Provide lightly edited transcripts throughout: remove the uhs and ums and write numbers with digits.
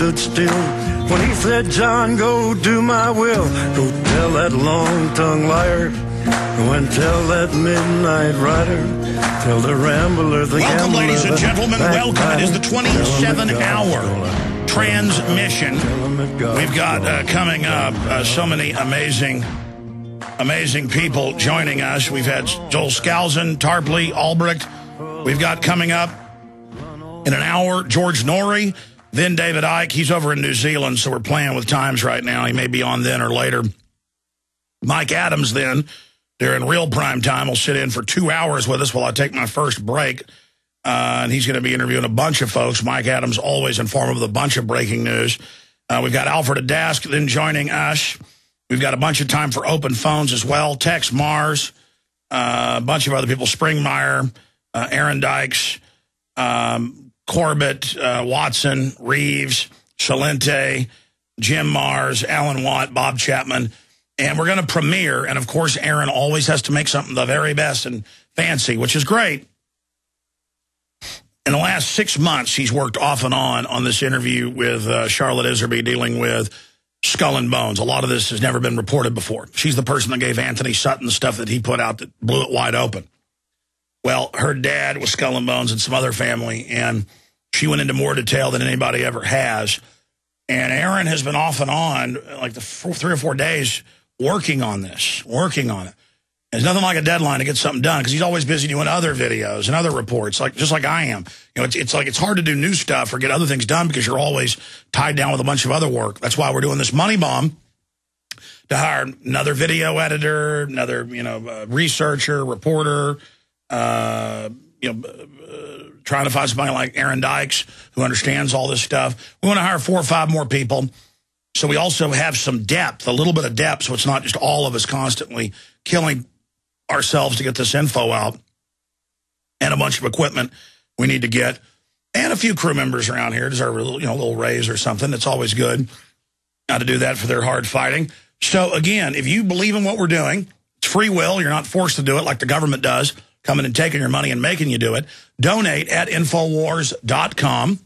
stood still when he said, John, go do my will. Go tell that long-tongued liar. Go and tell that midnight rider. Tell the rambler, the Welcome, gambler, ladies and gentlemen. Welcome. It is the 27-hour transmission. We've got coming up so many amazing people joining us. We've had Joel Skousen, Tarpley, Albrecht. We've got coming up in an hour George Noory, then David Icke. He's over in New Zealand, so we're playing with times right now. He may be on then or later. Mike Adams then, during real prime time, will sit in for 2 hours with us while I take my first break. And he's going to be interviewing a bunch of folks. Mike Adams always informative with a bunch of breaking news. We've got Alfred Adask then joining us. We've got a bunch of time for open phones as well. Texe Mars, a bunch of other people. Springmeier, Dykes, Corbett, Watson, Reeves, Celente, Jim Mars, Alan Watt, Bob Chapman. And we're going to premiere, and of course, Aaron always has to make something the very best and fancy, which is great. In the last 6 months, he's worked off and on this interview with Charlotte Iserbyt dealing with Skull and Bones. A lot of this has never been reported before. She's the person that gave Anthony Sutton the stuff that he put out that blew it wide open. Well, her dad was Skull and Bones and some other family, and she went into more detail than anybody ever has. And Aaron has been off and on, like the 3 or 4 days, working on this, working on it. There's nothing like a deadline to get something done because he's always busy doing other videos and other reports, just like I am. You know, it's like it's hard to do new stuff or get other things done because you're always tied down with a bunch of other work. That's why we're doing this money bomb to hire another video editor, another researcher, reporter, trying to find somebody like Aaron Dykes who understands all this stuff. We want to hire 4 or 5 more people. So we also have some depth, a little bit of depth, so it's not just all of us constantly killing ourselves to get this info out, and a bunch of equipment we need to get, and a few crew members around here deserve a little raise or something. It's always good to do that for their hard fighting. So again, if you believe in what we're doing, it's free will. You're not forced to do it like the government does, coming and taking your money and making you do it. Donate at Infowars.com.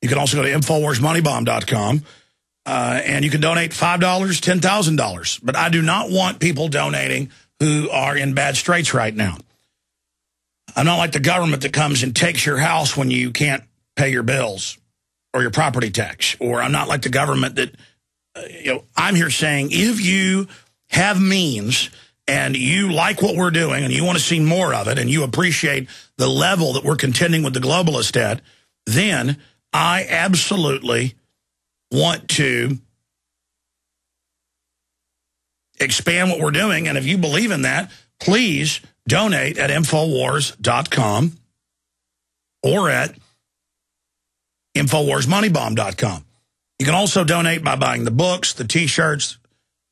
You can also go to InfowarsMoneyBomb.com. And you can donate $5, $10,000. But I do not want people donating who are in bad straits right now. I'm not like the government that comes and takes your house when you can't pay your bills or your property tax. Or I'm not like the government that, I'm here saying if you have means and you like what we're doing and you want to see more of it and you appreciate the level that we're contending with the globalist at, then I absolutely want to expand what we're doing. And if you believe in that, please donate at Infowars.com or at InfowarsMoneyBomb.com. You can also donate by buying the books, the T-shirts,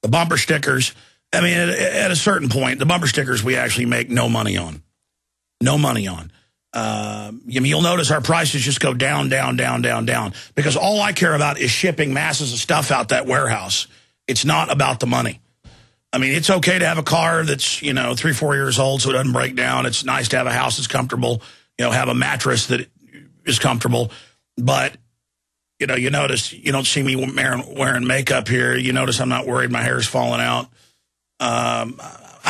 the bumper stickers. I mean, at a certain point, the bumper stickers we actually make no money on. No money on. You'll notice our prices just go down, down, down, down, down. Because all I care about is shipping masses of stuff out that warehouse. It's not about the money. I mean, it's okay to have a car that's, 3 or 4 years old so it doesn't break down. It's nice to have a house that's comfortable, have a mattress that is comfortable. But, you notice, you don't see me wearing makeup here. You notice I'm not worried my hair's falling out. I'm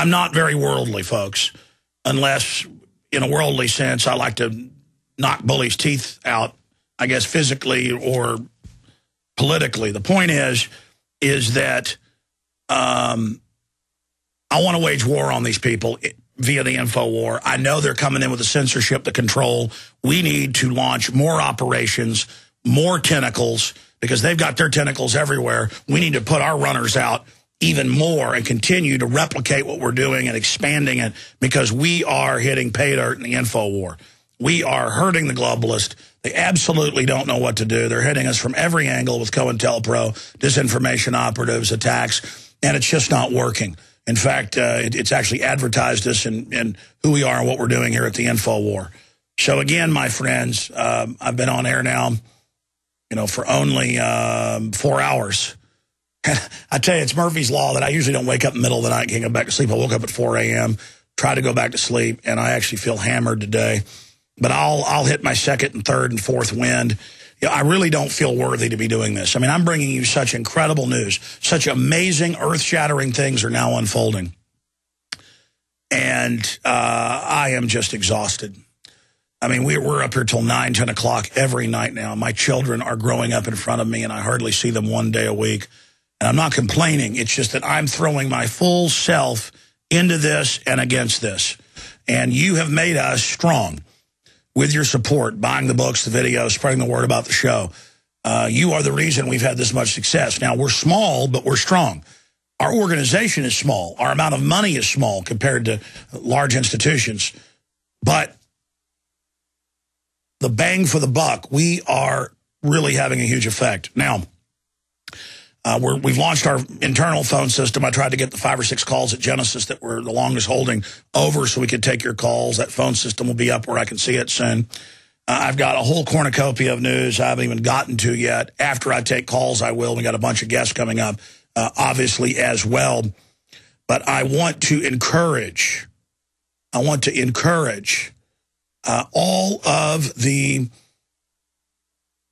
not very worldly, folks, unless in a worldly sense, I like to knock bullies' teeth out, I guess, physically or politically. The point is that I want to wage war on these people via the info war. I know they're coming in with the censorship, the control. We need to launch more operations, more tentacles, because they've got their tentacles everywhere. We need to put our runners out even more and continue to replicate what we're doing and expanding it, because we are hitting pay dirt in the info war. We are hurting the globalists. They absolutely don't know what to do. They're hitting us from every angle with COINTELPRO, disinformation operatives, attacks, and it's just not working. In fact, it's actually advertised us in who we are and what we're doing here at the info war. So again, my friends, I've been on air now, for only 4 hours. I tell you, it's Murphy's Law that I usually don't wake up in the middle of the night and can't go back to sleep. I woke up at 4 a.m., tried to go back to sleep, and I actually feel hammered today. But I'll hit my second and third and fourth wind I really don't feel worthy to be doing this. I mean, I'm bringing you such incredible news. Such amazing, earth-shattering things are now unfolding. And I am just exhausted. I mean, we're up here till 9, 10 o'clock every night now. My children are growing up in front of me, and I hardly see them one day a week. And I'm not complaining. It's just that I'm throwing my full self into this and against this. And you have made us strong with your support, buying the books, the videos, spreading the word about the show. You are the reason we've had this much success. Now, we're small, but we're strong. Our organization is small. Our amount of money is small compared to large institutions. But the bang for the buck, we are really having a huge effect. Now, we've launched our internal phone system. I tried to get the 5 or 6 calls at Genesis that were the longest holding over so we could take your calls. That phone system will be up where I can see it soon. I've got a whole cornucopia of news I haven't even gotten to yet. After I take calls, I will. We got a bunch of guests coming up, obviously, as well. But I want to encourage all of the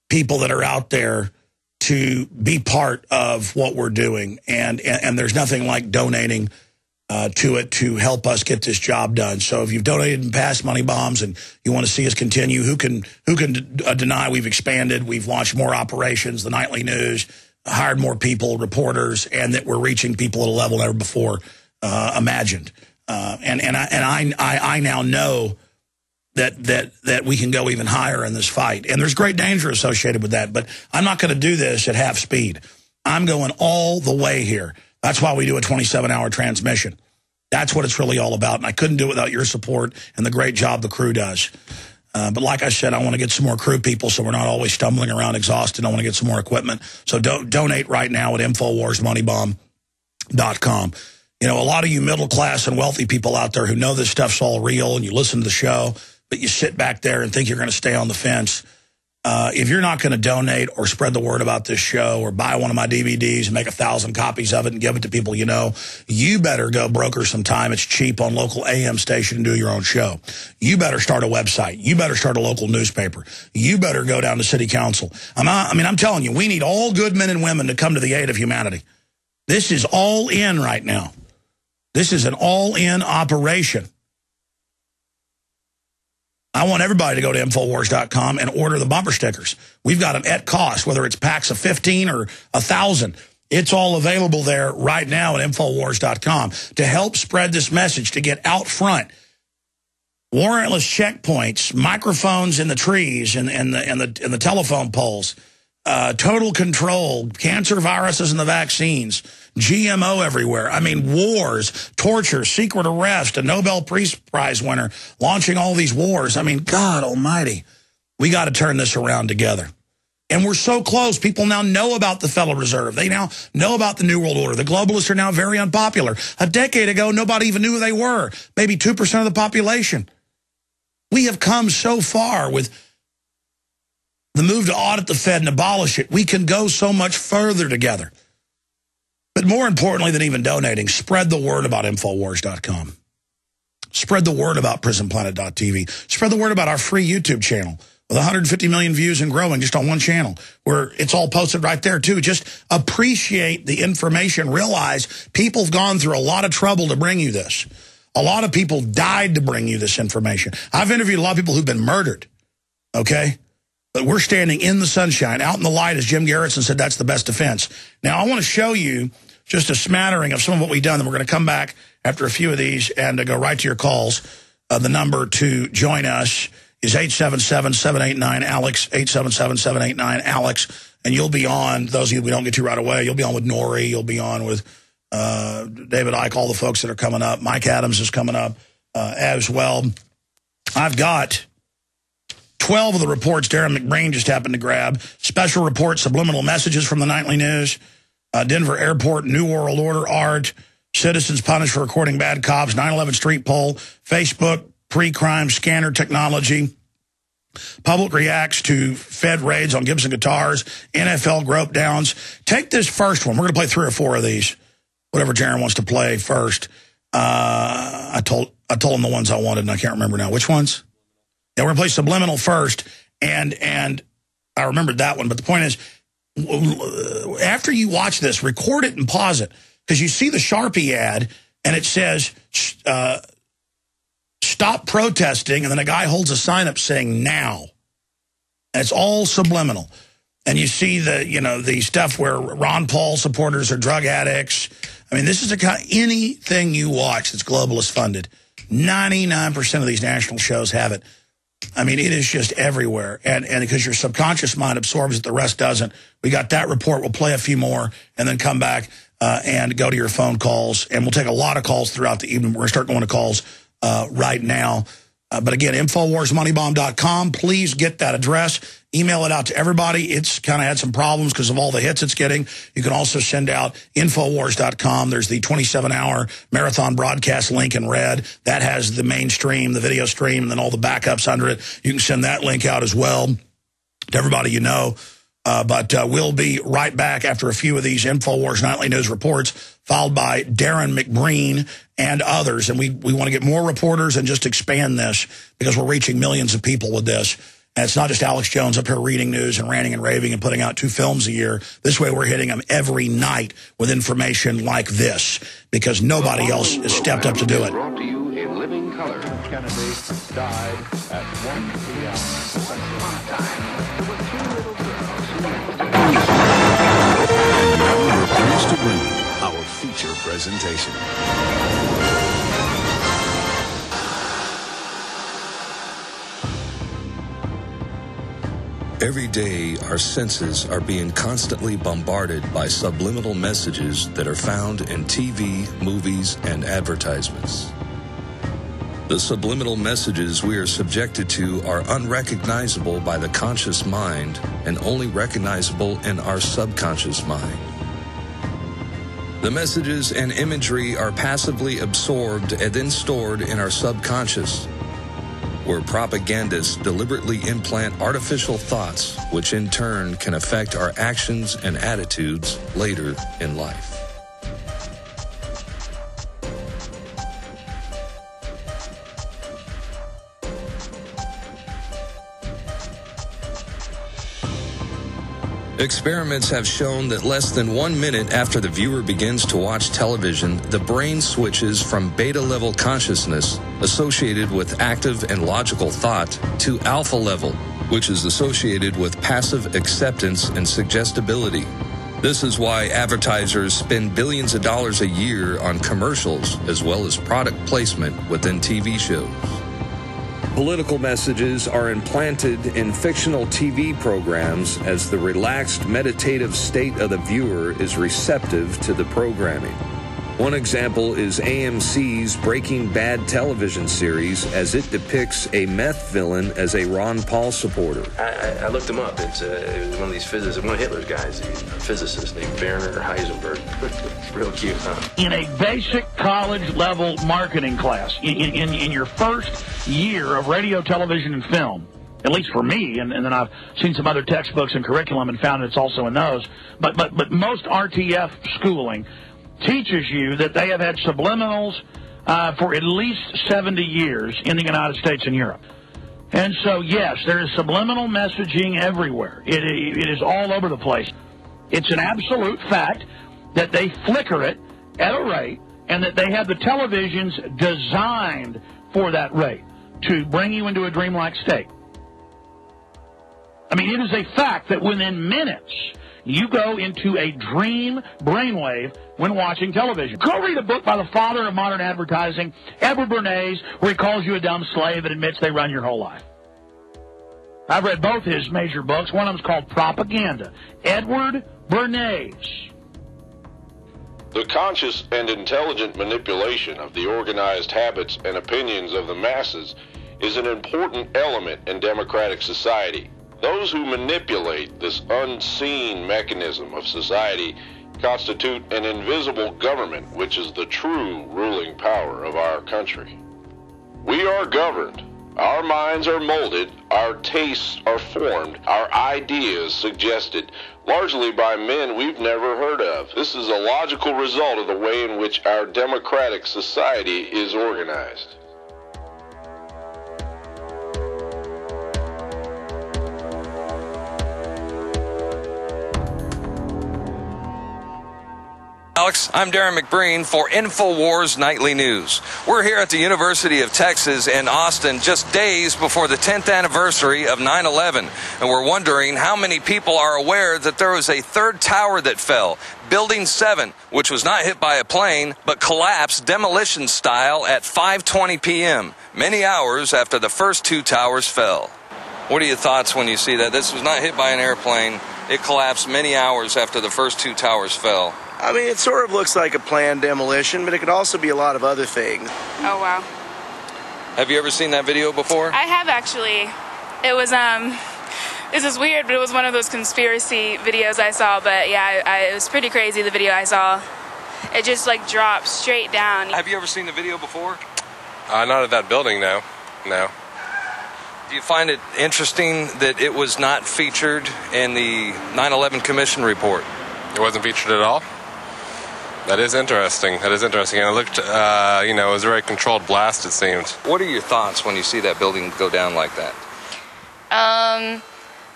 people that are out there to be part of what we're doing. And there's nothing like donating to it to help us get this job done. So if you've donated in past money bombs and you want to see us continue, who can deny we've expanded, we've launched more operations, the nightly news, hired more people, reporters, and that we're reaching people at a level never before imagined. And I now know that we can go even higher in this fight. And there's great danger associated with that. But I'm not going to do this at half speed. I'm going all the way here. That's why we do a 27-hour transmission. That's what it's really all about. And I couldn't do it without your support and the great job the crew does. But like I said, I want to get some more crew people so we're not always stumbling around exhausted. I want to get some more equipment. So donate right now at InfoWarsMoneyBomb.com. You know, a lot of you middle class and wealthy people out there who know this stuff's all real and you listen to the show, but you sit back there and think you're going to stay on the fence. If you're not going to donate or spread the word about this show or buy one of my DVDs and make 1,000 copies of it and give it to people you know, you better go broker some time. It's cheap on local AM station and do your own show. You better start a website. You better start a local newspaper. You better go down to city council. I'm telling you, we need all good men and women to come to the aid of humanity. This is all in right now. This is an all-in operation. I want everybody to go to Infowars.com and order the bumper stickers. We've got them at cost, whether it's packs of 15 or 1,000. It's all available there right now at Infowars.com to help spread this message, to get out front. Warrantless checkpoints, microphones in the trees and the telephone poles, total control, cancer viruses and the vaccines, GMO everywhere. I mean, wars, torture, secret arrest, a Nobel Peace Prize winner launching all these wars. I mean, God almighty, we got to turn this around together. And we're so close. People now know about the Federal Reserve. They now know about the New World Order. The globalists are now very unpopular. A decade ago, nobody even knew who they were. Maybe 2% of the population. We have come so far with the move to audit the Fed and abolish it. We can go so much further together. But more importantly than even donating, spread the word about Infowars.com. Spread the word about PrisonPlanet.tv. Spread the word about our free YouTube channel with 150 million views and growing just on one channel, where it's all posted right there, too. Just appreciate the information. Realize people have gone through a lot of trouble to bring you this. A lot of people died to bring you this information. I've interviewed a lot of people who've been murdered, okay? But we're standing in the sunshine, out in the light, as Jim Garrison said, that's the best defense. Now, I want to show you just a smattering of some of what we've done. And we're going to come back after a few of these and go right to your calls. The number to join us is 877-789-ALEX, 877-789-ALEX. And you'll be on, those of you we don't get to right away, you'll be on with Noory, you'll be on with David Icke, all the folks that are coming up. Mike Adams is coming up as well. I've got 12 of the reports Darren McBrain just happened to grab. Special reports, subliminal messages from the nightly news. Denver Airport, New World Order art, citizens punished for recording bad cops, 9/11 street poll, Facebook, pre-crime scanner technology, public reacts to Fed raids on Gibson guitars, NFL grope downs. Take this first one. We're going to play 3 or 4 of these, whatever Darren wants to play first. I told him the ones I wanted, and I can't remember now. Which ones? Yeah, we're going to play Subliminal first, and I remembered that one. But the point is, after you watch this, record it and pause it. Because you see the Sharpie ad, and it says, stop protesting, and then a guy holds a sign up saying, now. And it's all subliminal. And you see the stuff where Ron Paul supporters are drug addicts. I mean, this is the kind, anything you watch that's globalist funded. 99% of these national shows have it. I mean, it is just everywhere. And because your subconscious mind absorbs it, the rest doesn't. We got that report. We'll play a few more and then come back and go to your phone calls. And we'll take a lot of calls throughout the evening. We're going to start going to calls right now. But again, InfoWarsMoneyBomb.com. Please get that address. Email it out to everybody. It's kind of had some problems because of all the hits it's getting. You can also send out Infowars.com. There's the 27-hour marathon broadcast link in red. That has the main stream, the video stream, and then all the backups under it. You can send that link out as well to everybody you know. But we'll be right back after a few of these Infowars Nightly News reports, followed by Darren McBreen and others. And we want to get more reporters and just expand this because we're reaching millions of people with this. And it's not just Alex Jones up here reading news and ranting and raving and putting out 2 films a year. This way we're hitting them every night with information like this because nobody else has stepped up to do it. Brought to you in living color. Kennedy died at 1 p.m. We're pleased to bring you our feature presentation. Every day, our senses are being constantly bombarded by subliminal messages that are found in TV, movies, and advertisements. The subliminal messages we are subjected to are unrecognizable by the conscious mind and only recognizable in our subconscious mind. The messages and imagery are passively absorbed and then stored in our subconscious, where propagandists deliberately implant artificial thoughts, which in turn can affect our actions and attitudes later in life. Experiments have shown that less than 1 minute after the viewer begins to watch television, the brain switches from beta-level consciousness, associated with active and logical thought, to alpha level, which is associated with passive acceptance and suggestibility. This is why advertisers spend billions of dollars a year on commercials, as well as product placement within TV shows. Political messages are implanted in fictional TV programs as the relaxed, meditative state of the viewer is receptive to the programming. One example is AMC's Breaking Bad television series, as it depicts a meth villain as a Ron Paul supporter. I looked him up. It was one of these physicists, one of Hitler's guys, a physicist named Werner Heisenberg. Real cute, huh? In a basic college-level marketing class, in your first year of radio, television, and film, at least for me, and then I've seen some other textbooks and curriculum and found it's also in those, but most RTF schooling teaches you that they have had subliminals for at least 70 years in the United States and Europe. And so, yes, there is subliminal messaging everywhere. It is all over the place. It's an absolute fact that they flicker it at a rate and that they have the televisions designed for that rate to bring you into a dreamlike state. I mean, it is a fact that within minutes, you go into a dream brainwave when watching television. Go read a book by the father of modern advertising, Edward Bernays, where he calls you a dumb slave and admits they run your whole life. I've read both his major books. One of them's called Propaganda. Edward Bernays. The conscious and intelligent manipulation of the organized habits and opinions of the masses is an important element in democratic society. Those who manipulate this unseen mechanism of society constitute an invisible government, which is the true ruling power of our country. We are governed. Our minds are molded, our tastes are formed, our ideas suggested, largely by men we've never heard of. This is a logical result of the way in which our democratic society is organized. Alex. I'm Darren McBreen for Infowars Nightly News. We're here at the University of Texas in Austin just days before the 10th anniversary of 9/11, and we're wondering how many people are aware that there was a third tower that fell, Building 7, which was not hit by a plane, but collapsed demolition style at 5:20 p.m., many hours after the first two towers fell. What are your thoughts when you see that? This was not hit by an airplane. It collapsed many hours after the first two towers fell. I mean, it sort of looks like a planned demolition, but it could also be a lot of other things. Oh, wow. Have you ever seen that video before? I have, actually. It was, this is weird, but it was one of those conspiracy videos I saw, but yeah, it was pretty crazy, the video I saw. It just, like, dropped straight down. Have you ever seen the video before? Not at that building, no. No. Do you find it interesting that it was not featured in the 9/11 Commission report? It wasn't featured at all? That is interesting. That is interesting. And it looked, it was a very controlled blast, it seemed. What are your thoughts when you see that building go down like that? I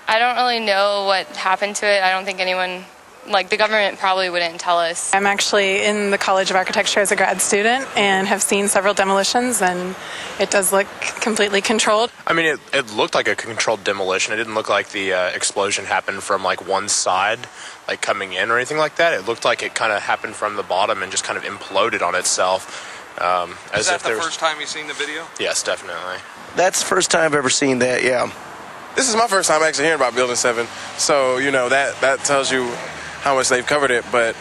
don't really know what happened to it. I don't think anyone, the government probably wouldn't tell us. I'm actually in the College of Architecture as a grad student and have seen several demolitions, and it does look completely controlled. I mean, it looked like a controlled demolition. It didn't look like the explosion happened from, one side, coming in or anything like that. It looked like it kind of happened from the bottom and just kind of imploded on itself. Is that the first time you've seen the video? Yes, definitely. That's the first time I've ever seen that, yeah. This is my first time actually hearing about Building 7, so, that tells you how much they've covered it, but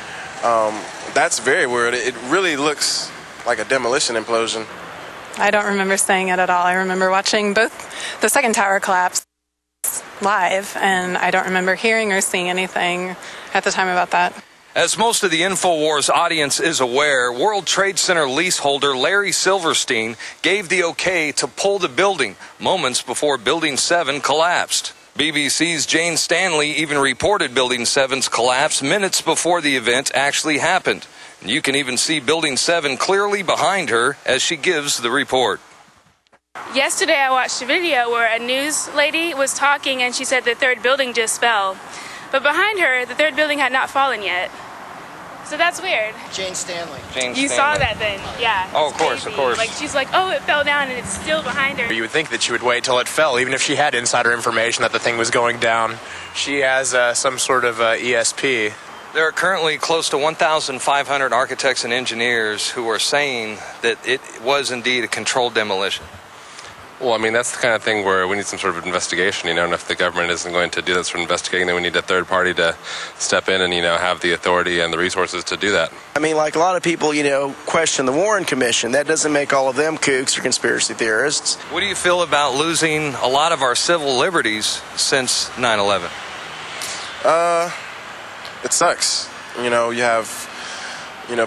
that's very weird. It really looks like a demolition implosion. I don't remember seeing it at all. I remember watching both the second tower collapse live, and I don't remember hearing or seeing anything at the time about that. As most of the Infowars audience is aware, World Trade Center leaseholder Larry Silverstein gave the okay to pull the building moments before Building 7 collapsed. BBC's Jane Stanley even reported Building 7's collapse minutes before the event actually happened. You can even see Building 7 clearly behind her as she gives the report. Yesterday I watched a video where a news lady was talking and she said the third building just fell. But behind her, the third building had not fallen yet. So that's weird. Jane Stanley. You saw that then, yeah. Oh, of course, of course. She's like, oh, it fell down and it's still behind her. You would think that she would wait till it fell, even if she had insider information that the thing was going down. She has some sort of ESP. There are currently close to 1,500 architects and engineers who are saying that it was indeed a controlled demolition. Well, I mean, that's the kind of thing where we need some sort of investigation, and if the government isn't going to do that sort of investigating, then we need a third party to step in and, have the authority and the resources to do that. I mean, like a lot of people, question the Warren Commission. That doesn't make all of them kooks or conspiracy theorists. What do you feel about losing a lot of our civil liberties since 9/11? It sucks. You have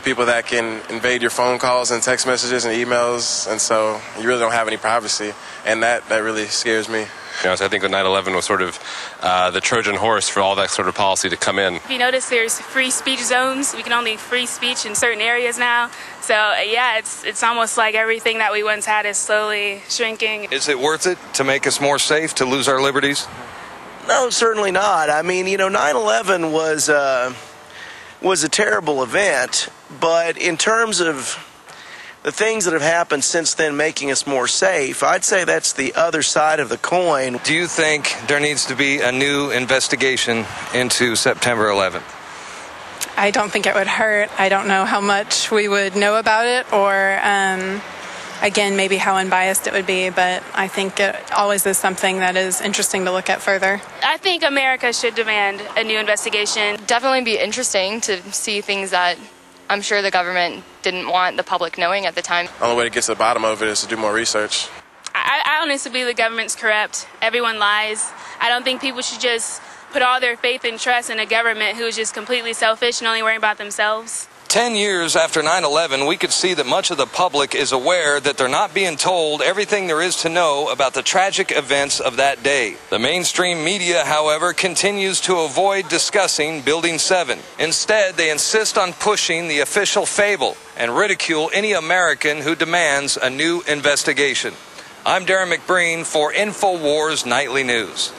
people that can invade your phone calls and text messages and emails, and so you really don't have any privacy, and that really scares me. So I think that 9/11 was sort of the Trojan horse for all that sort of policy to come in. If you notice, there's free speech zones. We can only free speech in certain areas now. So, yeah, it's almost like everything that we once had is slowly shrinking. Is it worth it to make us more safe, to lose our liberties? No, certainly not. I mean, 9/11 was a terrible event, but in terms of the things that have happened since then making us more safe, I'd say that's the other side of the coin. Do you think there needs to be a new investigation into September 11th? I don't think it would hurt. I don't know how much we would know about it, or again, maybe how unbiased it would be, but I think it always is something that is interesting to look at further. I think America should demand a new investigation. Definitely be interesting to see things that I'm sure the government didn't want the public knowing at the time. The only way to get to the bottom of it is to do more research. I honestly believe the government's corrupt. Everyone lies. I don't think people should just put all their faith and trust in a government who is just completely selfish and only worrying about themselves. 10 years after 9/11, we could see that much of the public is aware that they're not being told everything there is to know about the tragic events of that day. The mainstream media, however, continues to avoid discussing Building 7. Instead, they insist on pushing the official fable and ridicule any American who demands a new investigation. I'm Darren McBreen for Infowars Nightly News.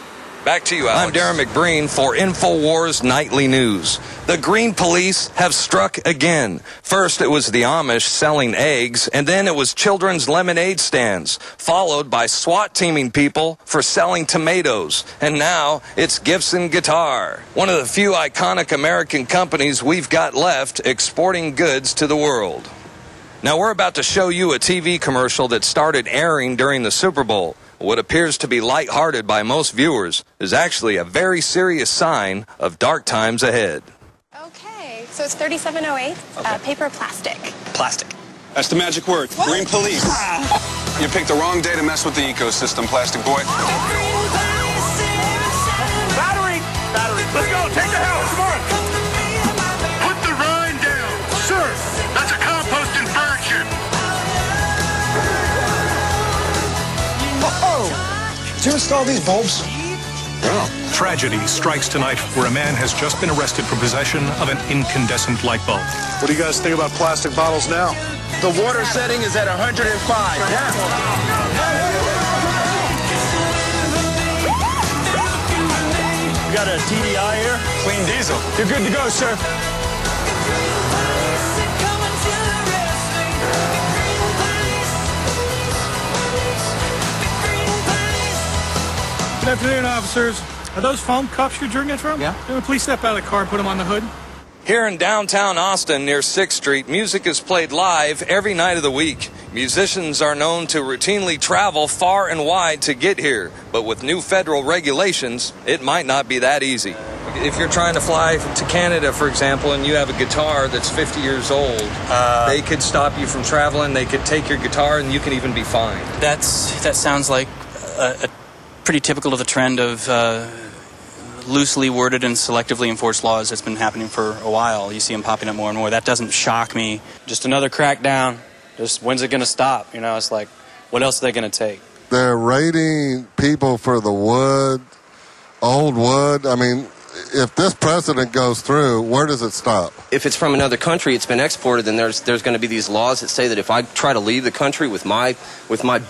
Back to you, Alex. I'm Darren McBreen for Infowars Nightly News. The Green Police have struck again. First, it was the Amish selling eggs, and then it was children's lemonade stands, followed by SWAT teaming people for selling tomatoes. And now, it's Gibson Guitar, one of the few iconic American companies we've got left exporting goods to the world. Now, we're about to show you a TV commercial that started airing during the Super Bowl. What appears to be lighthearted by most viewers is actually a very serious sign of dark times ahead. Okay, so it's 3708, paper or plastic? Plastic. That's the magic word. What? Green Police. You picked the wrong day to mess with the ecosystem, plastic boy. Battery! Let's go, take the house, come on! Put the rind down. Sir, that's a compost infraction. Did you install these bulbs? Well, Tragedy strikes tonight where a man has just been arrested for possession of an incandescent light bulb. What do you guys think about plastic bottles now? The water setting is at 105. Yeah. You got a TDI here? Clean diesel. You're good to go, sir. Good afternoon, officers. Are those foam cups you're drinking from? Yeah. Please step out of the car and put them on the hood. Here in downtown Austin near 6th Street, music is played live every night of the week. Musicians are known to routinely travel far and wide to get here, but with new federal regulations, it might not be that easy. If you're trying to fly to Canada, for example, and you have a guitar that's 50 years old, they could stop you from traveling, they could take your guitar, and you can even be fined. That sounds like a pretty typical of the trend of loosely worded and selectively enforced laws that's been happening for a while. You see them popping up more and more. That doesn't shock me. Just another crackdown. Just when's it going to stop? You know, it's like, what else are they going to take? They're raiding people for the wood, old wood. I mean, if this precedent goes through, where does it stop? If it's from another country, it's been exported, then there's going to be these laws that say that if I try to leave the country with my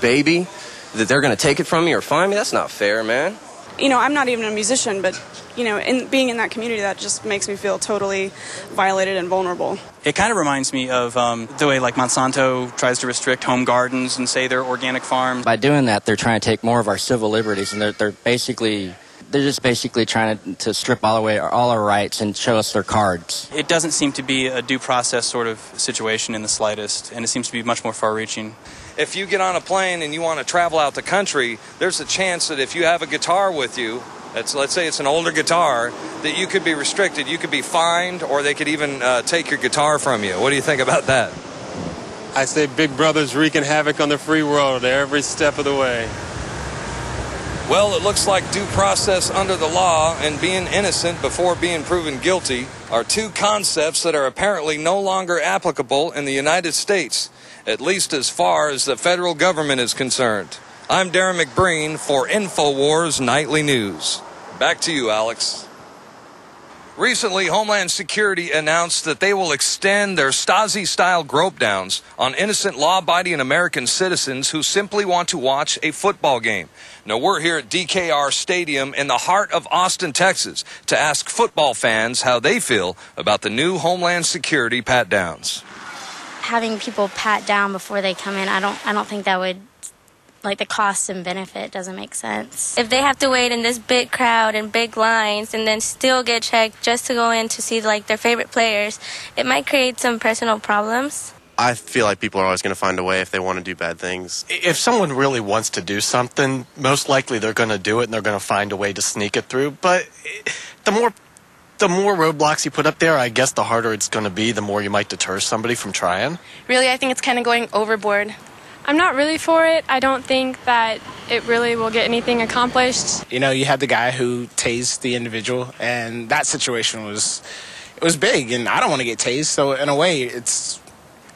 baby, that they're going to take it from me or fine me. That's not fair, man. You know, I'm not even a musician, but, you know, being in that community, that just makes me feel totally violated and vulnerable. It kind of reminds me of the way, like, Monsanto tries to restrict home gardens and say they're organic farms. By doing that, they're trying to take more of our civil liberties, and they're just basically trying to strip away all our rights and show us their cards. It doesn't seem to be a due process sort of situation in the slightest, and it seems to be much more far-reaching. If you get on a plane and you want to travel out the country, there's a chance that if you have a guitar with you, let's say it's an older guitar, that you could be restricted. You could be fined, or they could even take your guitar from you. What do you think about that? I say Big Brother's wreaking havoc on the free world every step of the way. Well, it looks like due process under the law and being innocent before being proven guilty are two concepts that are apparently no longer applicable in the United States, at least as far as the federal government is concerned. I'm Darren McBreen for Infowars Nightly News. Back to you, Alex. Recently, Homeland Security announced that they will extend their Stasi-style grope-downs on innocent law-abiding American citizens who simply want to watch a football game. Now, we're here at DKR Stadium in the heart of Austin, Texas, to ask football fans how they feel about the new Homeland Security pat-downs. Having people pat down before they come in, I don't think that would, like, the cost and benefit doesn't make sense. If they have to wait in this big crowd and big lines and then still get checked just to go in to see, like, their favorite players, it might create some personal problems. I feel like people are always going to find a way if they want to do bad things. If someone really wants to do something, most likely they're going to do it and they're going to find a way to sneak it through. But the more roadblocks you put up there, I guess the harder it's going to be, the more you might deter somebody from trying. Really, I think it's kind of going overboard. I'm not really for it. I don't think that it really will get anything accomplished. You know, you had the guy who tased the individual, and that situation was big, and I don't want to get tased, so in a way, it's,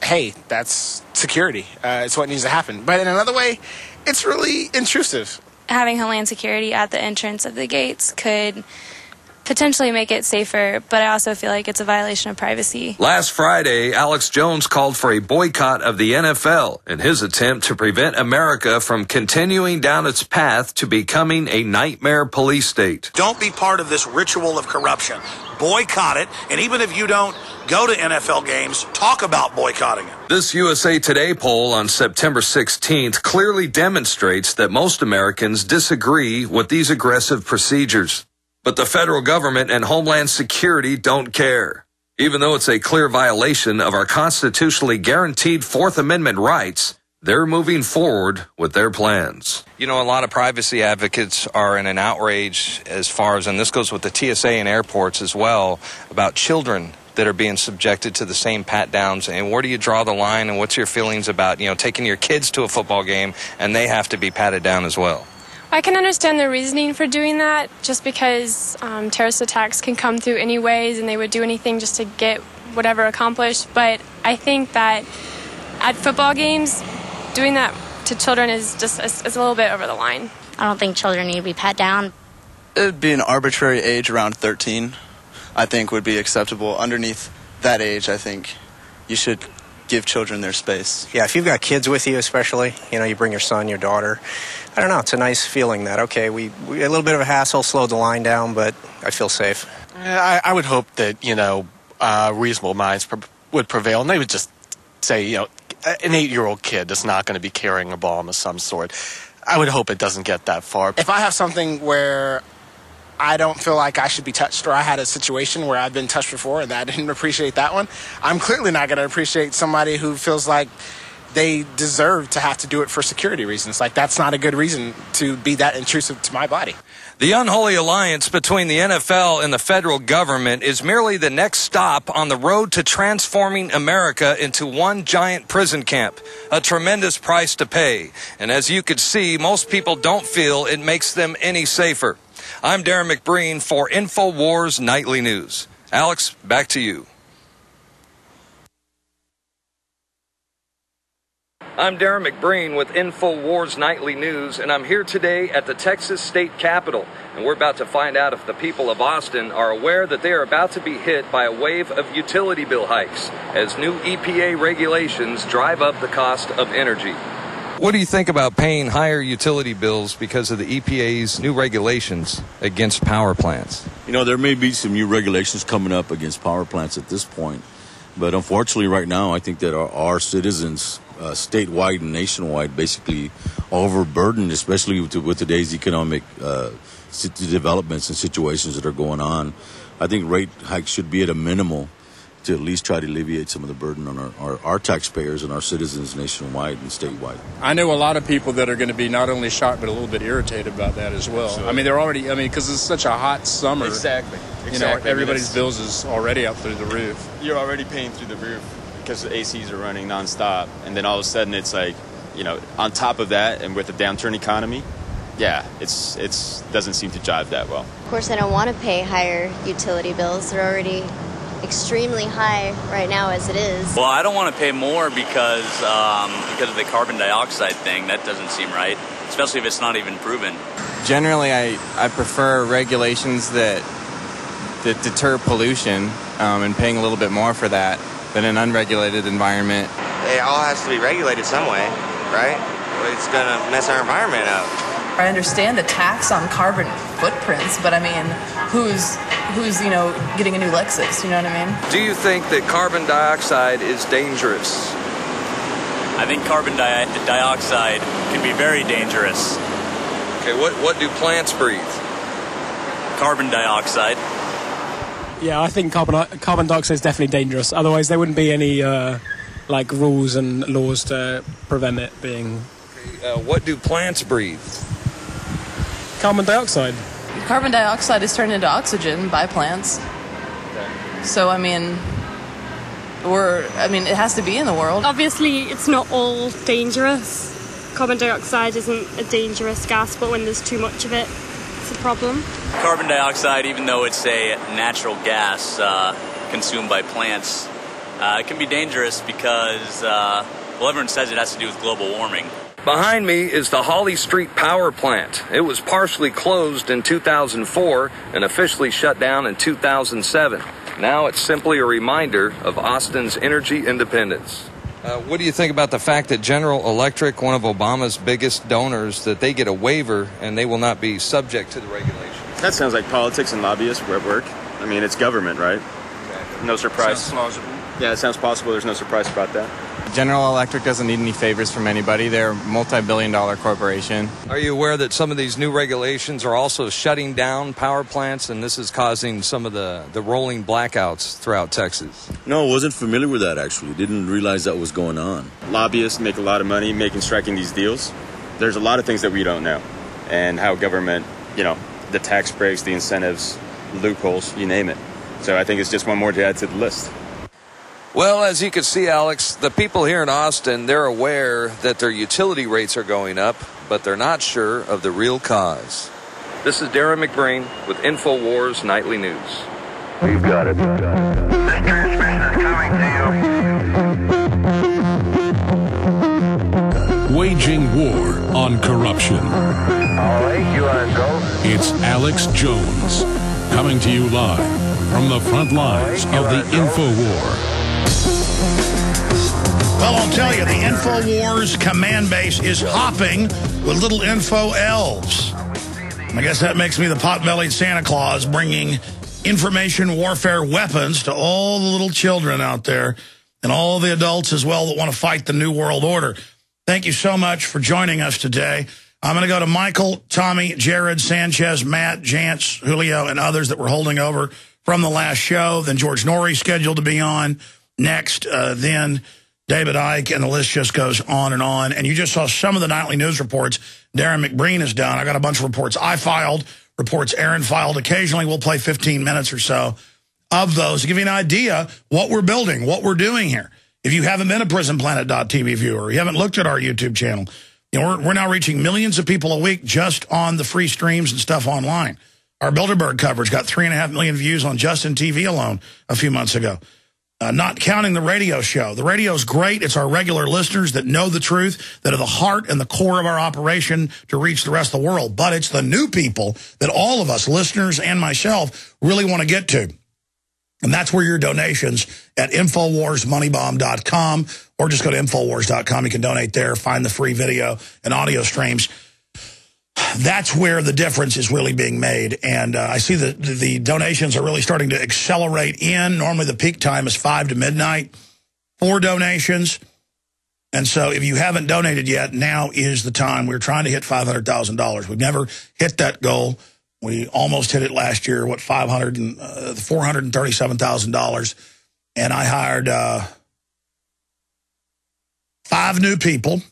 hey, that's security. It's what needs to happen. But in another way, it's really intrusive. Having Homeland Security at the entrance of the gates could potentially make it safer, but I also feel like it's a violation of privacy. Last Friday, Alex Jones called for a boycott of the NFL in his attempt to prevent America from continuing down its path to becoming a nightmare police state. Don't be part of this ritual of corruption. Boycott it, and even if you don't go to NFL games, talk about boycotting it. This USA Today poll on September 16th clearly demonstrates that most Americans disagree with these aggressive procedures. But the federal government and Homeland Security don't care. Even though it's a clear violation of our constitutionally guaranteed Fourth Amendment rights, they're moving forward with their plans. You know, a lot of privacy advocates are in an outrage as far as, and this goes with the TSA and airports as well, about children that are being subjected to the same pat-downs. And where do you draw the line, and what's your feelings about, taking your kids to a football game and they have to be patted down as well? I can understand the reasoning for doing that, just because terrorist attacks can come through any ways, and they would do anything just to get whatever accomplished. But I think that at football games, doing that to children is just it's a little bit over the line. I don't think children need to be pat down. It would be an arbitrary age around 13, I think, would be acceptable. Underneath that age, I think you should give children their space. Yeah, if you've got kids with you, especially, you bring your son, your daughter. I don't know, it's a nice feeling that, okay, we a little bit of a hassle, slowed the line down, but I feel safe. I would hope that, reasonable minds would prevail, and they would just say, an 8-year-old kid that's not going to be carrying a bomb of some sort. I would hope it doesn't get that far. If I have something where I don't feel like I should be touched, or I had a situation where I've been touched before and I didn't appreciate that one, I'm clearly not going to appreciate somebody who feels like they deserve to have to do it for security reasons. Like, that's not a good reason to be that intrusive to my body. The unholy alliance between the NFL and the federal government is merely the next stop on the road to transforming America into one giant prison camp, a tremendous price to pay. And as you could see, most people don't feel it makes them any safer. I'm Darren McBreen for Infowars Nightly News. Alex, back to you. I'm Darren McBreen with Infowars Nightly News, and I'm here today at the Texas State Capitol. And we're about to find out if the people of Austin are aware that they are about to be hit by a wave of utility bill hikes as new EPA regulations drive up the cost of energy. What do you think about paying higher utility bills because of the EPA's new regulations against power plants? There may be some new regulations coming up against power plants at this point. But unfortunately, right now, I think that our citizens, statewide and nationwide, basically overburdened, especially with today's economic developments and situations that are going on. I think rate hikes should be at a minimal to at least try to alleviate some of the burden on our taxpayers and our citizens nationwide and statewide. I know a lot of people that are going to be not only shocked but a little bit irritated about that as well. Sure. They're already, because it's such a hot summer. Exactly. Everybody's bills is already up through the roof. You're already paying through the roof because the ACs are running nonstop, and then all of a sudden it's like, on top of that, and with a downturn economy, yeah, it's doesn't seem to jive that well. Of course, I don't want to pay higher utility bills. They're already extremely high right now as it is. Well, I don't want to pay more because of the carbon dioxide thing. That doesn't seem right, especially if it's not even proven. Generally, I prefer regulations that deter pollution and paying a little bit more for that than an unregulated environment. It all has to be regulated some way, right? It's going to mess our environment up. I understand the tax on carbon footprints, but who's getting a new Lexus, you know what I mean? Do you think that carbon dioxide is dangerous? I think carbon dioxide can be very dangerous. Okay, what do plants breathe? Carbon dioxide. Yeah, I think carbon dioxide is definitely dangerous. Otherwise, there wouldn't be any rules and laws to prevent it being. What do plants breathe? Carbon dioxide. Carbon dioxide is turned into oxygen by plants. Okay. So, it has to be in the world. Obviously, it's not all dangerous. Carbon dioxide isn't a dangerous gas, but when there's too much of it, it's a problem. Carbon dioxide, even though it's a natural gas consumed by plants, it can be dangerous because, everyone says it has to do with global warming. Behind me is the Holly Street Power Plant. It was partially closed in 2004 and officially shut down in 2007. Now it's simply a reminder of Austin's energy independence. What do you think about the fact that General Electric, one of Obama's biggest donors, that they get a waiver and they will not be subject to the regulations? That sounds like politics and lobbyists at work. I mean, it's government, right? No surprise. Sounds plausible. Yeah, it sounds possible. There's no surprise about that. General Electric doesn't need any favors from anybody. They're a multi-billion-dollar corporation. Are you aware that some of these new regulations are also shutting down power plants, and this is causing some of the rolling blackouts throughout Texas? No, I wasn't familiar with that, actually. Didn't realize that was going on. Lobbyists make a lot of money striking these deals. There's a lot of things that we don't know, and how government, the tax breaks, the incentives, loopholes, you name it. So I think it's just one more to add to the list. Well, as you can see, Alex, the people here in Austin, they're aware that their utility rates are going up, but they're not sure of the real cause. This is Darren McBreen with Infowars Nightly News. We've got it. This transmission is coming to you. Waging war on corruption. All right, you are go. It's Alex Jones, coming to you live from the front lines of the Infowar. Well, I'll tell you, the Infowars command base is hopping with little info elves. I guess that makes me the pot-bellied Santa Claus, bringing information warfare weapons to all the little children out there and all the adults as well that want to fight the New World Order. Thank you so much for joining us today. I'm going to go to Michael, Tommy, Jared, Sanchez, Matt, Jance, Julio, and others that were holding over from the last show. Then George Noory scheduled to be on next. Then David Icke, and the list just goes on. And you just saw some of the nightly news reports Darren McBreen has done. I got a bunch of reports I filed, reports Aaron filed. Occasionally we'll play 15 minutes or so of those to give you an idea what we're building, what we're doing here. If you haven't been a PrisonPlanet.tv viewer, you haven't looked at our YouTube channel, we're now reaching millions of people a week just on the free streams and stuff online. Our Bilderberg coverage got 3.5 million views on Justin TV alone a few months ago. Not counting the radio show. The radio's great. It's our regular listeners that know the truth, that are the heart and the core of our operation to reach the rest of the world. But it's the new people that all of us, listeners and myself, really want to get to. And that's where your donations at InfoWarsMoneyBomb.com, or just go to Infowars.com. You can donate there, find the free video and audio streams. That's where the difference is really being made. And I see that the donations are really starting to accelerate in. Normally the peak time is 5 to midnight for donations. And so if you haven't donated yet, now is the time. We're trying to hit $500,000. We've never hit that goal. We almost hit it last year, $437,000. And I hired 5 new people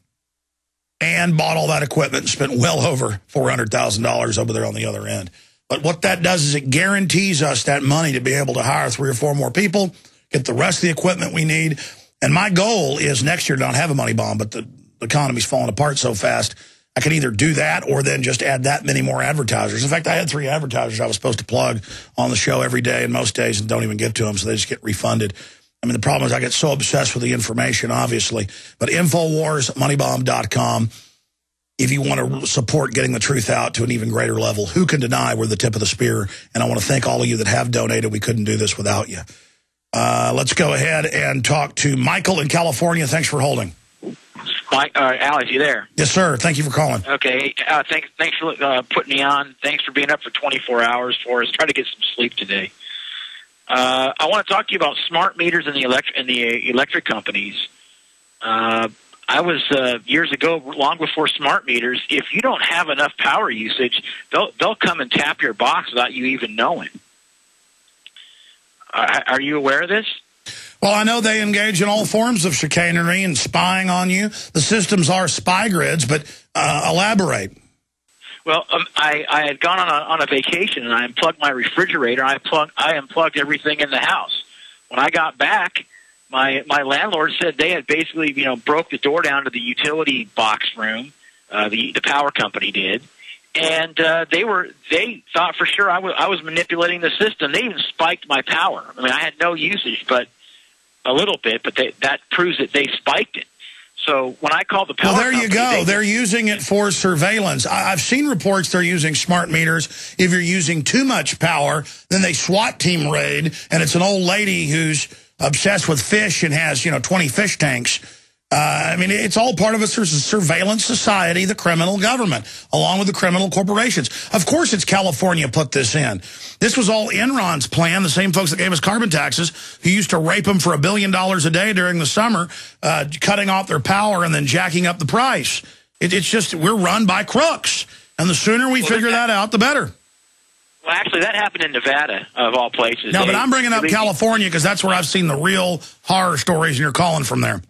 and bought all that equipment and spent well over $400,000 over there on the other end. But what that does is it guarantees us that money to be able to hire 3 or 4 more people, get the rest of the equipment we need. And my goal is next year to not have a money bomb, but the economy's falling apart so fast, I can either do that or then just add that many more advertisers. In fact, I had 3 advertisers I was supposed to plug on the show every day and most days and don't even get to them, so they just get refunded. I mean, the problem is I get so obsessed with the information, obviously. But InfoWarsMoneyBomb.com, if you want to support getting the truth out to an even greater level. Who can deny we're the tip of the spear? And I want to thank all of you that have donated. We couldn't do this without you. Let's go ahead and talk to Michael in California. Thanks for holding. Mike, Alex, you there? Yes, sir. Thank you for calling. Okay. Thanks for putting me on. Thanks for being up for 24 hours for us. Try to get some sleep today. I want to talk to you about smart meters and the electric companies. I was years ago, long before smart meters. If you don't have enough power usage, they'll come and tap your box without you even knowing. Are you aware of this? Well, I know they engage in all forms of chicanery and spying on you. The systems are spy grids, but elaborate. Well, I had gone on a vacation, and I unplugged my refrigerator. I unplugged everything in the house. When I got back, my landlord said they had basically, broke the door down to the utility box room. The power company did, and they thought for sure I was manipulating the system. They even spiked my power. I mean, I had no usage, but a little bit. But that proves that they spiked it. So when I called the power well, there you company, go. They're using it for surveillance. I've seen reports they're using smart meters. If you're using too much power, then they SWAT team raid, and it's an old lady who's obsessed with fish and has, 20 fish tanks. I mean, it's all part of a surveillance society, the criminal government, along with the criminal corporations. Of course, it's California put this in. This was all Enron's plan, the same folks that gave us carbon taxes, who used to rape them for $1 billion a day during the summer, cutting off their power and then jacking up the price. It's just, we're run by crooks. And the sooner we figure that out, the better. Well, actually, that happened in Nevada, of all places. No, but I'm bringing up California because that's where I've seen the real horror stories, and you're calling from there.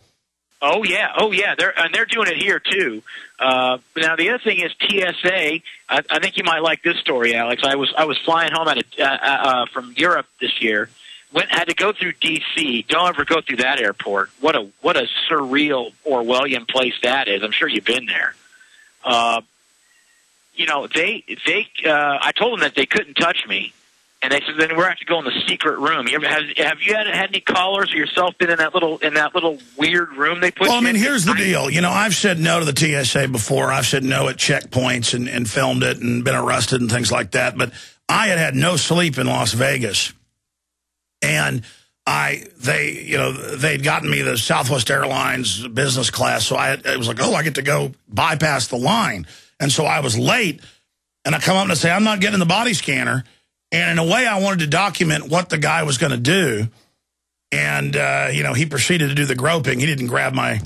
Oh yeah, they're doing it here too. Now the other thing is TSA. I think you might like this story, Alex. I was flying home from Europe this year. Had to go through D.C. Don't ever go through that airport. What a surreal Orwellian place that is. I'm sure you've been there. I told them that they couldn't touch me. And they said, then we're going to go in the secret room. Have you had any callers or yourself been in that little weird room they put you in? Well, I mean, here's the deal. I've said no to the TSA before. I've said no at checkpoints and filmed it and been arrested and things like that. But I had no sleep in Las Vegas. And they'd gotten me the Southwest Airlines business class. So it was like, I get to go bypass the line. And so I was late. And I come up and I say, I'm not getting in the body scanner. And in a way, I wanted to document what the guy was going to do. And, he proceeded to do the groping. He didn't grab my,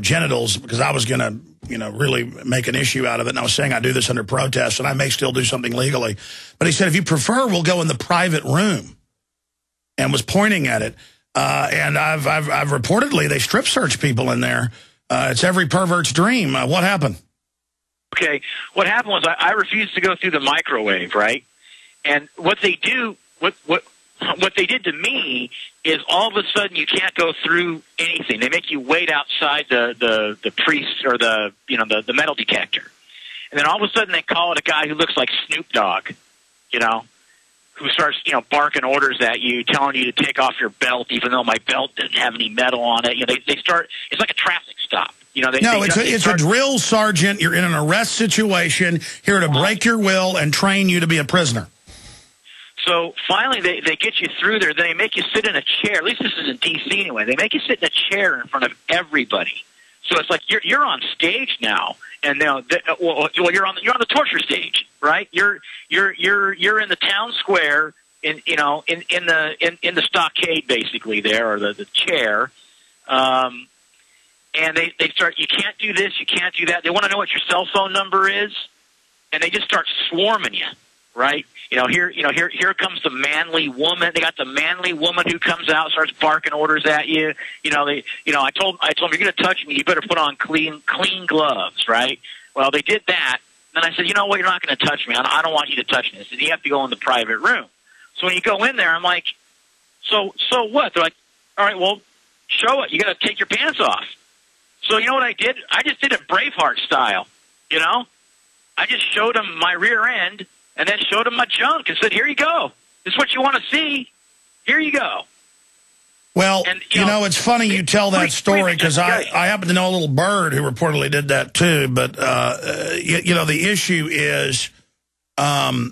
genitals because I was going to, really make an issue out of it. And I was saying I do this under protest and I may still do something legally. But he said, if you prefer, we'll go in the private room. And was pointing at it. And I've reportedly, they strip search people in there. It's every pervert's dream. What happened? Okay. What happened was I refused to go through the microwave, right? And what they do, what they did to me is all of a sudden you can't go through anything. They make you wait outside the priest or the metal detector, and then all of a sudden they call it a guy who looks like Snoop Dogg, who starts barking orders at you, telling you to take off your belt, even though my belt didn't have any metal on it. They start. It's like a traffic stop. It's a drill sergeant. You're in an arrest situation here to break your will and train you to be a prisoner. So finally, they get you through there. They make you sit in a chair. At least this is in D.C. anyway. They make you sit in a chair in front of everybody. So it's like you're on stage now, and now you're on the torture stage, right? You're in the town square in the stockade basically there, or the chair. And they start. You can't do this. You can't do that. They want to know what your cell phone number is, and they just start swarming you, right? Here comes the manly woman. They got the manly woman who comes out, starts barking orders at you. I told them, you're going to touch me, you better put on clean gloves, right? Well, they did that. Then I said, you know what, you're not going to touch me. I don't want you to touch me. I said, you have to go in the private room. So when you go in there, I'm like, so what? They're like, all right, well, show it. You got to take your pants off. So you know what I did? I just did it Braveheart style. I just showed them my rear end. And then showed him my junk and said, here you go. This is what you want to see. Here you go. Well, and, it's funny you tell that story because I happen to know a little bird who reportedly did that too. But, the issue is that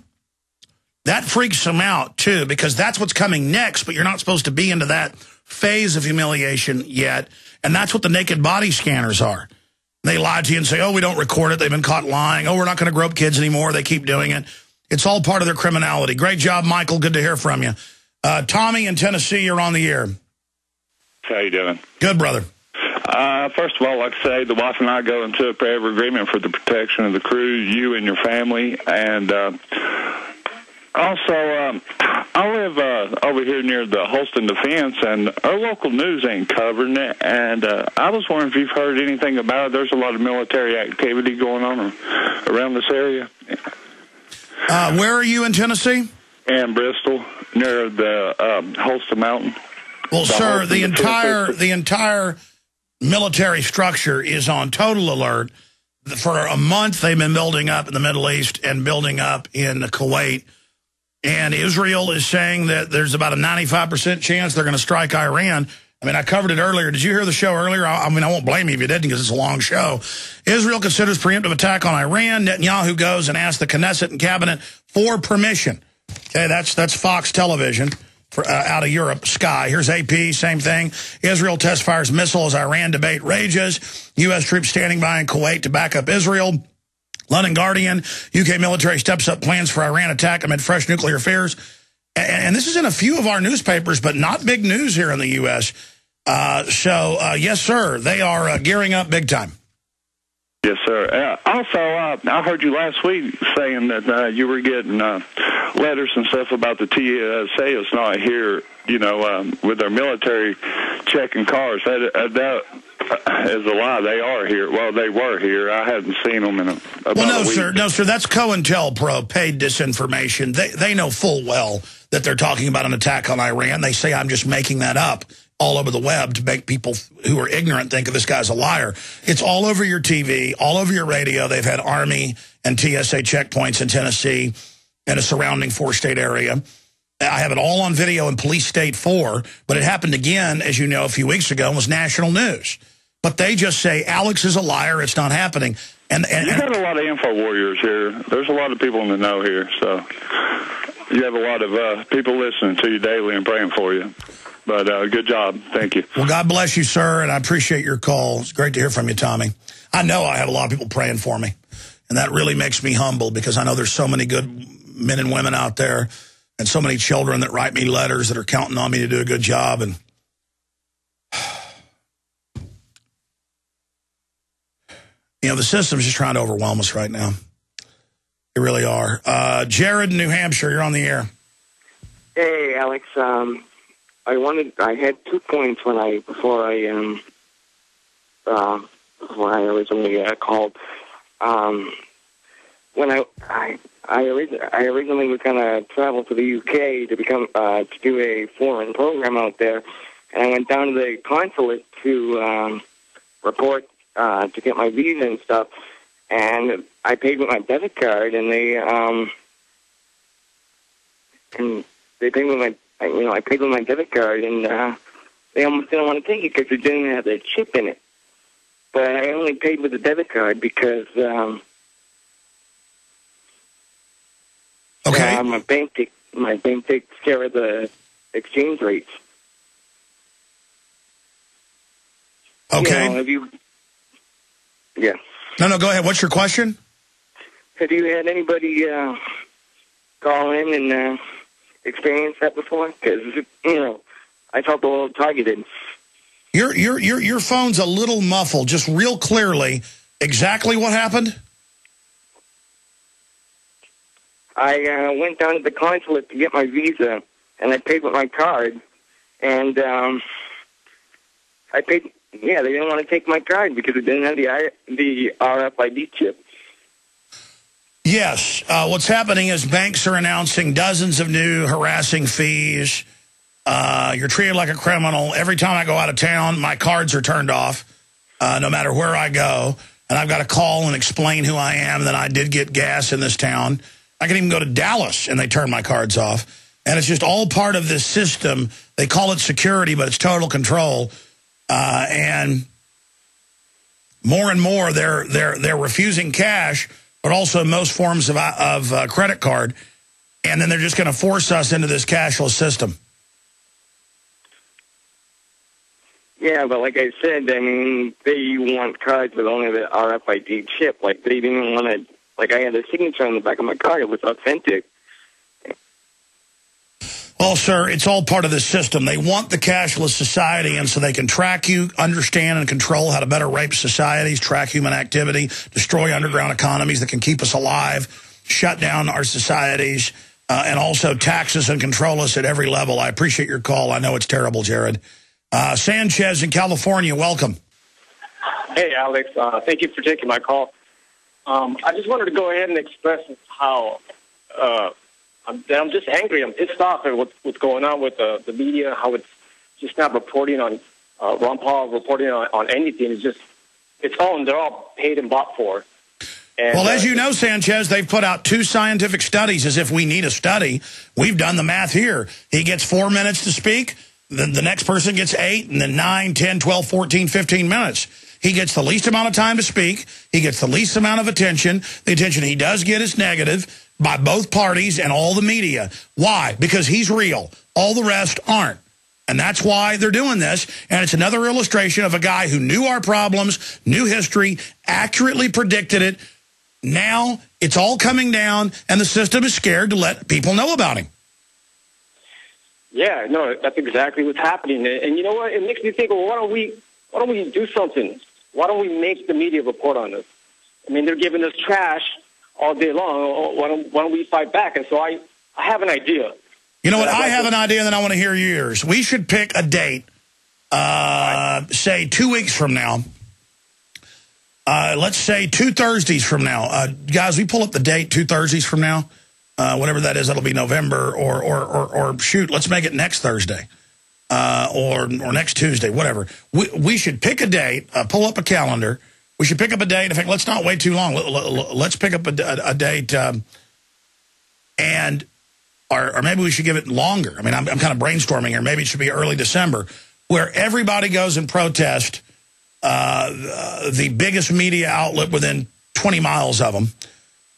freaks him out too because that's what's coming next. But you're not supposed to be into that phase of humiliation yet. And that's what the naked body scanners are. They lie to you and say, oh, we don't record it. They've been caught lying. Oh, we're not going to grope kids anymore. They keep doing it. It's all part of their criminality. Great job, Michael. Good to hear from you. Tommy in Tennessee, you're on the air. How you doing? Good, brother. First of all, like I say, the wife and I go into a forever agreement for the protection of the crew, you and your family. And also, I live over here near the Holston Defense, and our local news ain't covering it. And I was wondering if you've heard anything about it. There's a lot of military activity going on around this area. Where are you in Tennessee? In Bristol, near the Holston Mountain. Well, sir, the entire military structure is on total alert. For a month, they've been building up in the Middle East and building up in Kuwait. And Israel is saying that there's about a 95% chance they're going to strike Iran. I mean, I covered it earlier. Did you hear the show earlier? I mean, I won't blame you if you didn't because it's a long show. Israel considers preemptive attack on Iran. Netanyahu goes and asks the Knesset and cabinet for permission. Okay, that's Fox Television out of Europe, Sky. Here's AP, same thing. Israel test fires missile as Iran debate rages. U.S. troops standing by in Kuwait to back up Israel. London Guardian, UK military steps up plans for Iran attack amid fresh nuclear fears. And this is in a few of our newspapers, but not big news here in the U.S. Yes, sir, they are gearing up big time. Yes, sir. Also, I heard you last week saying that you were getting letters and stuff about the TSA is not here, with their military checking cars. That is a lie. They are here. Well, they were here. I hadn't seen them in about a week. No, sir. That's COINTELPRO, paid disinformation. They know full well that they're talking about an attack on Iran. They say I'm just making that up all over the web to make people who are ignorant think of this guy's a liar. It's all over your TV, all over your radio. They've had Army and TSA checkpoints in Tennessee and a surrounding 4-state area. I have it all on video in Police State 4, but it happened again, as you know, a few weeks ago and was national news. But they just say, Alex is a liar, it's not happening. And you got a lot of info warriors here. There's a lot of people in the know here, so you have a lot of people listening to you daily and praying for you. But good job. Thank you. Well, God bless you, sir, and I appreciate your call. It's great to hear from you, Tommy. I know I have a lot of people praying for me, and that really makes me humble because I know there's so many good men and women out there and so many children that write me letters that are counting on me to do a good job. And the system's just trying to overwhelm us right now. They really are. Jared in New Hampshire, you're on the air. Hey, Alex. I had 2 points before I originally called. When I originally was going to travel to the UK to do a foreign program out there, and I went down to the consulate to report to get my visa and stuff, and I paid with my debit card, and I paid with my debit card, and they almost didn't want to take it because it didn't have the chip in it. But I only paid with the debit card because my bank takes care of the exchange rates. Okay. Yeah. No, go ahead. What's your question? Have you had anybody call in and experience that before? Because I felt a little targeted. Your phone's a little muffled. Just real clearly, exactly what happened? I went down to the consulate to get my visa, and I paid with my card, and I paid. Yeah, they didn't want to take my card because it didn't have the RFID chip. Yes. What's happening is banks are announcing dozens of new harassing fees. You're treated like a criminal. Every time I go out of town, my cards are turned off, no matter where I go. And I've got to call and explain who I am, that I did get gas in this town. I can even go to Dallas, and they turn my cards off. And it's just all part of this system. They call it security, but it's total control. And more, they're refusing cash, but also most forms of credit card. And then they're just going to force us into this cashless system. Yeah, but like I said, I mean, they want cards with only the RFID chip. Like, they didn't want to, like, I had a signature on the back of my card. It was authentic. Well, sir, it's all part of this system. They want the cashless society, and so they can track you, understand and control how to better rape societies, track human activity, destroy underground economies that can keep us alive, shut down our societies, and also tax us and control us at every level. I appreciate your call. I know it's terrible, Jared. Sanchez in California, welcome. Hey, Alex. Thank you for taking my call. I just wanted to go ahead and express how I'm just angry. I'm pissed off at what's going on with the media, how it's just not reporting on Ron Paul reporting on anything. They're all paid and bought for. And, well, as you know, Sanchez, they've put out 2 scientific studies as if we need a study. We've done the math here. He gets 4 minutes to speak. Then the next person gets 8, and then 9, 10, 12, 14, 15 minutes. He gets the least amount of time to speak. He gets the least amount of attention. The attention he does get is negative by both parties and all the media. Why? Because he's real. All the rest aren't. And that's why they're doing this. And it's another illustration of a guy who knew our problems, knew history, accurately predicted it. Now it's all coming down, and the system is scared to let people know about him. Yeah, no, that's exactly what's happening. And you know what? It makes me think, well, why don't we do something? Why don't we make the media report on this? I mean, they're giving us trash all day long. Why don't we fight back? And so I have an idea. You know what? I have an idea, and then I want to hear yours. We should pick a date, say 2 weeks from now. Let's say 2 Thursdays from now. Guys, we pull up the date 2 Thursdays from now. Whatever that is, that'll be November, or shoot, let's make it next Thursday. Or next Tuesday, whatever. We should pick a date, pull up a calendar. We should pick up a date. In fact, let's not wait too long. Let's pick up a date, or maybe we should give it longer. I mean, I'm kind of brainstorming here. Maybe it should be early December, where everybody goes and protest the biggest media outlet within 20 miles of them,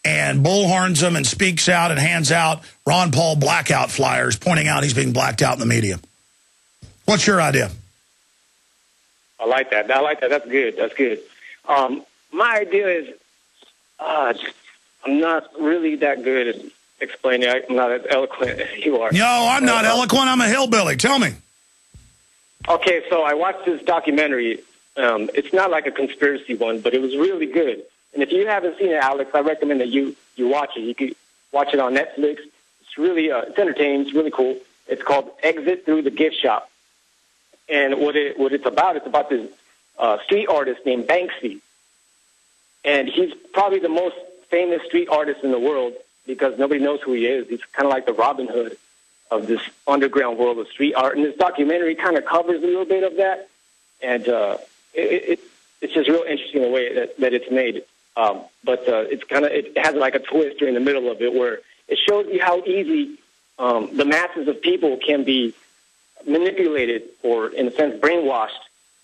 and bullhorns them and speaks out and hands out Ron Paul blackout flyers pointing out he's being blacked out in the media. What's your idea? I like that. That's good. That's good. My idea is I'm not really that good at explaining. I'm not as eloquent as you are. No, I'm not eloquent. I'm a hillbilly. Tell me. Okay, so I watched this documentary. It's not like a conspiracy one, but it was really good. And if you haven't seen it, Alex, I recommend that you watch it. You can watch it on Netflix. It's really it's entertaining. It's really cool. It's called Exit Through the Gift Shop. And what it's about this street artist named Banksy. And he's probably the most famous street artist in the world because nobody knows who he is. He's kind of like the Robin Hood of this underground world of street art. And this documentary kind of covers a little bit of that. And it's just real interesting the way that it's made. But it has like a twist in the middle of it where it shows you how easy the masses of people can be manipulated or, in a sense, brainwashed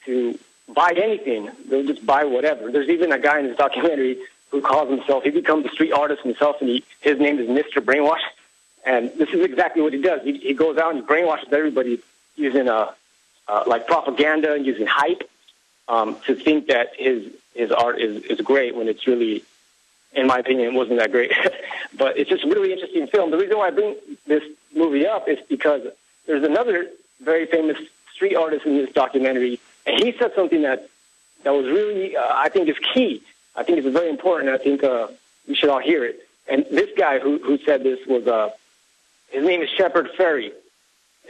to buy anything. They'll just buy whatever. There's even a guy in this documentary who calls himself, he becomes a street artist himself, and his name is Mr. Brainwash. And this is exactly what he does. He goes out and he brainwashes everybody using like propaganda and using hype to think that his art is great when it's really, in my opinion, it wasn't that great. But it's just a really interesting film. The reason why I bring this movie up is because there's another very famous street artist in this documentary, and he said something that was really, I think, is key. I think it's very important. I think we should all hear it. And this guy who said this was, his name is Shepard Fairey.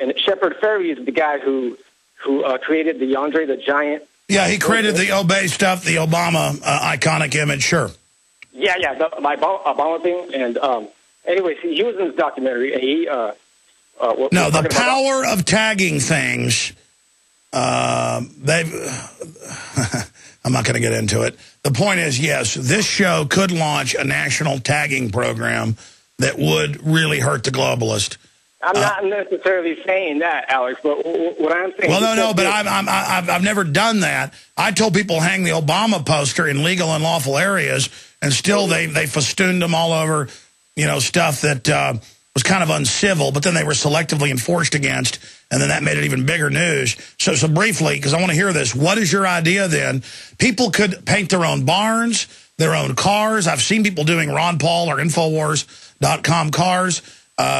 And Shepard Fairey is the guy who created the Andre the Giant. Yeah, he created the Obey stuff, the Obama iconic image, sure. Yeah, the Obama thing. And anyways, he was in this documentary, and he... the power of tagging things, I'm not going to get into it. The point is, yes, this show could launch a national tagging program that would really hurt the globalist. I'm not necessarily saying that, Alex, but what I'm saying... Well, no, but I've never done that. I told people hang the Obama poster in legal and lawful areas, and still they festooned them all over, stuff that... was kind of uncivil, but then they were selectively enforced against, and then that made it even bigger news. So briefly, because I want to hear this, what is your idea then? People could paint their own barns, their own cars. I've seen people doing Ron Paul or Infowars.com cars.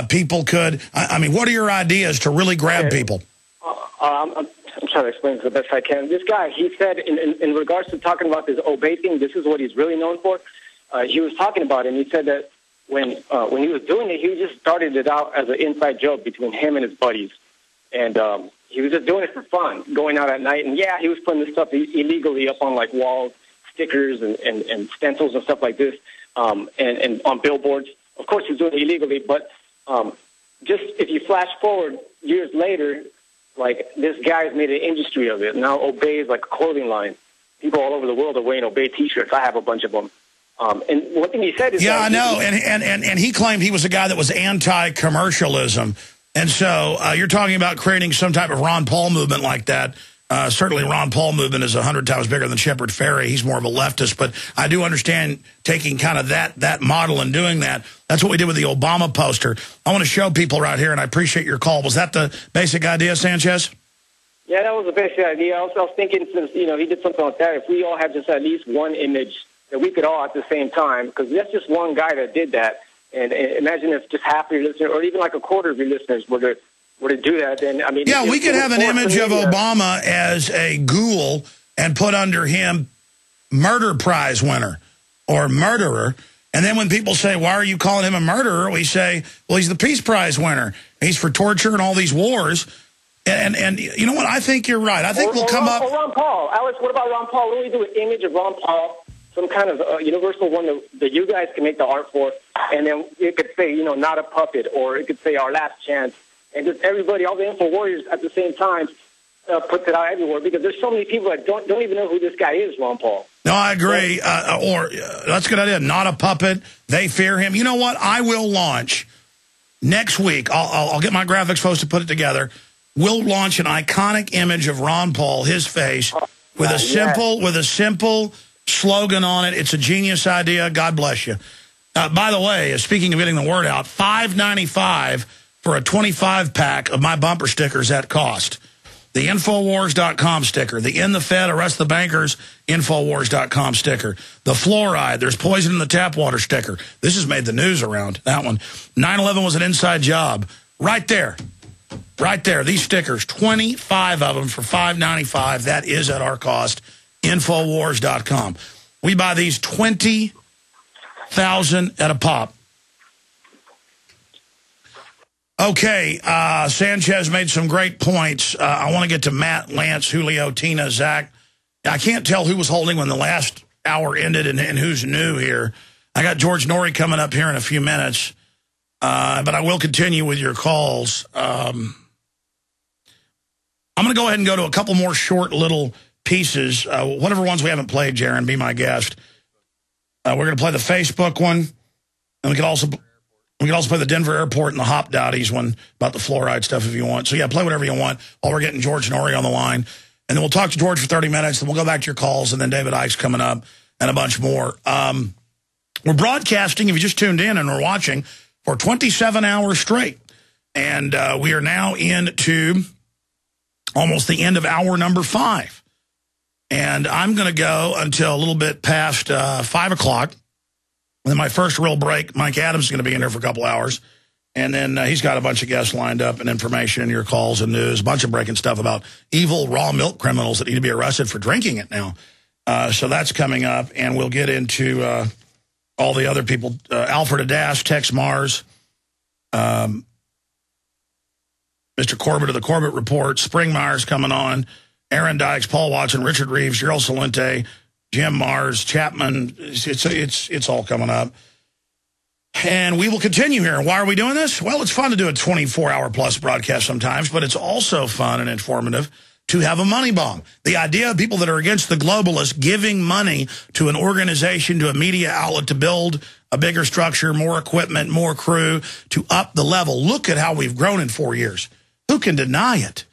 People could, what are your ideas to really grab people? I'm trying to explain this the best I can. This guy, he said, in regards to talking about this Obey thing, this is what he's really known for. He was talking about it, and he said that when he was doing it, he just started it out as an inside joke between him and his buddies. And he was just doing it for fun, going out at night. And, yeah, he was putting this stuff illegally up on, like, walls, stickers and stencils and stuff like this, and on billboards. Of course, he was doing it illegally, but just if you flash forward years later, like, this guy's made an industry of it. Now Obey is like a clothing line. People all over the world are wearing Obey T-shirts. I have a bunch of them. And one thing he said is... Yeah, I know, and he claimed he was a guy that was anti-commercialism. And so you're talking about creating some type of Ron Paul movement like that. Certainly Ron Paul movement is 100 times bigger than Shepard Fairey. He's more of a leftist, but I do understand taking kind of that model and doing that. That's what we did with the Obama poster. I want to show people right here, and I appreciate your call. Was that the basic idea, Sanchez? Yeah, that was the basic idea. I was thinking, since he did something like that, if we all had just at least one image that we could all at the same time, because that's just one guy that did that. And imagine if just half of your listeners, or even like a quarter of your listeners, were to do that, then, I mean... Yeah, we could have an image of Obama as a ghoul and put under him murder prize winner or murderer. And then when people say, why are you calling him a murderer? We say, well, he's the Peace Prize winner. He's for torture and all these wars. And you know what? I think you're right. I think we'll come up... Or Ron Paul. Alex, what about Ron Paul? What do we do with image of Ron Paul? Some kind of universal one that you guys can make the art for. And then it could say, not a puppet. Or it could say our last chance. And just everybody, all the info warriors at the same time, puts it out everywhere, because there's so many people that don't even know who this guy is, Ron Paul. No, I agree. That's a good idea. Not a puppet. They fear him. You know what? I will launch next week. I'll get my graphics folks to put it together. We'll launch an iconic image of Ron Paul, his face, with a simple slogan on it. It's a genius idea. God bless you. By the way, speaking of getting the word out, $5.95 for a 25-pack of my bumper stickers at cost. The Infowars.com sticker. The In the Fed, Arrest the Bankers, Infowars.com sticker. The fluoride, there's poison in the tap water sticker. This has made the news around, that one. 9/11 was an inside job. Right there. Right there. These stickers, 25 of them for $5.95. That is at our cost. Infowars.com. We buy these 20,000 at a pop. Okay, Sanchez made some great points. I want to get to Matt, Lance, Julio, Tina, Zach. I can't tell who was holding when the last hour ended and who's new here. I got George Noory coming up here in a few minutes, but I will continue with your calls. I'm going to go ahead and go to a couple more short little pieces. Whatever ones we haven't played, Jaron, be my guest. We're going to play the Facebook one, and we could also play the Denver Airport and the Hop Dotties one about the fluoride stuff if you want. So, yeah, play whatever you want while we're getting George Noory on the line. And then we'll talk to George for 30 minutes, then we'll go back to your calls, and then David Icke's coming up and a bunch more. We're broadcasting, if you just tuned in and we're watching, for 27 hours straight. And we are now into almost the end of hour number 5. And I'm going to go until a little bit past 5 o'clock. And then my first real break, Mike Adams is going to be in here for a couple hours. And then he's got a bunch of guests lined up and information and your calls and news, a bunch of breaking stuff about evil raw milk criminals that need to be arrested for drinking it now. So that's coming up. And we'll get into all the other people. Alfred Adask, Texe Mars, Mr. Corbett of the Corbett Report, Springmeier's coming on, Aaron Dykes, Paul Watson, Richard Reeves, Gerald Celente, Jim Mars, Chapman, it's all coming up. And we will continue here. Why are we doing this? Well, it's fun to do a 24-hour-plus broadcast sometimes, but it's also fun and informative to have a money bomb. The idea of people that are against the globalists giving money to an organization, to a media outlet to build a bigger structure, more equipment, more crew, to up the level. Look at how we've grown in 4 years. Who can deny it?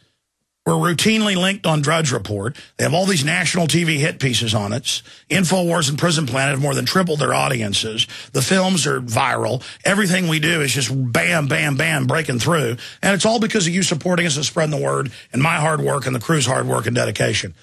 We're routinely linked on Drudge Report. They have all these national TV hit pieces on it. Infowars and PrisonPlanet have more than tripled their audiences. The films are viral. Everything we do is just bam, bam, bam, breaking through. And it's all because of you supporting us and spreading the word and my hard work and the crew's hard work and dedication.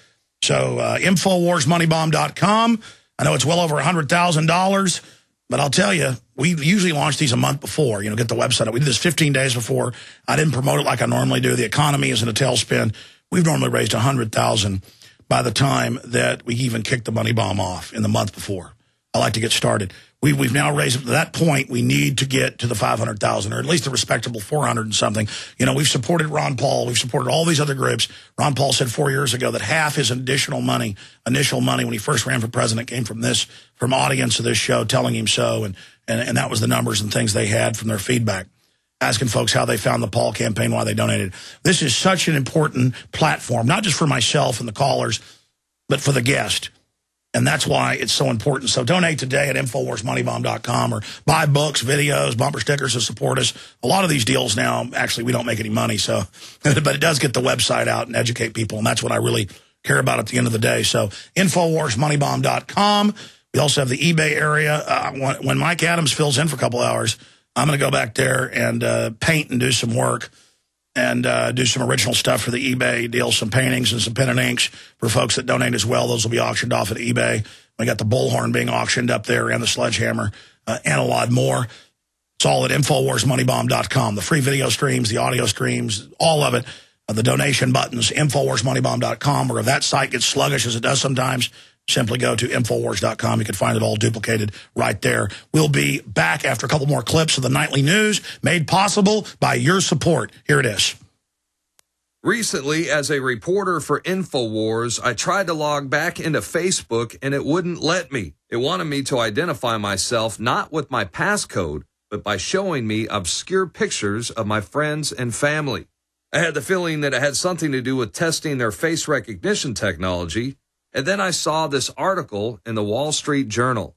So InfowarsMoneybomb.com. I know it's well over $100,000, but I'll tell you, we usually launch these a month before, get the website up. We did this 15 days before. I didn't promote it like I normally do. The economy is in a tailspin. We've normally raised $100,000 by the time that we even kick the money bomb off in the month before. I like to get started. We've now raised it to that point. We need to get to the 500,000 or at least a respectable 400 and something. We've supported Ron Paul. We've supported all these other groups. Ron Paul said 4 years ago that half his initial money when he first ran for president came from audience of this show telling him so. And that was the numbers and things they had from their feedback, asking folks how they found the Paul campaign, why they donated. This is such an important platform, not just for myself and the callers, but for the guest. And that's why it's so important. So donate today at InfoWarsMoneyBomb.com or buy books, videos, bumper stickers to support us. A lot of these deals now, actually, we don't make any money, so but it does get the website out and educate people, and that's what I really care about at the end of the day. So InfoWarsMoneyBomb.com. We also have the eBay area. When Mike Adams fills in for a couple hours, I'm going to go back there and paint and do some work and do some original stuff for the eBay deal, some paintings and some pen and inks for folks that donate as well. Those will be auctioned off at eBay. We got the bullhorn being auctioned up there and the sledgehammer and a lot more. It's all at InfoWarsMoneyBomb.com. The free video streams, the audio streams, all of it, the donation buttons, InfoWarsMoneyBomb.com, or if that site gets sluggish, as it does sometimes, simply go to Infowars.com. You can find it all duplicated right there. We'll be back after a couple more clips of the nightly news made possible by your support. Here it is. Recently, as a reporter for Infowars, I tried to log back into Facebook and it wouldn't let me. It wanted me to identify myself not with my passcode, but by showing me obscure pictures of my friends and family. I had the feeling that it had something to do with testing their face recognition technology. And then I saw this article in the Wall Street Journal.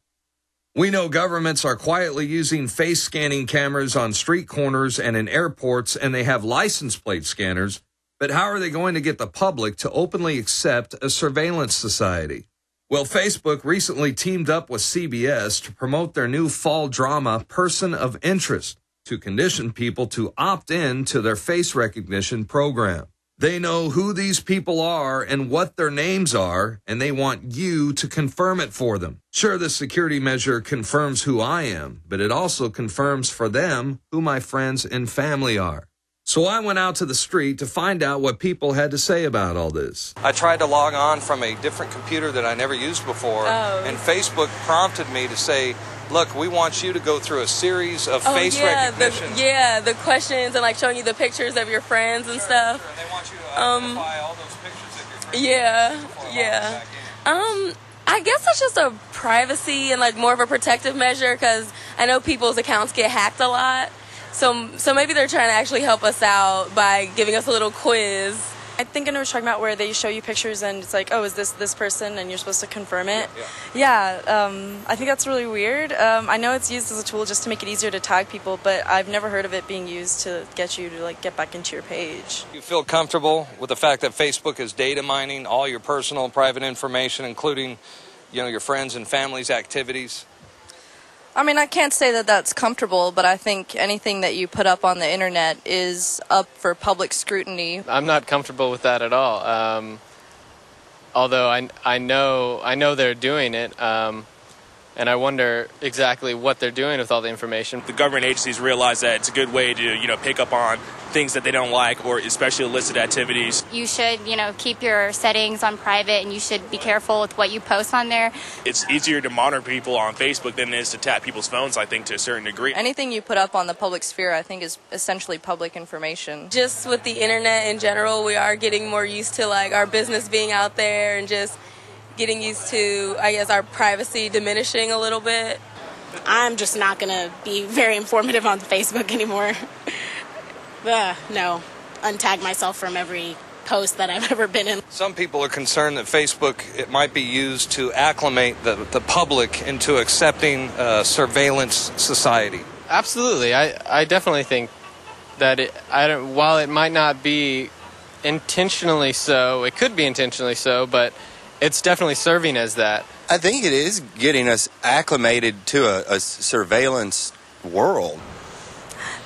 We know governments are quietly using face scanning cameras on street corners and in airports, and they have license plate scanners. But how are they going to get the public to openly accept a surveillance society? Well, Facebook recently teamed up with CBS to promote their new fall drama, Person of Interest, to condition people to opt in to their face recognition program. They know who these people are and what their names are, and they want you to confirm it for them. Sure, the security measure confirms who I am, but it also confirms for them who my friends and family are. So I went out to the street to find out what people had to say about all this. I tried to log on from a different computer that I never used before, and Facebook prompted me to say, look, we want you to go through a series of face recognition. The questions and like showing you the pictures of your friends and stuff. And they want you to identify all those pictures of your friends. I guess it's just a privacy and like more of a protective measure because I know people's accounts get hacked a lot. So maybe they're trying to actually help us out by giving us a little quiz. I think I know what you're talking about where they show you pictures and it's like, oh, is this person? And you're supposed to confirm it. I think that's really weird. I know it's used as a tool just to make it easier to tag people, but I've never heard of it being used to get you to like get back into your page. You feel comfortable with the fact that Facebook is data mining all your personal and private information, including, your friends and family's activities? I mean, I can't say that that's comfortable, but I think anything that you put up on the internet is up for public scrutiny. I'm not comfortable with that at all. Although I know they're doing it, and I wonder exactly what they're doing with all the information. The government agencies realize that it's a good way to, pick up on things that they don't like, or especially illicit activities. You should, keep your settings on private, and you should be careful with what you post on there. It's easier to monitor people on Facebook than it is to tap people's phones, I think, to a certain degree. Anything you put up on the public sphere, I think, is essentially public information. Just with the internet in general, we are getting more used to, like, our business being out there and just getting used to, I guess, our privacy diminishing a little bit. I'm just not going to be very informative on Facebook anymore. No. Untag myself from every post that I've ever been in. Some people are concerned that Facebook, it might be used to acclimate the public into accepting surveillance society. Absolutely. I definitely think that while it might not be intentionally so, it could be intentionally so, but it's definitely serving as that. I think it is getting us acclimated to a surveillance world.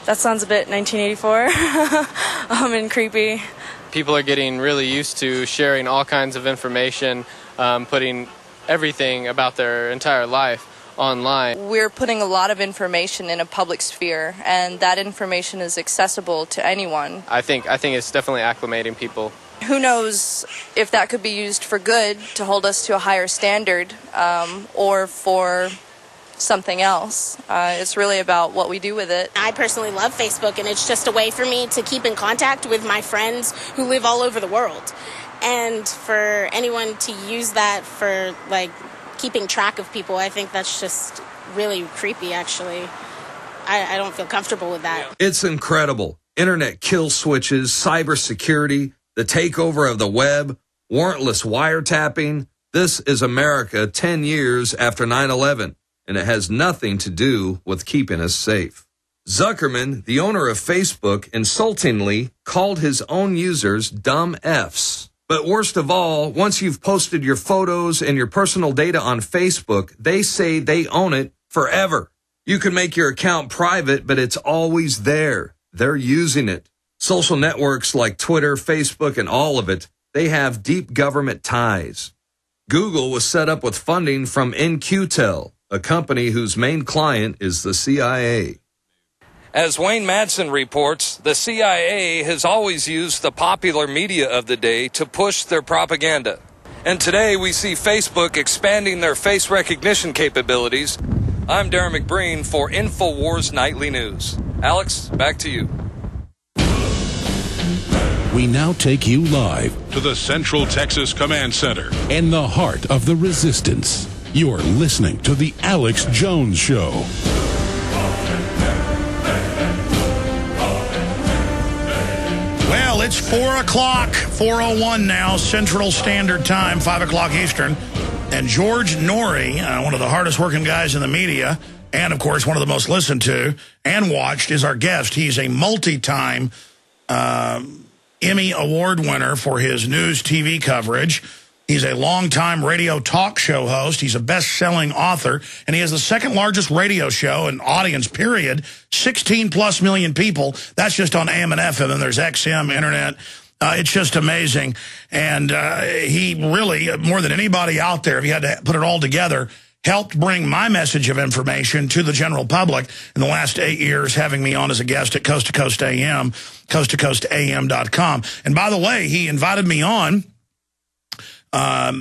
That sounds a bit 1984 and creepy. People are getting really used to sharing all kinds of information, putting everything about their entire life online. We're putting a lot of information in a public sphere, and that information is accessible to anyone. I think it's definitely acclimating people. Who knows if that could be used for good to hold us to a higher standard, or for something else. It's really about what we do with it. I personally love Facebook, and it's just a way for me to keep in contact with my friends who live all over the world. And for anyone to use that for, like, keeping track of people, I think that's just really creepy, actually. I don't feel comfortable with that. It's incredible. Internet kill switches, cybersecurity, the takeover of the web, warrantless wiretapping. This is America 10 years after 9/11, and it has nothing to do with keeping us safe. Zuckerman, the owner of Facebook, insultingly called his own users dumb Fs. But worst of all, once you've posted your photos and your personal data on Facebook, they say they own it forever. You can make your account private, but it's always there. They're using it. Social networks like Twitter, Facebook, and all of it, they have deep government ties. Google was set up with funding from In-Q-Tel, a company whose main client is the CIA. As Wayne Madsen reports, the CIA has always used the popular media of the day to push their propaganda. And today we see Facebook expanding their face recognition capabilities. I'm Darren McBreen for Infowars Nightly News. Alex, back to you. We now take you live to the Central Texas Command Center in the heart of the resistance. You're listening to The Alex Jones Show. Well, it's 4 o'clock, 4:01 now, Central Standard Time, 5 o'clock Eastern. And George Noory, one of the hardest working guys in the media, and, of course, one of the most listened to and watched, is our guest. He's a multi-time Emmy Award winner for his news TV coverage. He's a longtime radio talk show host. He's a best-selling author, and he has the second largest radio show and audience, period. 16+ million people. That's just on AM and FM, and there's XM, internet. It's just amazing. And he really, more than anybody out there, if you had to put it all together, helped bring my message of information to the general public in the last 8 years, having me on as a guest at Coast to Coast AM, coasttocoastam.com. And by the way, he invited me on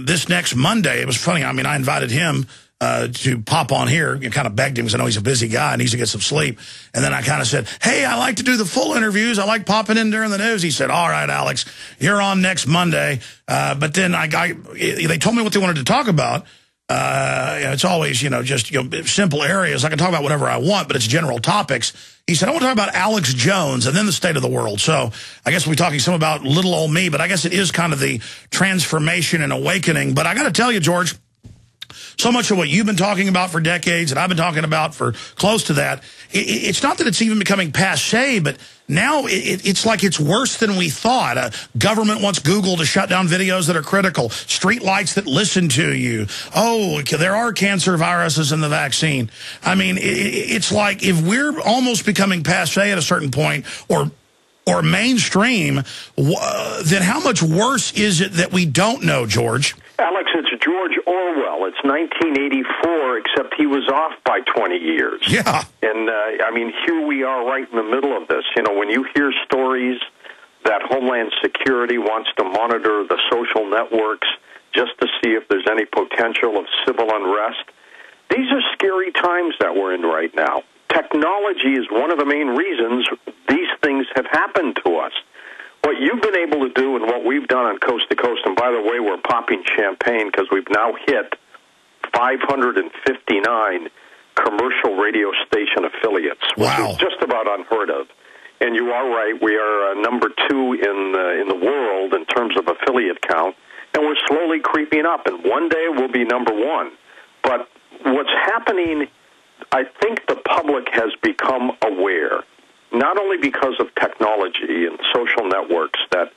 this next Monday. It was funny. I mean, I invited him to pop on here and kind of begged him because I know he's a busy guy and needs to get some sleep. And then I kind of said, hey, I like to do the full interviews. I like popping in during the news. He said, all right, Alex, you're on next Monday. But then they told me what they wanted to talk about. It's always, just simple areas. I can talk about whatever I want, but it's general topics. He said, I want to talk about Alex Jones and then the state of the world. So I guess we'll be talking some about little old me, but I guess it is kind of the transformation and awakening. But I got to tell you, George, so much of what you've been talking about for decades and I've been talking about for close to that, it's not that it's even becoming passé, but now it's like it's worse than we thought. Government wants Google to shut down videos that are critical. Street lights that listen to you. Oh, there are cancer viruses in the vaccine. I mean, it's like if we're almost becoming passé at a certain point or mainstream, then how much worse is it that we don't know, George? Alex, it's George Orwell. It's 1984, except he was off by 20 years. Yeah. And, here we are right in the middle of this. When you hear stories that Homeland Security wants to monitor the social networks just to see if there's any potential of civil unrest, these are scary times that we're in right now. Technology is one of the main reasons these things have happened to us. What you've been able to do and what we've done on Coast to Coast, and by the way, we're popping champagne because we've now hit 559 commercial radio station affiliates, which is just about unheard of. And you are right, we are number 2 in the world in terms of affiliate count, and we're slowly creeping up, and one day we'll be number 1. But what's happening, I think the public has become aware, not only because of technology and social networks that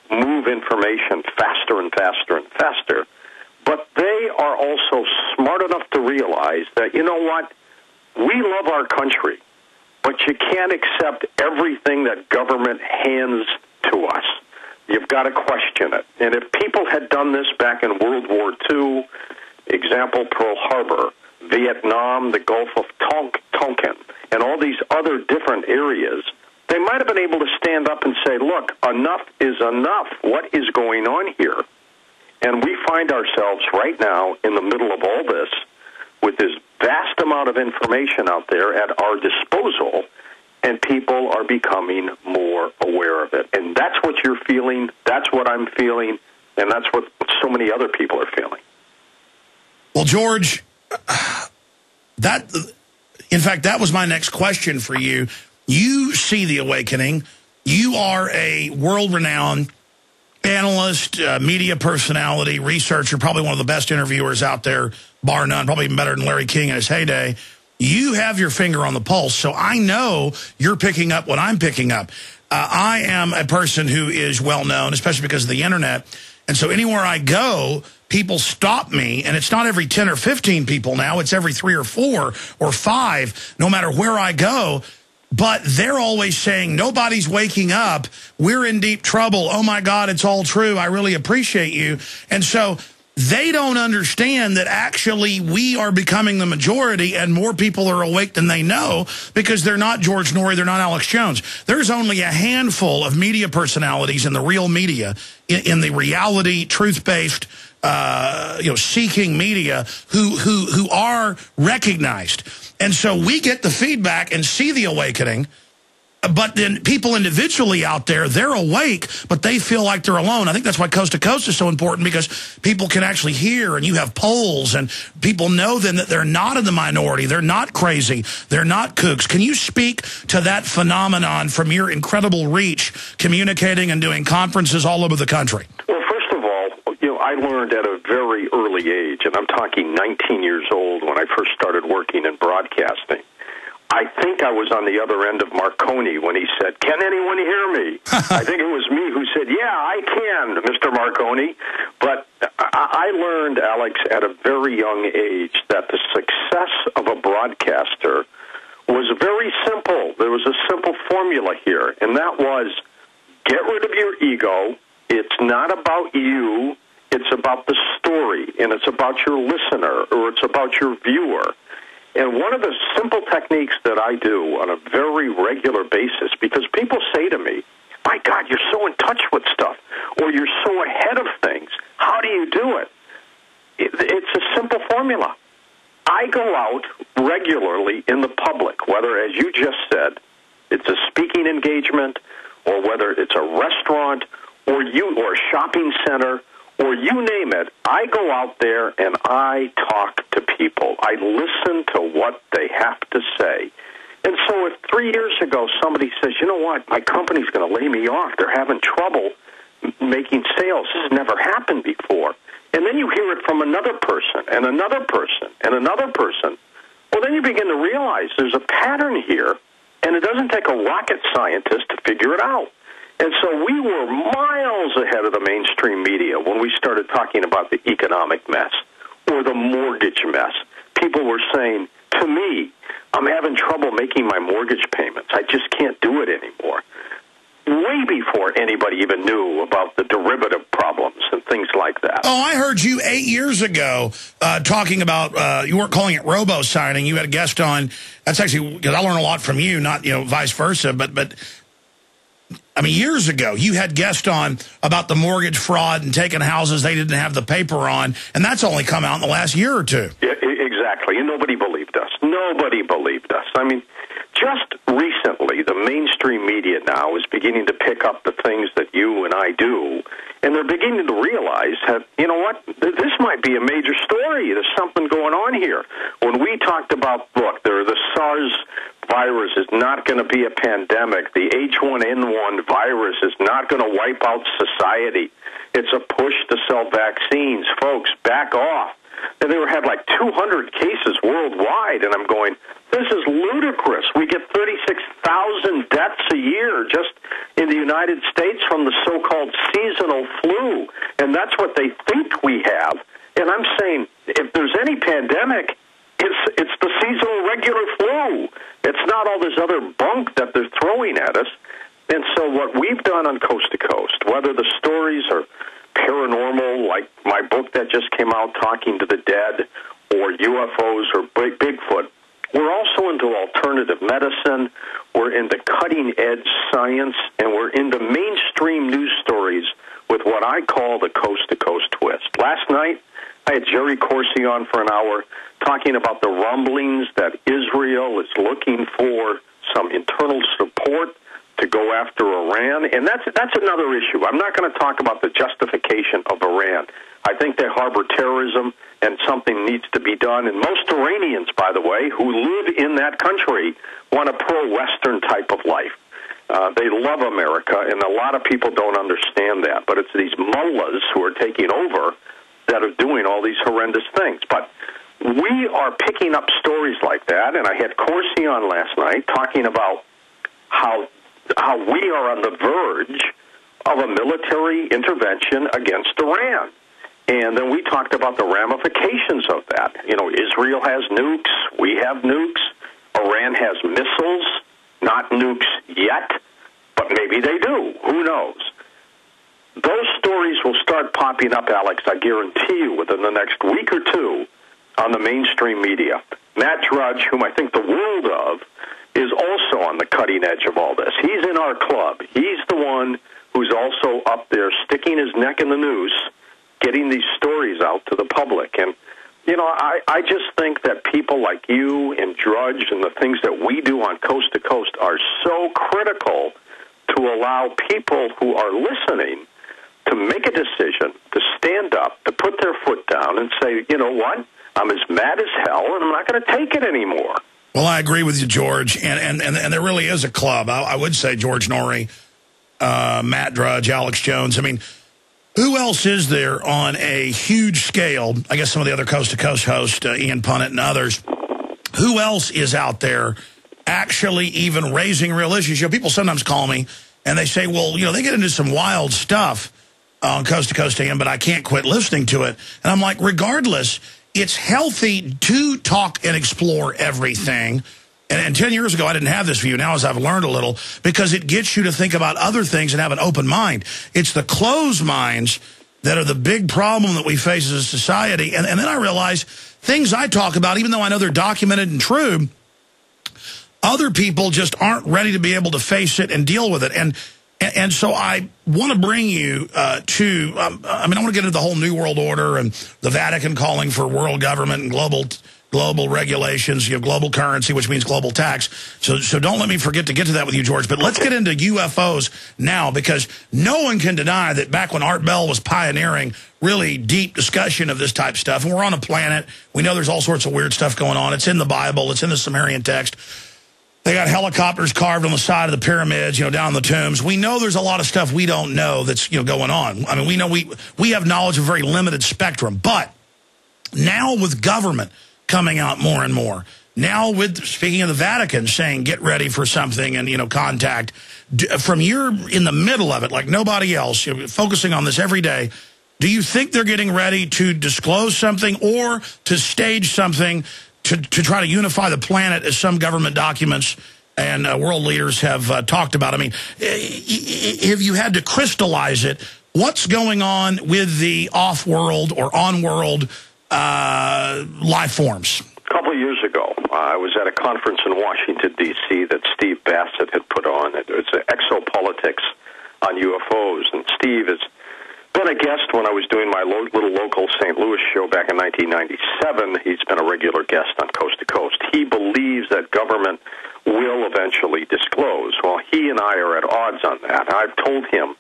move information faster and faster and faster, but they are also smart enough to realize that, you know what, we love our country, but you can't accept everything that government hands to us. You've got to question it. And if people had done this back in World War II, example, Pearl Harbor, Vietnam, the Gulf of Tonkin, and all these other different areas, they might have been able to stand up and say, look, enough is enough. What is going on here? And we find ourselves right now in the middle of all this with this vast amount of information out there at our disposal, and people are becoming more aware of it. And that's what you're feeling, that's what I'm feeling, and that's what so many other people are feeling. Well, George, in fact, that was my next question for you. You see the awakening. You are a world-renowned analyst, media personality, researcher, probably one of the best interviewers out there, bar none, probably even better than Larry King in his heyday. You have your finger on the pulse, so I know you're picking up what I'm picking up. I am a person who is well-known, especially because of the Internet, and so anywhere I go, people stop me, and it's not every 10 or 15 people now, it's every 3 or 4 or 5, no matter where I go. But they're always saying, nobody's waking up. We're in deep trouble. Oh, my God, it's all true. I really appreciate you. And so they don't understand that actually we are becoming the majority and more people are awake than they know because they're not George Noory, they're not Alex Jones. There's only a handful of media personalities in the real media, in the reality, truth-based, seeking media who are recognized. And so we get the feedback and see the awakening, but then people individually out there, they're awake, but they feel like they're alone. I think that's why Coast to Coast is so important, because people can actually hear, and you have polls, and people know then that they're not in the minority. They're not crazy. They're not kooks. Can you speak to that phenomenon from your incredible reach, communicating and doing conferences all over the country? Well, first of all, I learned at a very early age, and I'm talking 19 years old when I first started working in broadcasting. I think I was on the other end of Marconi when he said, "Can anyone hear me?" I think it was me who said, "Yeah, I can, Mr. Marconi." But I learned, Alex, at a very young age that the success of a broadcaster was very simple. There was a simple formula here, and that was get rid of your ego. It's not about you. It's about the story, and it's about your listener, or it's about your viewer. And one of the simple techniques that I do on a very regular basis, because people say to me, "My God, you're so in touch with stuff," or "You're so ahead of things. How do you do it?" It's a simple formula. I go out regularly in the public, whether, as you just said, it's a speaking engagement, or whether it's a restaurant, or a shopping center, or you name it. I go out there and I talk to people. I listen to what they have to say. And so if 3 years ago somebody says, "You know what, my company's going to lay me off. They're having trouble making sales. This has never happened before." And then you hear it from another person and another person and another person. Well, then you begin to realize there's a pattern here, and it doesn't take a rocket scientist to figure it out. And so we were miles ahead of the mainstream media when we started talking about the economic mess or the mortgage mess. People were saying to me, "I'm having trouble making my mortgage payments. I just can't do it anymore." Way before anybody even knew about the derivative problems and things like that. Oh, I heard you 8 years ago talking about, you weren't calling it robo-signing. You had a guest on. That's actually, because I learned a lot from you, not, vice versa, but I mean, years ago, you had guests on about the mortgage fraud and taking houses they didn't have the paper on, and that's only come out in the last year or two. Yeah, exactly, and nobody believed us. Nobody believed us. I mean, just recently, the mainstream media now is beginning to pick up the things that you and I do, and they're beginning to realize that, you know what, this might be a major story. There's something going on here. When we talked about, look, the SARS virus is not going to be a pandemic. The H1N1 virus is not going to wipe out society. It's a push to sell vaccines. Folks, back off. And they had like 200 cases worldwide, and I'm going, this is ludicrous. We get 36,000 deaths a year just in the United States from the so-called seasonal flu, and that's what they think we have. And I'm saying, if there's any pandemic, it's the seasonal regular flu. It's not all this other bunk that they're throwing at us. And so what we've done on Coast to Coast, whether the stories are paranormal, like my book that just came out, Talking to the Dead, or UFOs or Bigfoot, we're also into alternative medicine, we're into cutting-edge science, and we're into mainstream news stories with what I call the coast-to-coast twist. Last night, I had Jerry Corsi on for an hour talking about the rumblings that Israel is looking for some internal support to go after Iran, and that's another issue. I'm not going to talk about the justification of Iran. I think they harbor terrorism, and something needs to be done. And most Iranians, by the way, who live in that country, want a pro-Western type of life. They love America, and a lot of people don't understand that. But it's these mullahs who are taking over that are doing all these horrendous things. But we are picking up stories like that, and I had Corsi on last night talking about how we are on the verge of a military intervention against Iran. And then we talked about the ramifications of that. You know, Israel has nukes. We have nukes. Iran has missiles. Not nukes yet, but maybe they do. Who knows? Those stories will start popping up, Alex, I guarantee you, within the next week or two on the mainstream media. Matt Drudge, whom I think the world of, is also on the cutting edge of all this. He's in our club. He's the one who's also up there sticking his neck in the noose, getting these stories out to the public. And, you know, I just think that people like you and Drudge and the things that we do on Coast to Coast are so critical to allow people who are listening to make a decision, to stand up, to put their foot down and say, you know what, I'm as mad as hell and I'm not going to take it anymore. Well, I agree with you, George, and there really is a club. I would say George Noory, Matt Drudge, Alex Jones. I mean, who else is there on a huge scale? I guess some of the other coast-to-coast hosts, Ian Punnett and others. Who else is out there actually even raising real issues? You know, people sometimes call me and they say, well, you know, they get into some wild stuff on Coast to Coast AM, but I can't quit listening to it. And I'm like, regardless, it's healthy to talk and explore everything. And 10 years ago, I didn't have this view. Now, as I've learned a little, because it gets you to think about other things and have an open mind. It's the closed minds that are the big problem that we face as a society. And then I realize things I talk about, even though I know they're documented and true, other people just aren't ready to be able to face it and deal with it. And so I want to bring you to, I want to get into the whole New World Order and the Vatican calling for world government and global regulations, you know, global currency, which means global tax. So don't let me forget to get to that with you, George. But let's get into UFOs now, because no one can deny that back when Art Bell was pioneering really deep discussion of this type of stuff, and we're on a planet, we know there's all sorts of weird stuff going on. It's in the Bible. It's in the Sumerian text. They got helicopters carved on the side of the pyramids, you know, down the tombs. We know there's a lot of stuff we don't know that's, you know, going on. I mean, we know we have knowledge of a very limited spectrum. But now with government coming out more and more, now with, speaking of the Vatican, saying get ready for something and, you know, contact, from you're in the middle of it like nobody else, you know, focusing on this every day, do you think they're getting ready to disclose something or to stage something to try to unify the planet, as some government documents and world leaders have talked about? I mean, if you had to crystallize it, what's going on with the off-world or on-world life forms? A couple of years ago, I was at a conference in Washington, D.C. that Steve Bassett had put on. It was Exopolitics on UFOs, and Steve has been a guest when I was doing my little local St. Louis show back in 1997. He's been a regular guest on Coast to Coast. He believes that government will eventually disclose. Well, he and I are at odds on that. I've told him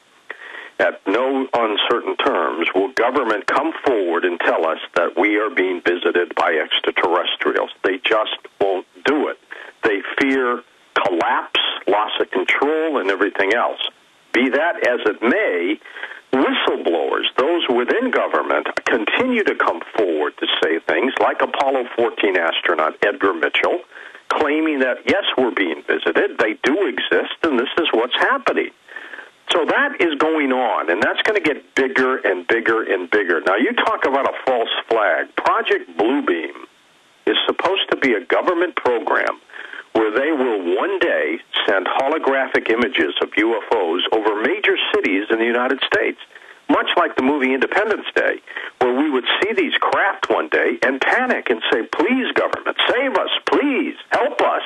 at no uncertain terms will government come forward and tell us that we are being visited by extraterrestrials. They just won't do it. They fear collapse, loss of control, and everything else. Be that as it may, whistleblowers, those within government, continue to come forward to say things like Apollo 14 astronaut Edgar Mitchell, claiming that, yes, we're being visited, they do exist, and this is what's happening. So that is going on, and that's going to get bigger and bigger and bigger. Now, you talk about a false flag. Project Bluebeam is supposed to be a government program where they will one day send holographic images of UFOs over major cities in the United States, much like the movie Independence Day, where we would see these craft one day and panic and say, please, government, save us, please, help us,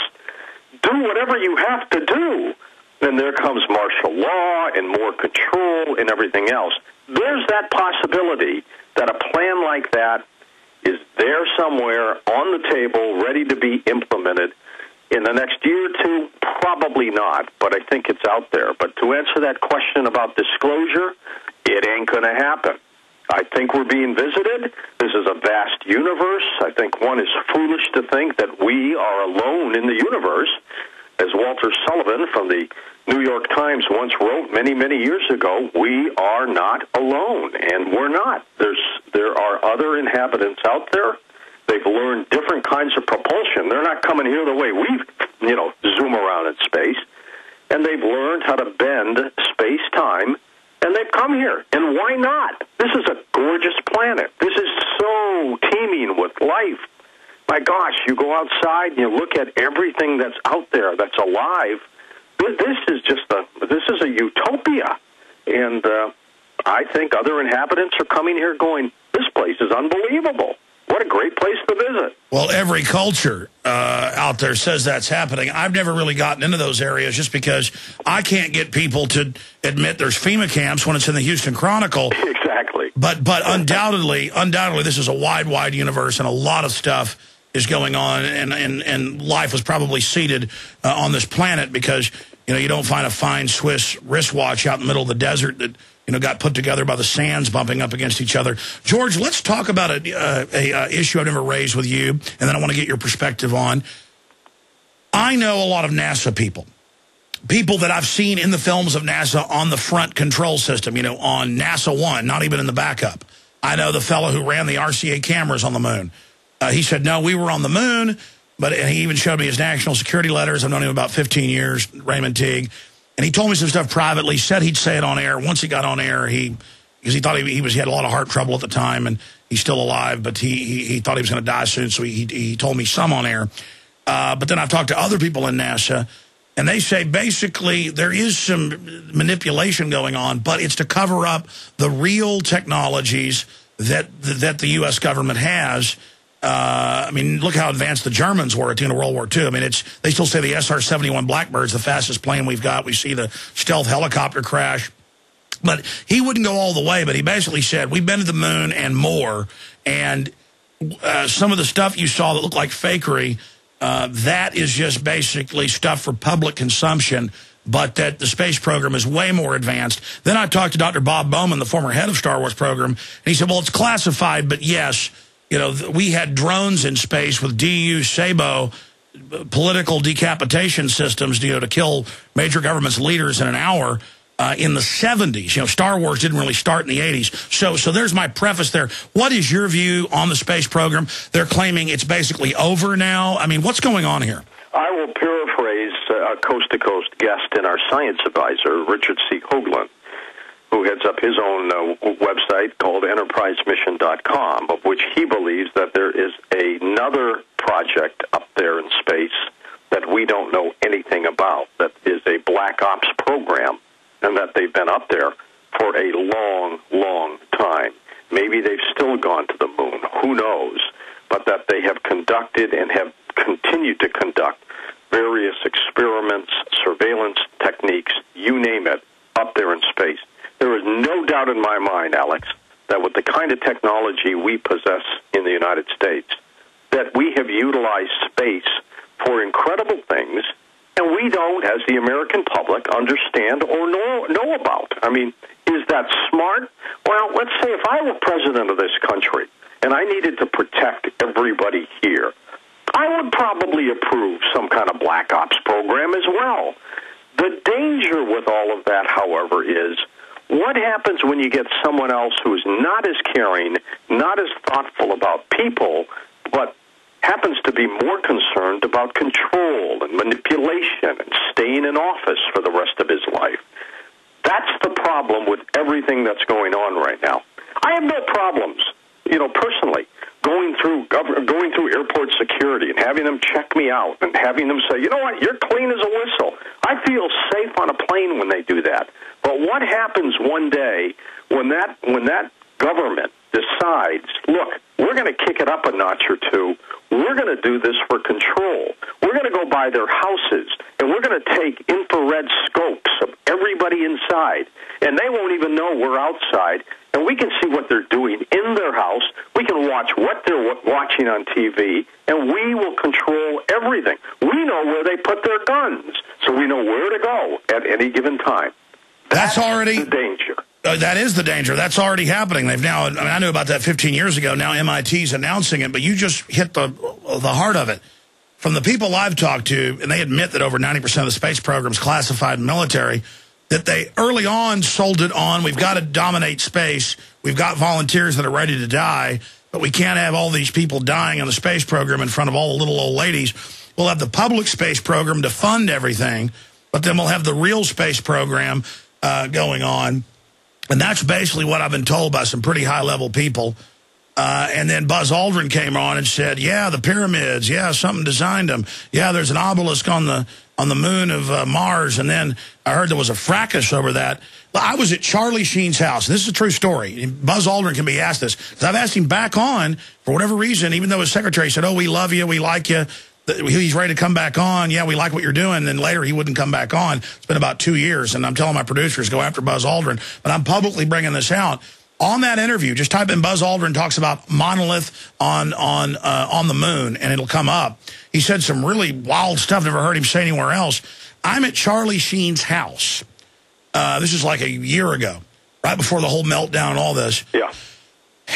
do whatever you have to do. Then there comes martial law and more control and everything else. There's that possibility that a plan like that is there somewhere on the table, ready to be implemented. In the next year or two, probably not, but I think it's out there. But to answer that question about disclosure, it ain't going to happen. I think we're being visited. This is a vast universe. I think one is foolish to think that we are alone in the universe. As Walter Sullivan from the New York Times once wrote many, many years ago, we are not alone, and we're not. There are other inhabitants out there. They've learned different kinds of propulsion. They're not coming here the way we, zoom around in space. And they've learned how to bend space-time, and they've come here. And why not? This is a gorgeous planet. This is so teeming with life. My gosh, you go outside and you look at everything that's out there that's alive. This is a utopia. And I think other inhabitants are coming here going, this place is unbelievable. What a great place to visit. Well, every culture out there says that's happening. I've never really gotten into those areas just because I can't get people to admit there's FEMA camps when it's in the Houston Chronicle. Exactly. But undoubtedly, this is a wide universe, and a lot of stuff is going on, and life was probably seeded on this planet because, you don't find a fine Swiss wristwatch out in the middle of the desert that, got put together by the sands bumping up against each other. George, let's talk about a issue I've never raised with you, and then I want to get your perspective on. I know a lot of NASA people that I've seen in the films of NASA on the front control system, on NASA 1, not even in the backup. I know the fellow who ran the RCA cameras on the moon. He said, no, we were on the moon, and he even showed me his national security letters. I've known him about 15 years, Raymond Teague. And he told me some stuff privately, said he'd say it on air. Once he got on air, because he thought he had a lot of heart trouble at the time, and he's still alive, but he thought he was going to die soon, so he told me some on air. But then I've talked to other people in NASA, and they say basically there is some manipulation going on, but it's to cover up the real technologies that the U.S. government has. Look how advanced the Germans were at the end of World War II. They still say the SR-71 Blackbird's the fastest plane we've got. We see the stealth helicopter crash. But he wouldn't go all the way, but he basically said, we've been to the moon and more, and some of the stuff you saw that looked like fakery, that is just basically stuff for public consumption, but that the space program is way more advanced. Then I talked to Dr. Bob Bowman, the former head of Star Wars program, and he said, well, it's classified, but yes, we had drones in space with DU Sabo political decapitation systems, to kill major government's leaders in an hour in the 70s. Star Wars didn't really start in the 80s. So there's my preface there. What is your view on the space program? They're claiming it's basically over now. What's going on here? I will paraphrase a coast-to-coast guest and our science advisor, Richard C. Hoagland, who heads up his own website called EnterpriseMission.com, of which he believes that there is another project up there in space that we don't know anything about, that is a black ops program, and that they've been up there for a long, long time. Maybe they've still gone to the moon, who knows, but that they have conducted and have continued to conduct various experiments, surveillance techniques, you name it, up there in space. There is no doubt in my mind, Alex, that with the kind of technology we possess in the United States, that we have utilized space for incredible things, and we don't, as the American public, understand or know about. Is that smart? Well, let's say if I were president of this country and I needed to protect everybody here, I would probably approve some kind of black ops program as well. The danger with all of that, however, is what happens when you get someone else who's not as caring, not as thoughtful about people, but happens to be more concerned about control and manipulation and staying in office for the rest of his life? That's the problem with everything that's going on right now. I have no problems, personally, going through airport security and having them check me out and having them say, you know what, you're clean as a whistle. I feel safe on a plane when they do that. But what happens one day when that government decides, look, we're going to kick it up a notch or two. We're going to do this for control. We're going to go by their houses, and we're going to take infrared scopes of everybody inside, and they won't even know we're outside, and we can see what they're doing in their house. We can watch what they're watching on TV, and we will control everything. We know where they put their guns, so we know where to go at any given time. That's already the danger. That is the danger. That's already happening. They've now, I knew about that 15 years ago. Now MIT's announcing it, but you just hit the heart of it. from the people I've talked to, and they admit that over 90% of the space program's classified military, that they early on sold it on, we've got to dominate space, we've got volunteers that are ready to die, but we can't have all these people dying in the space program in front of all the little old ladies. We'll have the public space program to fund everything, but then we'll have the real space program going on. And that's basically what I've been told by some pretty high-level people. And then Buzz Aldrin came on and said, yeah, the pyramids, yeah, something designed them. Yeah, there's an obelisk on the moon of Mars. And then I heard there was a fracas over that. I was at Charlie Sheen's house. This is a true story. Buzz Aldrin can be asked this. Because I've asked him back on, for whatever reason, even though his secretary said, oh, we love you, we like you, he's ready to come back on. Yeah, we like what you're doing. And then later he wouldn't come back on. It's been about 2 years. And I'm telling my producers, go after Buzz Aldrin. But I'm publicly bringing this out. On that interview, just type in Buzz Aldrin talks about monolith on the moon, and it'll come up. He said some really wild stuff. Never heard him say anywhere else. I'm at Charlie Sheen's house. This is like a year ago, right before the whole meltdown and all this. Yeah.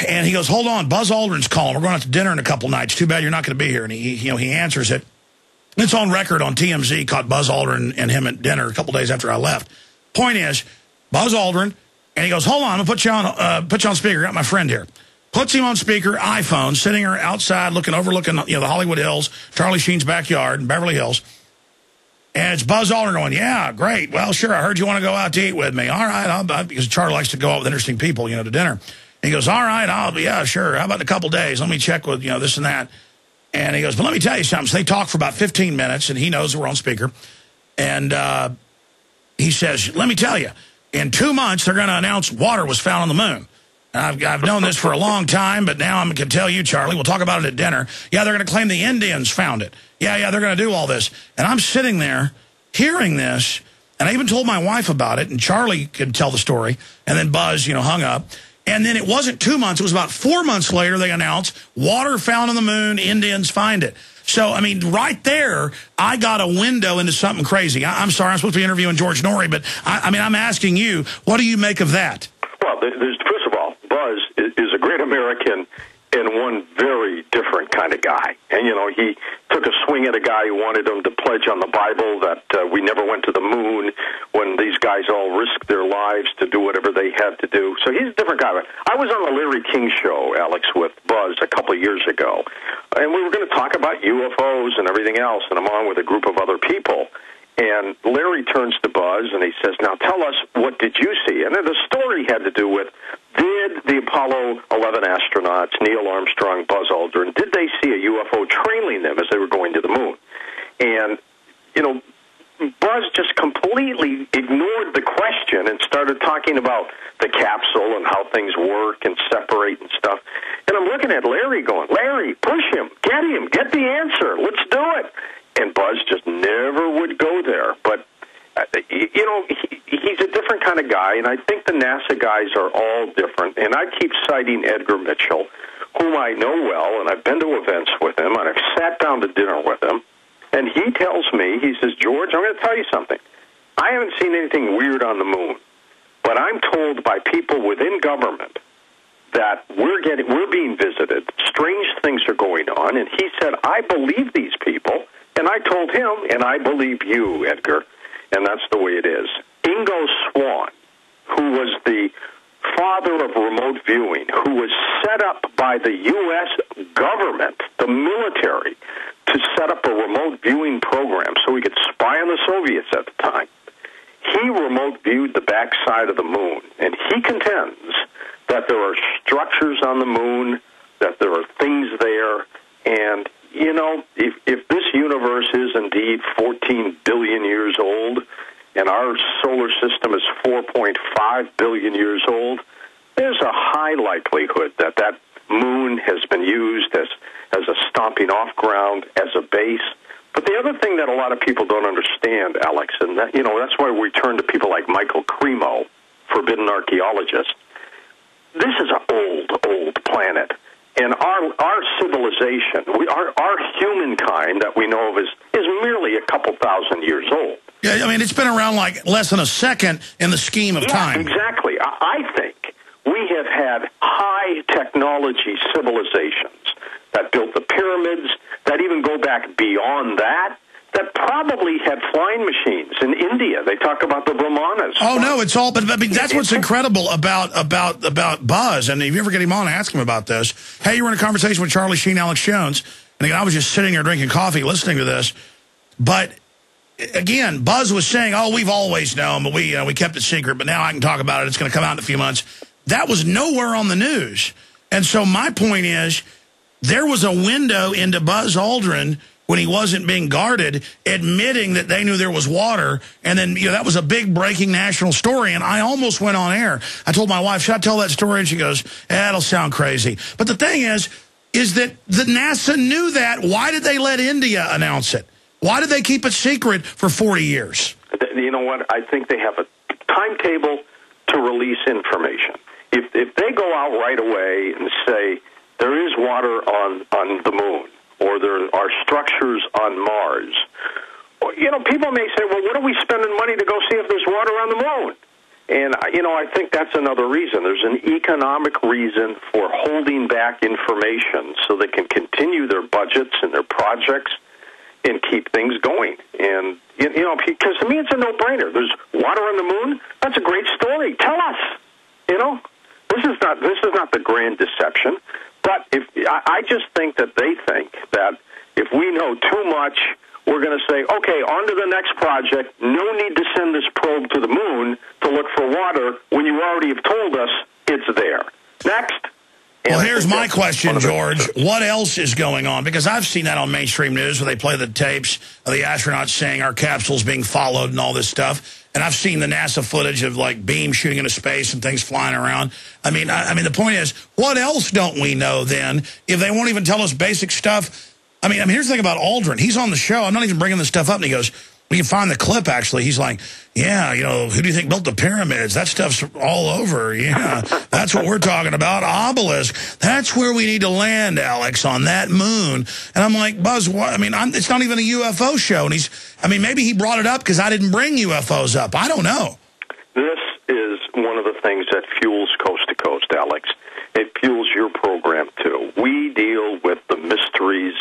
And he goes, hold on, Buzz Aldrin's calling. We're going out to dinner in a couple nights. Too bad you're not going to be here. And he answers it. It's on record on TMZ. Caught Buzz Aldrin and him at dinner a couple days after I left. Point is, Buzz Aldrin. And he goes, hold on, I'm going to put you on speaker. I got my friend here. Puts him on speaker, iPhone, sitting here outside overlooking the Hollywood Hills, Charlie Sheen's backyard in Beverly Hills. And it's Buzz Aldrin going, yeah, great. Well, sure, I heard you want to go out to eat with me. All right, because Charlie likes to go out with interesting people, to dinner. And he goes, all right, yeah, sure. How about in a couple days? Let me check with, this and that. And he goes, but let me tell you something. So they talk for about 15 minutes, and he knows we're on speaker. And he says, let me tell you. In 2 months, they're going to announce water was found on the moon. I've known this for a long time, but now I can tell you, Charlie, we'll talk about it at dinner. Yeah, they're going to claim the Indians found it. Yeah, they're going to do all this. And I'm sitting there hearing this, and I even told my wife about it, and Charlie could tell the story, and then Buzz, hung up. And then it wasn't 2 months. It was about 4 months later they announced water found on the moon, Indians find it. So, right there, I got a window into something crazy. I'm sorry, I'm supposed to be interviewing George Noory, but, I'm asking you, what do you make of that? Well, first of all, Buzz is a great American and one very different kind of guy. And, he took a swing at a guy who wanted him to pledge on the Bible that we never went to the moon when these guys all risked their lives to do whatever they had to do. So he's a different guy. I was on the Larry King show, Alex, with Buzz a couple of years ago, and we were going to talk about UFOs and everything else, and I'm on with a group of other people. And Larry turns to Buzz, and he says, now tell us, what did you see? And then the story had to do with, did the Apollo 11 astronauts, Neil Armstrong, Buzz Aldrin, did they see a UFO trailing them as they were going to the moon? And, Buzz just completely ignored the question and started talking about the capsule and how things work and separate and stuff. And I'm looking at Larry going, Larry, push him, get the answer, let's do it. And Buzz just never would go there. But, he's a different kind of guy, and I think the NASA guys are all different. And I keep citing Edgar Mitchell, whom I know well, and I've been to events with him, and I've sat down to dinner with him. And he tells me, he says, George, I'm going to tell you something. I haven't seen anything weird on the moon, but I'm told by people within government that we're being visited. Strange things are going on. And he said, I believe these people. And I told him, and I believe you, Edgar, and that's the way it is. Ingo Swann, who was the father of remote viewing, who was set up by the U.S. government, the military, to set up a remote viewing program so we could spy on the Soviets at the time. He remote viewed the backside of the moon, and he contends that there are structures on the moon, that there are things there, and if this universe is indeed 14 billion years old and our solar system is 4.5 billion years old, there's a high likelihood that that moon has been used as a stomping off ground, as a base. But the other thing that a lot of people don't understand, Alex, and that, that's why we turn to people like Michael Cremo, forbidden archaeologist. This is an old planet. And our civilization, our humankind that we know of is merely a couple thousand years old. Yeah, it's been around like less than a second in the scheme of time. Exactly. I think we have had high technology civilizations that built the pyramids, that even go back beyond that probably had flying machines in India. They talk about the Brahmanas. Oh, no, it's all, but I mean, that's what's incredible about Buzz. And if you ever get him on, ask him about this. Hey, you were in a conversation with Charlie Sheen, Alex Jones, and again, I was just sitting here drinking coffee listening to this. But again, Buzz was saying, oh, we've always known, but we kept it secret, but now I can talk about it. It's going to come out in a few months. That was nowhere on the news. And so my point is, there was a window into Buzz Aldrin when he wasn't being guarded, admitting that they knew there was water. And then, that was a big breaking national story. And I almost went on air. I told my wife, should I tell that story? And she goes, that'll sound crazy. But the thing is that the NASA knew that. Why did they let India announce it? Why did they keep it secret for 40 years? You know what? I think they have a timetable to release information. If they go out right away and say there is water on the moon, or there are structures on Mars, people may say, well, what are we spending money to go see if there's water on the moon? And, I think that's another reason. There's an economic reason for holding back information so they can continue their budgets and their projects and keep things going. And, because to me it's a no-brainer. There's water on the moon. That's a great story. Tell us. This is not the grand deception. But I just think that they think that if we know too much, we're going to say, okay, on to the next project. No need to send this probe to the moon to look for water when you already have told us it's there. Next. Well, here's my question, George. What else is going on? Because I've seen that on mainstream news where they play the tapes of the astronauts saying our capsule's being followed and all this stuff. And I've seen the NASA footage of, beams shooting into space and things flying around. I mean, the point is, what else don't we know then if they won't even tell us basic stuff? I mean, here's the thing about Aldrin. He's on the show. I'm not even bringing this stuff up. And he goes, we can find the clip, actually. He's like, yeah, who do you think built the pyramids? That stuff's all over. Yeah, that's what we're talking about. Obelisk. That's where we need to land, Alex, on that moon. And I'm like, Buzz, what? I mean, it's not even a UFO show. And maybe he brought it up because I didn't bring UFOs up. I don't know. This is one of the things that fuels Coast to Coast, Alex. It fuels your program, too. We deal with the mysteries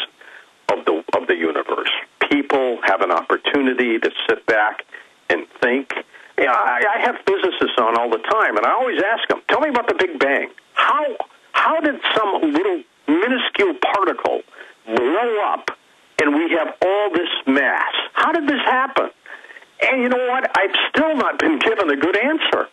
of the universe. People have an opportunity to sit back and think. I have physicists on all the time, and I always ask them, tell me about the Big Bang. How did some little minuscule particle blow up and we have all this mass? How did this happen? And you know what? I've still not been given a good answer.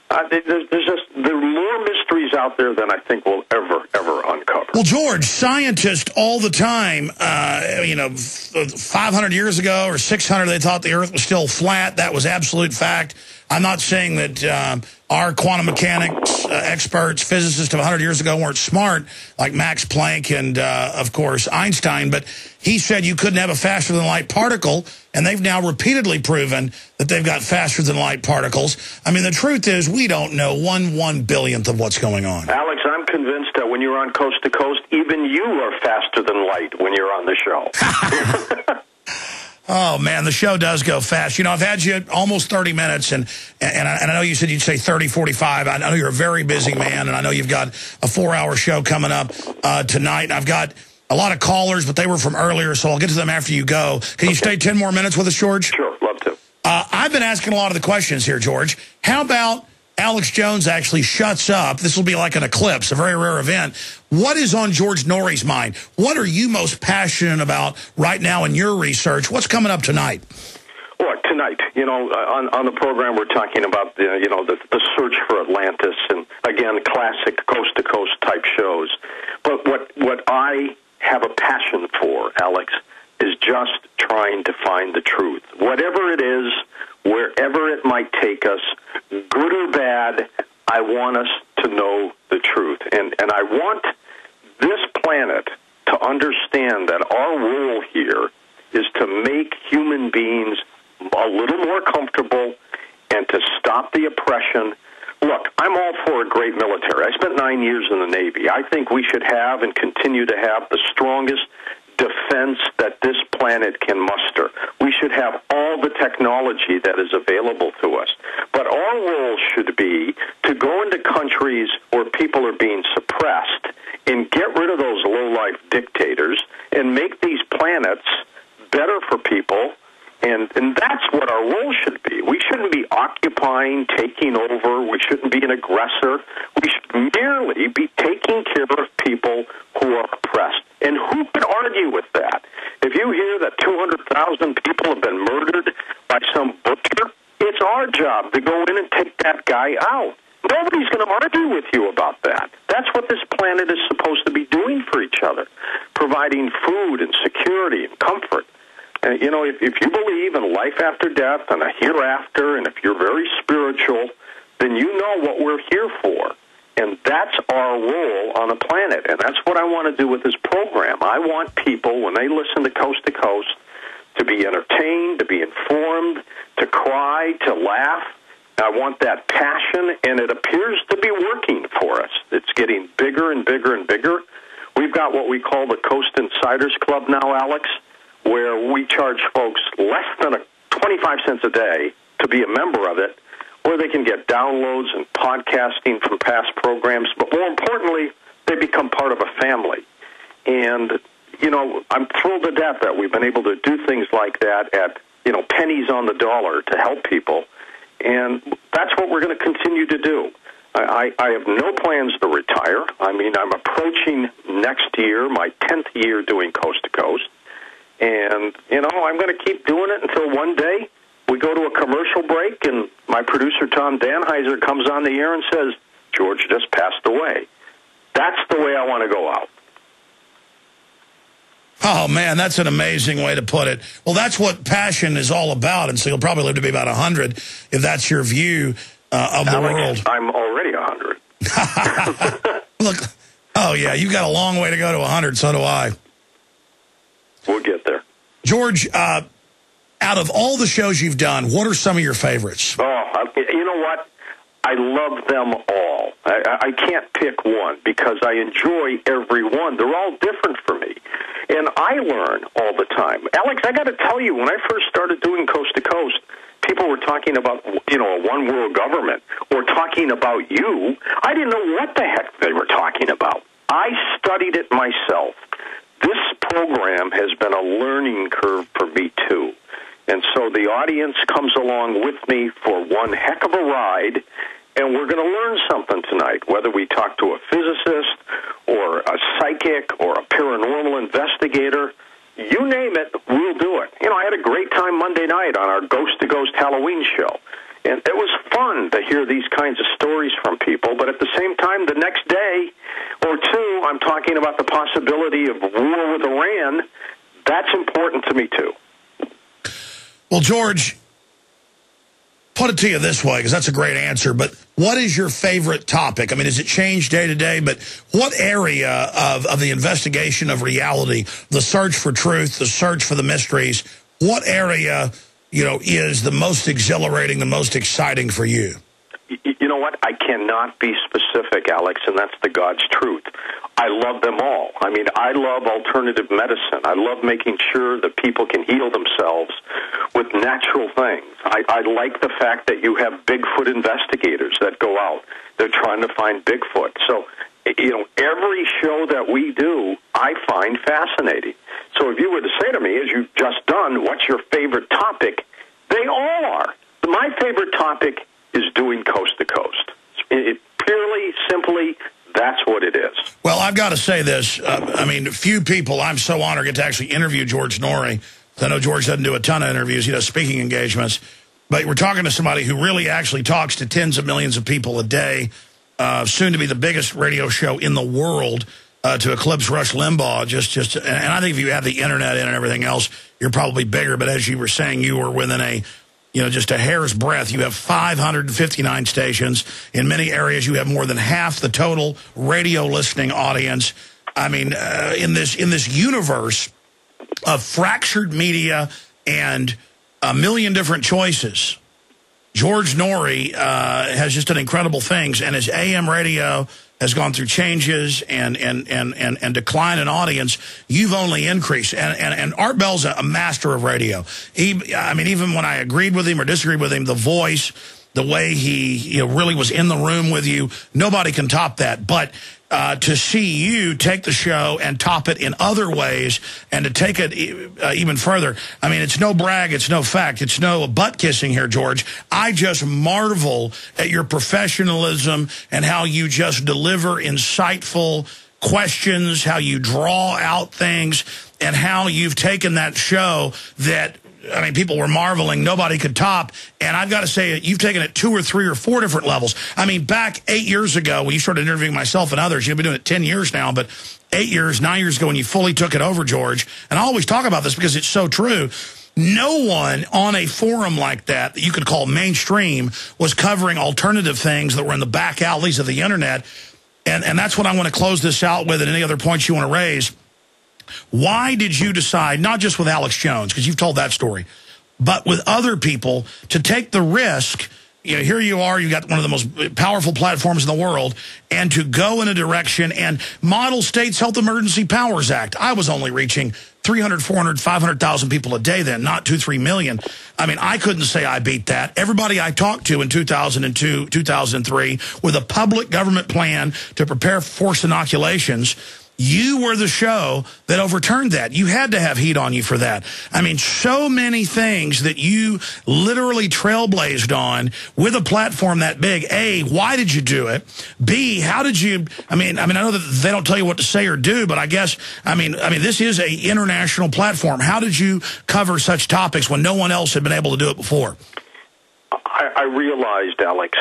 There are more mysteries out there than I think we'll ever uncover. Well, George, scientists all the time, 500 years ago or 600, they thought the Earth was still flat. That was absolute fact. I'm not saying that our quantum mechanics experts, physicists of 100 years ago weren't smart, like Max Planck and, of course, Einstein, but he said you couldn't have a faster-than-light particle, and they've now repeatedly proven that they've got faster-than-light particles. I mean, the truth is we don't know 1/1,000,000th of what's going on. Alex, I'm convinced that when you're on Coast to Coast, even you are faster than light when you're on the show. Oh, man, the show does go fast. I've had you almost 30 minutes, and I know you said you'd say 30, 45. I know you're a very busy man, and I know you've got a 4-hour show coming up tonight. And I've got a lot of callers, but they were from earlier, so I'll get to them after you go. Can you stay 10 more minutes with us, George? Sure, love to. I've been asking a lot of the questions here, George. How about Alex Jones actually shuts up? This will be like an eclipse, a very rare event. What is on George Noory's mind? What are you most passionate about right now in your research? What's coming up tonight? Well, tonight, on the program we're talking about the search for Atlantis, and again, classic coast-to-coast type shows. But what I have a passion for, Alex, is just trying to find the truth. Whatever it is, wherever it might take us, good or bad, I want us to know the truth. And I want this planet to understand that our role here is to make human beings a little more comfortable and to stop the oppression. Look, I'm all for a great military. I spent 9 years in the Navy. I think we should have and continue to have the strongest defense that this planet can muster. We should have all the technology that is available to us. But our role should be to go into countries where people are being suppressed and get rid of those low-life dictators and make these planets better for people. And that's what our role should be. We shouldn't be occupying, taking over. We shouldn't be an aggressor. We should merely be taking care of people who are oppressed. And who could argue with that? If you hear that 200,000 people have been murdered by some butcher, it's our job to go in and take that guy out. Nobody's going to argue with you about that. That's what this planet is supposed to be doing for each other, providing food and security and comfort. You know, if you believe in life after death and a hereafter, and if you're very spiritual, then you know what we're here for. And that's our role on the planet. And that's what I want to do with this program. I want people, when they listen to Coast, to be entertained, to be informed, to cry, to laugh. I want that passion, and it appears to be working for us. It's getting bigger and bigger and bigger. We've got what we call the Coast Insiders Club now, Alex, where we charge folks less than 25 cents a day to be a member of it, where they can get downloads and podcasting from past programs. But more importantly, they become part of a family. And, you know, I'm thrilled to death that we've been able to do things like that at, you know, pennies on the dollar to help people. And that's what we're going to continue to do. I have no plans to retire. I mean, I'm approaching next year, my 10th year doing Coast to Coast. And, you know, I'm going to keep doing it until one day we go to a commercial break and my producer, Tom Danheiser, comes on the air and says, George just passed away. That's the way I want to go out. Oh, man, that's an amazing way to put it. Well, that's what passion is all about, and so you'll probably live to be about 100 if that's your view of the world. I'm already 100. Look, oh, yeah, you got a long way to go to 100, so do I. We'll get there. George, out of all the shows you've done, what are some of your favorites? Oh, you know what? I love them all. I can't pick one because I enjoy every one. They're all different for me. And I learn all the time. Alex, I got to tell you, when I first started doing Coast to Coast, people were talking about, you know, a one-world government or talking about you. I didn't know what the heck they were talking about. I studied it myself. This program has been a learning curve for me, too. And so the audience comes along with me for one heck of a ride, and we're going to learn something tonight, whether we talk to a physicist or a psychic or a paranormal investigator. You name it, we'll do it. You know, I had a great time Monday night on our Ghost to Ghost Halloween show. And it was fun to hear these kinds of stories from people, but at the same time, the next day or two, I'm talking about the possibility of war with Iran. That's important to me, too. Well, George, put it to you this way, because that's a great answer, but what is your favorite topic? I mean, does it change day to day, but what area of the investigation of reality, the search for truth, the search for the mysteries, what area, you know, is the most exhilarating, the most exciting for you? You know what? I cannot be specific, Alex, and that's the God's truth. I love them all. I mean, I love alternative medicine. I love making sure that people can heal themselves with natural things. I like the fact that you have Bigfoot investigators that go out. They're trying to find Bigfoot. So, you know, every show that we do, I find fascinating. So if you were to say to me, as you've just done, what's your favorite topic? They all are. My favorite topic is doing Coast to Coast. It purely, simply, that's what it is. Well, I've got to say this. I mean, few people, I'm so honored to get to actually interview George Noory. I know George doesn't do a ton of interviews. He does speaking engagements. But we're talking to somebody who really actually talks to tens of millions of people a day, soon to be the biggest radio show in the world, to eclipse Rush Limbaugh. And I think if you have the internet in and everything else, you're probably bigger. But as you were saying, you were within just a hair's breadth. You have 559 stations. In many areas, you have more than half the total radio listening audience. I mean, in this universe of fractured media and a million different choices, George Noory has just done incredible things, and his AM radio has gone through changes and decline in audience. You've only increased. And Art Bell's a master of radio. I mean, even when I agreed with him or disagreed with him, the voice, the way he really was in the room with you, nobody can top that. But to see you take the show and top it in other ways and to take it even further. I mean, it's no brag, it's no fact, it's no butt-kissing here, George. I just marvel at your professionalism and how you just deliver insightful questions, how you draw out things, and how you've taken that show that, I mean, people were marveling, nobody could top. And I've got to say, you've taken it 2 or 3 or 4 different levels. I mean, back 8 years ago, when you started interviewing myself and others, you've been doing it 10 years now, but 8 years, 9 years ago when you fully took it over, George, and I always talk about this because it's so true, no one on a forum like that you could call mainstream was covering alternative things that were in the back alleys of the internet. And that's what I want to close this out with, and any other points you want to raise. Why did you decide, not just with Alex Jones, because you've told that story, but with other people, to take the risk? You know, here you are, you've got one of the most powerful platforms in the world, and to go in a direction and model States Health Emergency Powers Act. I was only reaching 300, 400, 500,000 people a day then, not 2, 3 million. I mean, I couldn't say I beat that. Everybody I talked to in 2002, 2003, with a public government plan to prepare for forced inoculations, you were the show that overturned that. You had to have heat on you for that. I mean, so many things that you literally trailblazed on with a platform that big. A, why did you do it? B, how did you, I mean, I know that they don't tell you what to say or do, but I guess, I mean, this is a international platform. How did you cover such topics when no one else had been able to do it before? I realized, Alex,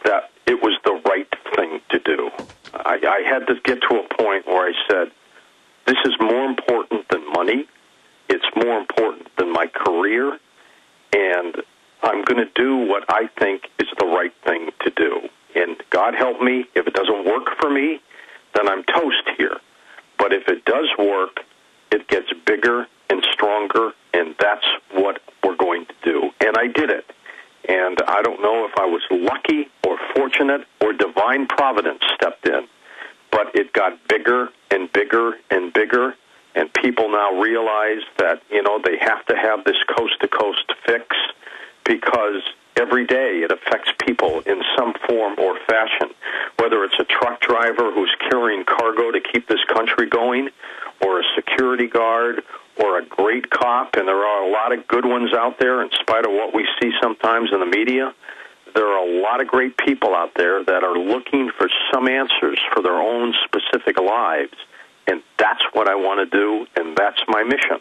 that it was the right thing to do. I had to get to a point where I said, this is more important than money. It's more important than my career. And I'm going to do what I think is the right thing to do. And God help me, if it doesn't work for me, then I'm toast here. But if it does work, it gets bigger and stronger, and that's what we're going to do. And I did it. And I don't know if I was lucky or fortunate or divine providence stepped in, but it got bigger and bigger and bigger, and people now realize that, you know, they have to have this coast-to-coast fix because every day it affects people in some form or fashion, whether it's a truck driver who's carrying cargo to keep this country going, or a security guard, or a great cop, and there are a lot of good ones out there in spite of what we see sometimes in the media. There are a lot of great people out there that are looking for some answers for their own specific lives, and that's what I want to do, and that's my mission.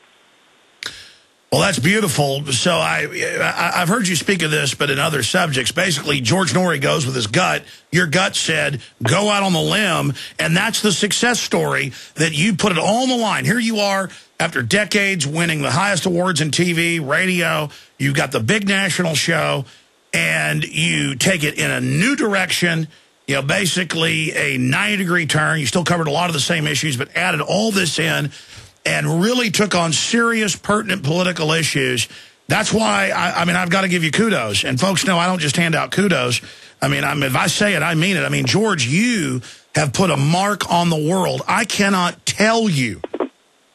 Well, that's beautiful. So I've heard you speak of this, but in other subjects. Basically, George Noory goes with his gut. Your gut said, go out on the limb, and that's the success story that you put it all on the line. Here you are, after decades, winning the highest awards in TV, radio. You've got the big national show, and you take it in a new direction, you know, basically a 90-degree turn. You still covered a lot of the same issues, but added all this in and really took on serious, pertinent political issues. That's why, I mean, I've got to give you kudos. And folks know I don't just hand out kudos. I mean, if I say it, I mean it. I mean, George, you have put a mark on the world. I cannot tell you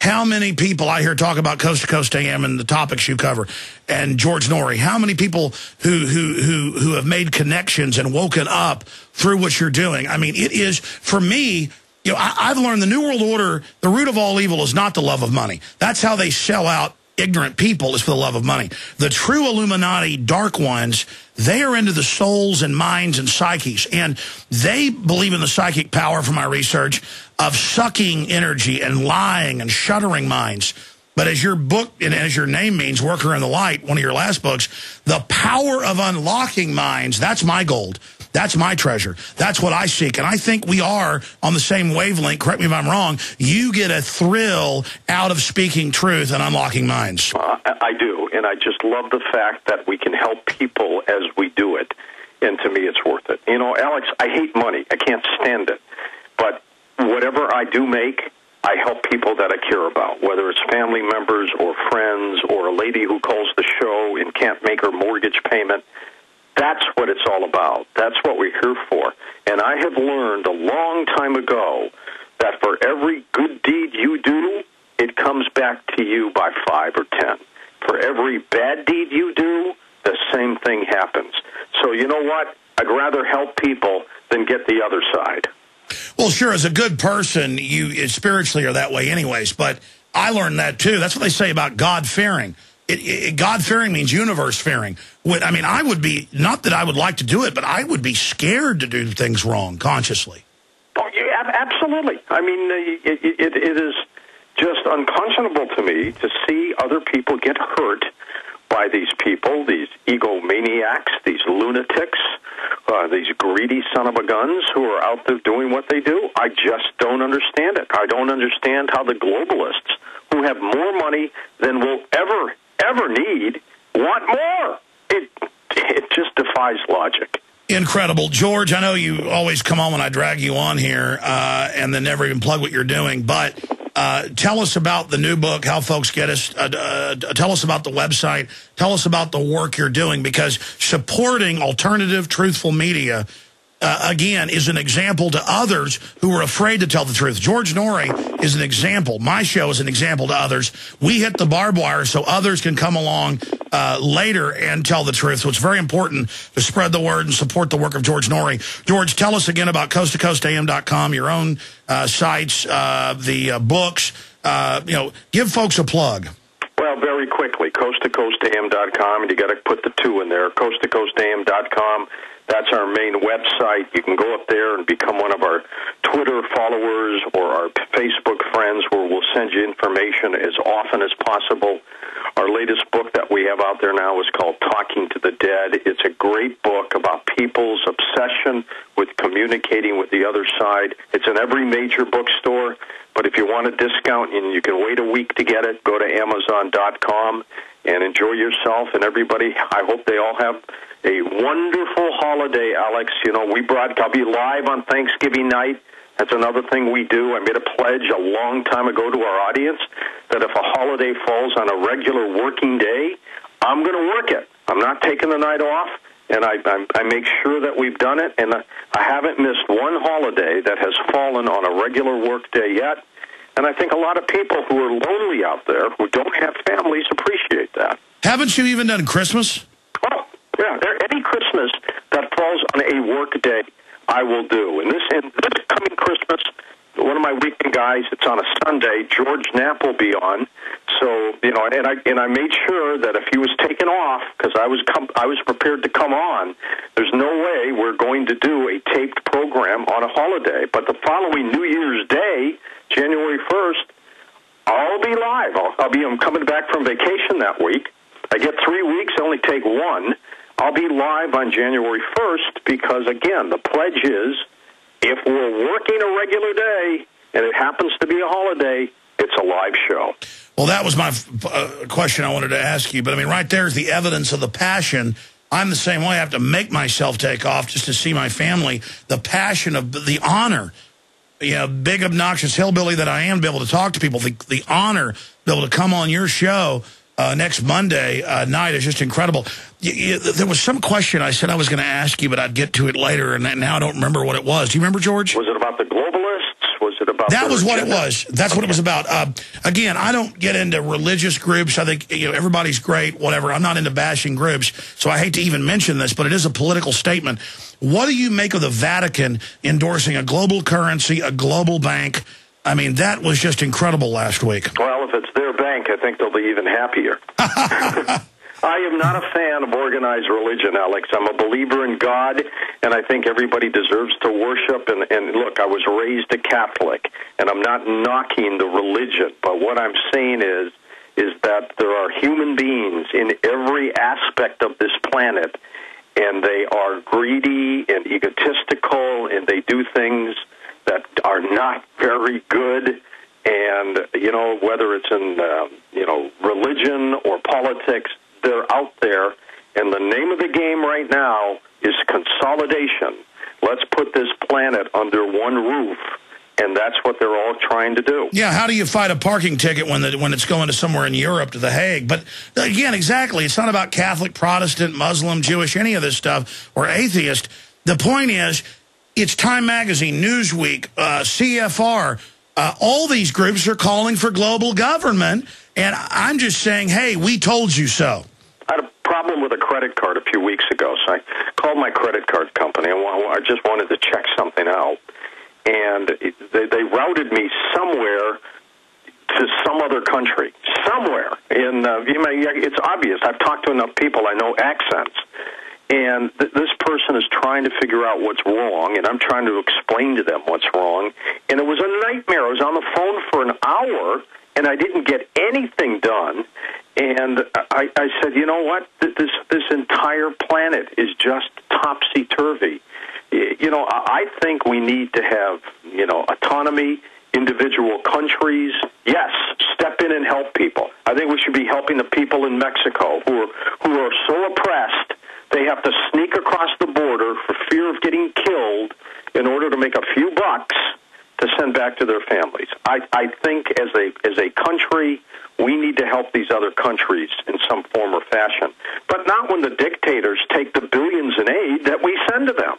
how many people I hear talk about Coast to Coast AM and the topics you cover, and George Noory. How many people who have made connections and woken up through what you're doing. I mean, it is, for me, you know, I've learned the New World Order, the root of all evil is not the love of money. That's how they sell out ignorant people, is for the love of money. The true Illuminati, dark ones, they are into the souls and minds and psyches. And they believe in the psychic power, from my research, of sucking energy and lying and shuttering minds. But as your book, and as your name means, Worker in the Light, one of your last books, the power of unlocking minds, that's my gold. That's my treasure. That's what I seek. And I think we are on the same wavelength. Correct me if I'm wrong. You get a thrill out of speaking truth and unlocking minds. I do. And I just love the fact that we can help people as we do it. And to me, it's worth it. You know, Alex, I hate money. I can't stand it. But whatever I do make, I help people that I care about, whether it's family members or friends or a lady who calls the show and can't make her mortgage payment. That's what it's all about. That's what we're here for. And I have learned a long time ago that for every good deed you do, it comes back to you by 5 or 10. For every bad deed you do, the same thing happens. So you know what? I'd rather help people than get the other side. Well, Well, sure, as a good person, you spiritually are that way anyways, but I learned that too. That's what they say about God-fearing. God-fearing means universe-fearing. I mean, I would be, not that I would like to do it, but I would be scared to do things wrong consciously. Oh, yeah, absolutely. I mean, it is just unconscionable to me to see other people get hurt by these people, these egomaniacs, these lunatics, these greedy son-of-a-guns who are out there doing what they do. I just don't understand it. I don't understand how the globalists, who have more money than we'll ever need, want more. It just defies logic. Incredible. George, I know you always come on when I drag you on here and then never even plug what you're doing, but tell us about the new book, how folks get us. Tell us about the website. Tell us about the work you're doing, because supporting alternative, truthful media, again, is an example to others who are afraid to tell the truth. George Noory is an example. My show is an example to others. We hit the barbed wire so others can come along later and tell the truth. So it's very important to spread the word and support the work of George Noory. George, tell us again about coasttocoastam.com, your own sites, the books. Give folks a plug. Well, very quickly, coasttocoastam.com, and you got to put the 2 in there. Coasttocoastam.com. That's our main website. You can go up there and become one of our Twitter followers or our Facebook friends, where we'll send you information as often as possible. Our latest book that we have out there now is called Talking to the Dead. It's a great book about people's obsession with communicating with the other side. It's in every major bookstore, but if you want a discount and you can wait a week to get it, go to Amazon.com and enjoy yourself. And everybody, I hope they all have a wonderful holiday, Alex. I'll be live on Thanksgiving night. That's another thing we do. I made a pledge a long time ago to our audience that if a holiday falls on a regular working day, I'm going to work it. I'm not taking the night off, and I make sure that we've done it. And I haven't missed one holiday that has fallen on a regular work day yet. And I think a lot of people who are lonely out there, who don't have families, appreciate that. Haven't you even done Christmas? Oh, yeah. Any Christmas that falls on a work day, I will do. And this coming Christmas, one of my weekend guys, it's on a Sunday, George Knapp will be on. So, and I made sure that if he was taken off, because I was prepared to come on, there's no way we're going to do a taped program on a holiday. But the following New Year's Day, January 1st, I'll be live. I'm coming back from vacation that week. I get 3 weeks, I only take 1. I'll be live on January 1st because, again, the pledge is if we're working a regular day and it happens to be a holiday, it's a live show. Well, that was my question I wanted to ask you. But, I mean, right there is the evidence of the passion. I'm the same way. I have to make myself take off just to see my family. The passion of the honor, big, obnoxious hillbilly that I am, to be able to talk to people. The honor to be able to come on your show next Monday night is just incredible. There was some question I said I was going to ask you, but I'd get to it later, and now I don't remember what it was. Do you remember, George? Was it about the globalists? Was it about that? Was what it was. That's what it was about. Again, I don't get into religious groups. I think everybody's great, whatever. I'm not into bashing groups, so I hate to even mention this, but it is a political statement. What do you make of the Vatican endorsing a global currency, a global bank? I mean, that was just incredible last week. Well, if it's their bank, I think they'll be even happier. I am not a fan of organized religion, Alex. I'm a believer in God, and I think everybody deserves to worship. And look, I was raised a Catholic, and I'm not knocking the religion. But what I'm saying is that there are human beings in every aspect of this planet, and they are greedy and egotistical, and they do things that are not very good. And, whether it's in, religion or politics, they're out there. And the name of the game right now is consolidation. Let's put this planet under one roof. And that's what they're all trying to do. Yeah, how do you fight a parking ticket when it's going to somewhere in Europe, to The Hague? But, again, exactly, it's not about Catholic, Protestant, Muslim, Jewish, any of this stuff, or atheist. The point is, it's Time Magazine, Newsweek, CFR, all these groups are calling for global government, and I'm just saying, hey, we told you so. I had a problem with a credit card a few weeks ago, so I called my credit card company. I just wanted to check something out. and they routed me somewhere to some other country, somewhere. And it's obvious. I've talked to enough people. I know accents. And this person is trying to figure out what's wrong, and I'm trying to explain to them what's wrong. And it was a nightmare. I was on the phone for an hour, and I didn't get anything done. And I said, you know what? This entire planet is just topsy-turvy. You know, I think we need to have, autonomy, individual countries. Yes, step in and help people. I think we should be helping the people in Mexico who are so oppressed they have to sneak across the border for fear of getting killed in order to make a few bucks to send back to their families. I think as a country, we need to help these other countries in some form or fashion, but not when the dictators take the billions in aid that we send to them.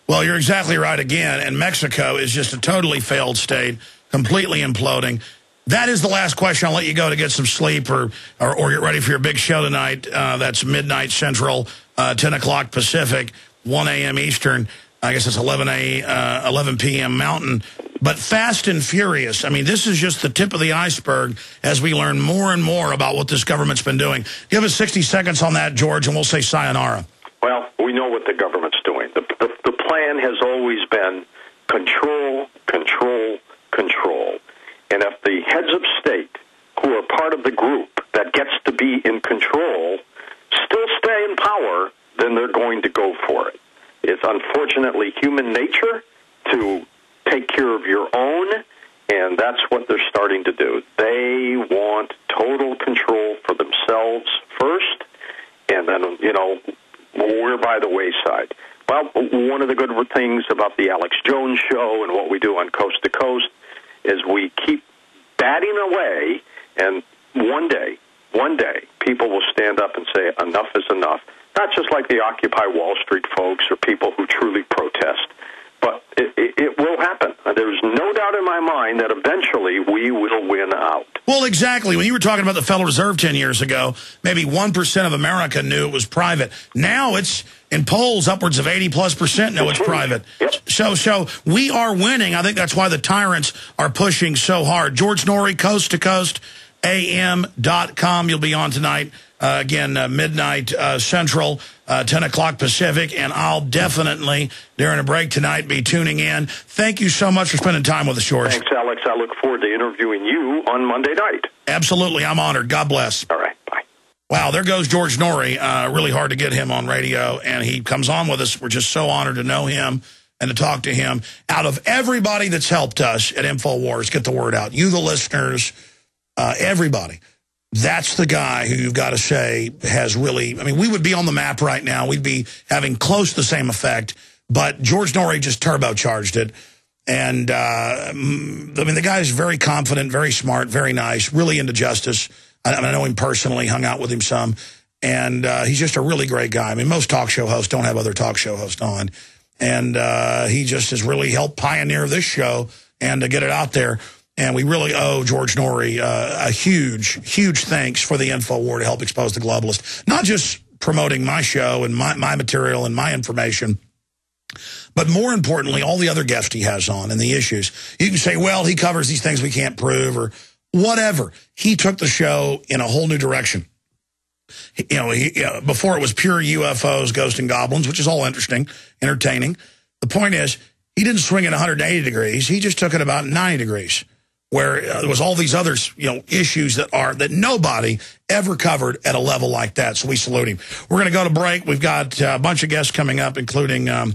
Well, you're exactly right again, and Mexico is just a totally failed state, completely imploding. That is the last question. I'll let you go to get some sleep or get ready for your big show tonight. That's midnight Central, 10 o'clock Pacific, 1 a.m. Eastern. I guess it's 11 p.m. Mountain. But fast and furious. I mean, this is just the tip of the iceberg as we learn more and more about what this government's been doing. Give us 60 seconds on that, George, and we'll say sayonara. Well, we know what the government's doing. The plan has always been control, control, control. And if the heads of state, who are part of the group that gets to be in control, still stay in power, then they're going to go for it. It's unfortunately human nature to take care of your own, and that's what they're starting to do. They want total control for themselves first, and then, we're by the wayside. Well, one of the good things about the Alex Jones Show and what we do on Coast to Coast is we keep batting away, and one day, people will stand up and say, enough is enough. Not just like the Occupy Wall Street folks or people who truly protest, but it will happen. There's no doubt in my mind that eventually we will win out. Well, exactly. When you were talking about the Federal Reserve 10 years ago, maybe 1% of America knew it was private. Now it's, in polls, upwards of 80+% know it's private. Yep. So we are winning. I think that's why the tyrants are pushing so hard. George Noory, Coast to Coast, AM.com. You'll be on tonight. Again, midnight Central, 10 o'clock Pacific, and I'll definitely, during a break tonight, be tuning in. Thank you so much for spending time with us, George. Thanks, Alex. I look forward to interviewing you on Monday night. Absolutely. I'm honored. God bless. All right. Bye. Wow, there goes George Noory. Really hard to get him on radio, and he comes on with us. We're just so honored to know him and to talk to him. Out of everybody that's helped us at Infowars, get the word out. You, the listeners, everybody. That's the guy who you've got to say has really, we would be on the map right now. We'd be having close to the same effect, but George Noory just turbocharged it. And, the guy is very confident, very smart, very nice, really into justice. I know him personally, hung out with him some, and he's just a really great guy. Most talk show hosts don't have other talk show hosts on, and he just has really helped pioneer this show and to get it out there. And we really owe George Noory a huge, huge thanks for the InfoWar to help expose the globalist. Not just promoting my show and my material and my information, but more importantly, all the other guests he has on and the issues. You can say, well, he covers these things we can't prove or whatever. He took the show in a whole new direction. Before it was pure UFOs, ghosts, and goblins, which is all interesting, entertaining. The point is, he didn't swing it 180 degrees. He just took it about 90 degrees. Where there was all these other, issues that nobody ever covered at a level like that. So we salute him. We're going to go to break. We've got a bunch of guests coming up, including the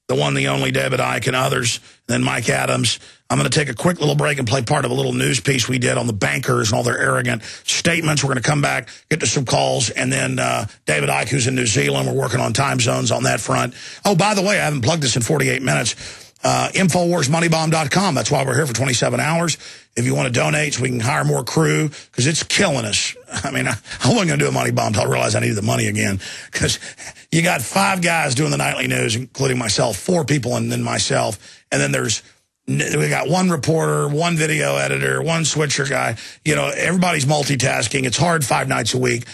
one, the only David Icke and others, then Mike Adams. I'm going to take a quick little break and play part of a little news piece we did on the bankers and all their arrogant statements. We're going to come back, get to some calls, and then David Icke, who's in New Zealand. We're working on time zones on that front. Oh, by the way, I haven't plugged this in 48 minutes. Infowarsmoneybomb.com. That's why we're here for 27 hours. If you want to donate so we can hire more crew, because it's killing us. I wasn't going to do a money bomb until I realized I needed the money again, because you got 5 guys doing the nightly news, including myself, 4 people and then myself, and then we got 1 reporter, 1 video editor, 1 switcher guy. Everybody's multitasking. It's hard 5 nights a week.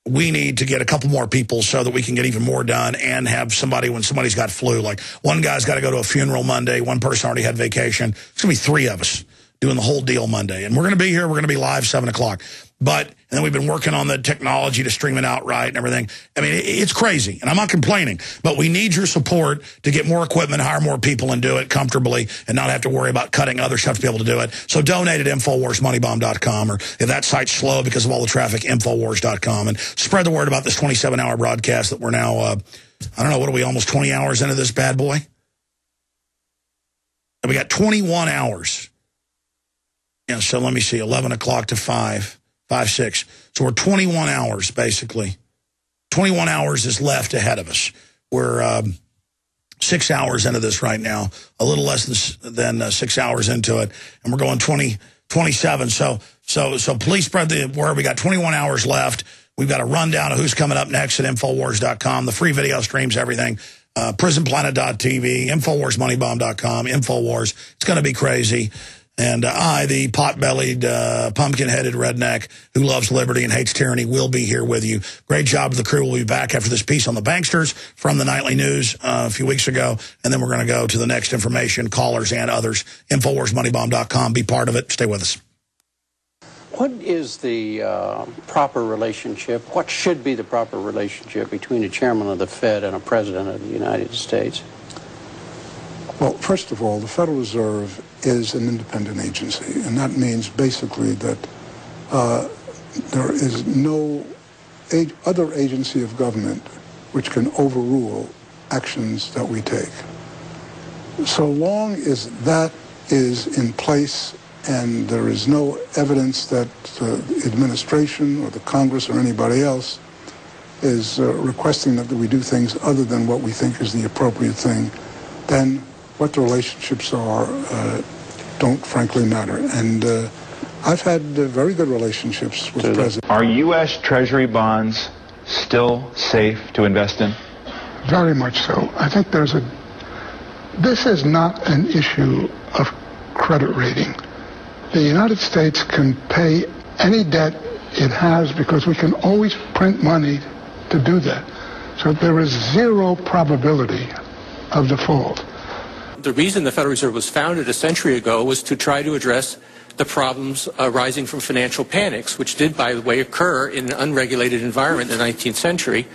we need to get a couple more people so that we can get even more done and have somebody when somebody's got flu. Like one guy's got to go to a funeral Monday. One person already had vacation. It's going to be 3 of us doing the whole deal Monday. And we're going to be here. We're going to be live 7 o'clock. And then we've been working on the technology to stream it out right and everything. I mean, it's crazy, and I'm not complaining, but we need your support to get more equipment, hire more people, and do it comfortably and not have to worry about cutting other stuff to be able to do it. So donate at InfoWarsMoneyBomb.com, or if that site's slow because of all the traffic, Infowars.com, and spread the word about this 27-hour broadcast that we're now, I don't know, what are we, almost 20 hours into this bad boy? And we got 21 hours. Yeah, so let me see, 11 o'clock to 5, 6. So we're 21 hours, basically. 21 hours is left ahead of us. We're 6 hours into this right now, a little less than 6 hours into it, and we're going 27. So please spread the word. We got 21 hours left. We've got a rundown of who's coming up next at Infowars.com, the free video streams, everything. PrisonPlanet.tv, InfoWarsMoneyBomb.com, Infowars. It's going to be crazy. And I, the pot-bellied, pumpkin-headed redneck who loves liberty and hates tyranny, will be here with you. Great job to the crew. We'll be back after this piece on the banksters from the Nightly News a few weeks ago. And then we're going to go to the next information, callers and others. InfoWarsMoneyBomb.com. Be part of it. Stay with us. What is the proper relationship, what should be the proper relationship between a chairman of the Fed and a president of the United States? Well, first of all, the Federal Reserve is an independent agency, and that means basically that there is no other agency of government which can overrule actions that we take. So long as that is in place and there is no evidence that the administration or the Congress or anybody else is requesting that we do things other than what we think is the appropriate thing, then what the relationships are don't frankly matter. And I've had very good relationships with the president. Are U.S. Treasury bonds still safe to invest in? Very much so. I think this is not an issue of credit rating. The United States can pay any debt it has because we can always print money to do that. So there is zero probability of default. The reason the Federal Reserve was founded a century ago was to try to address the problems arising from financial panics, which did, by the way, occur in an unregulated environment in the 19th century.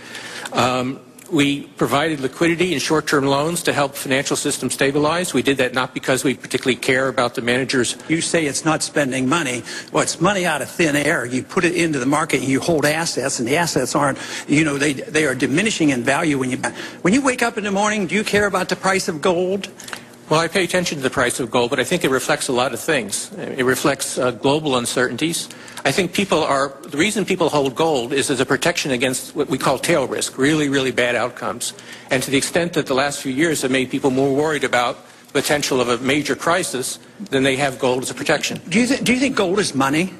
We provided liquidity and short-term loans to help financial systems stabilize. We did that not because we particularly care about the managers. You say it's not spending money. Well, it's money out of thin air. You put it into the market and you hold assets, and the assets aren't, they are diminishing in value. When you wake up in the morning, do you care about the price of gold? Well, I pay attention to the price of gold, but I think it reflects a lot of things. It reflects global uncertainties. I think the reason people hold gold is as a protection against what we call tail risk, really, really bad outcomes. And to the extent that the last few years have made people more worried about the potential of a major crisis, then they have gold as a protection. Do you think gold is money?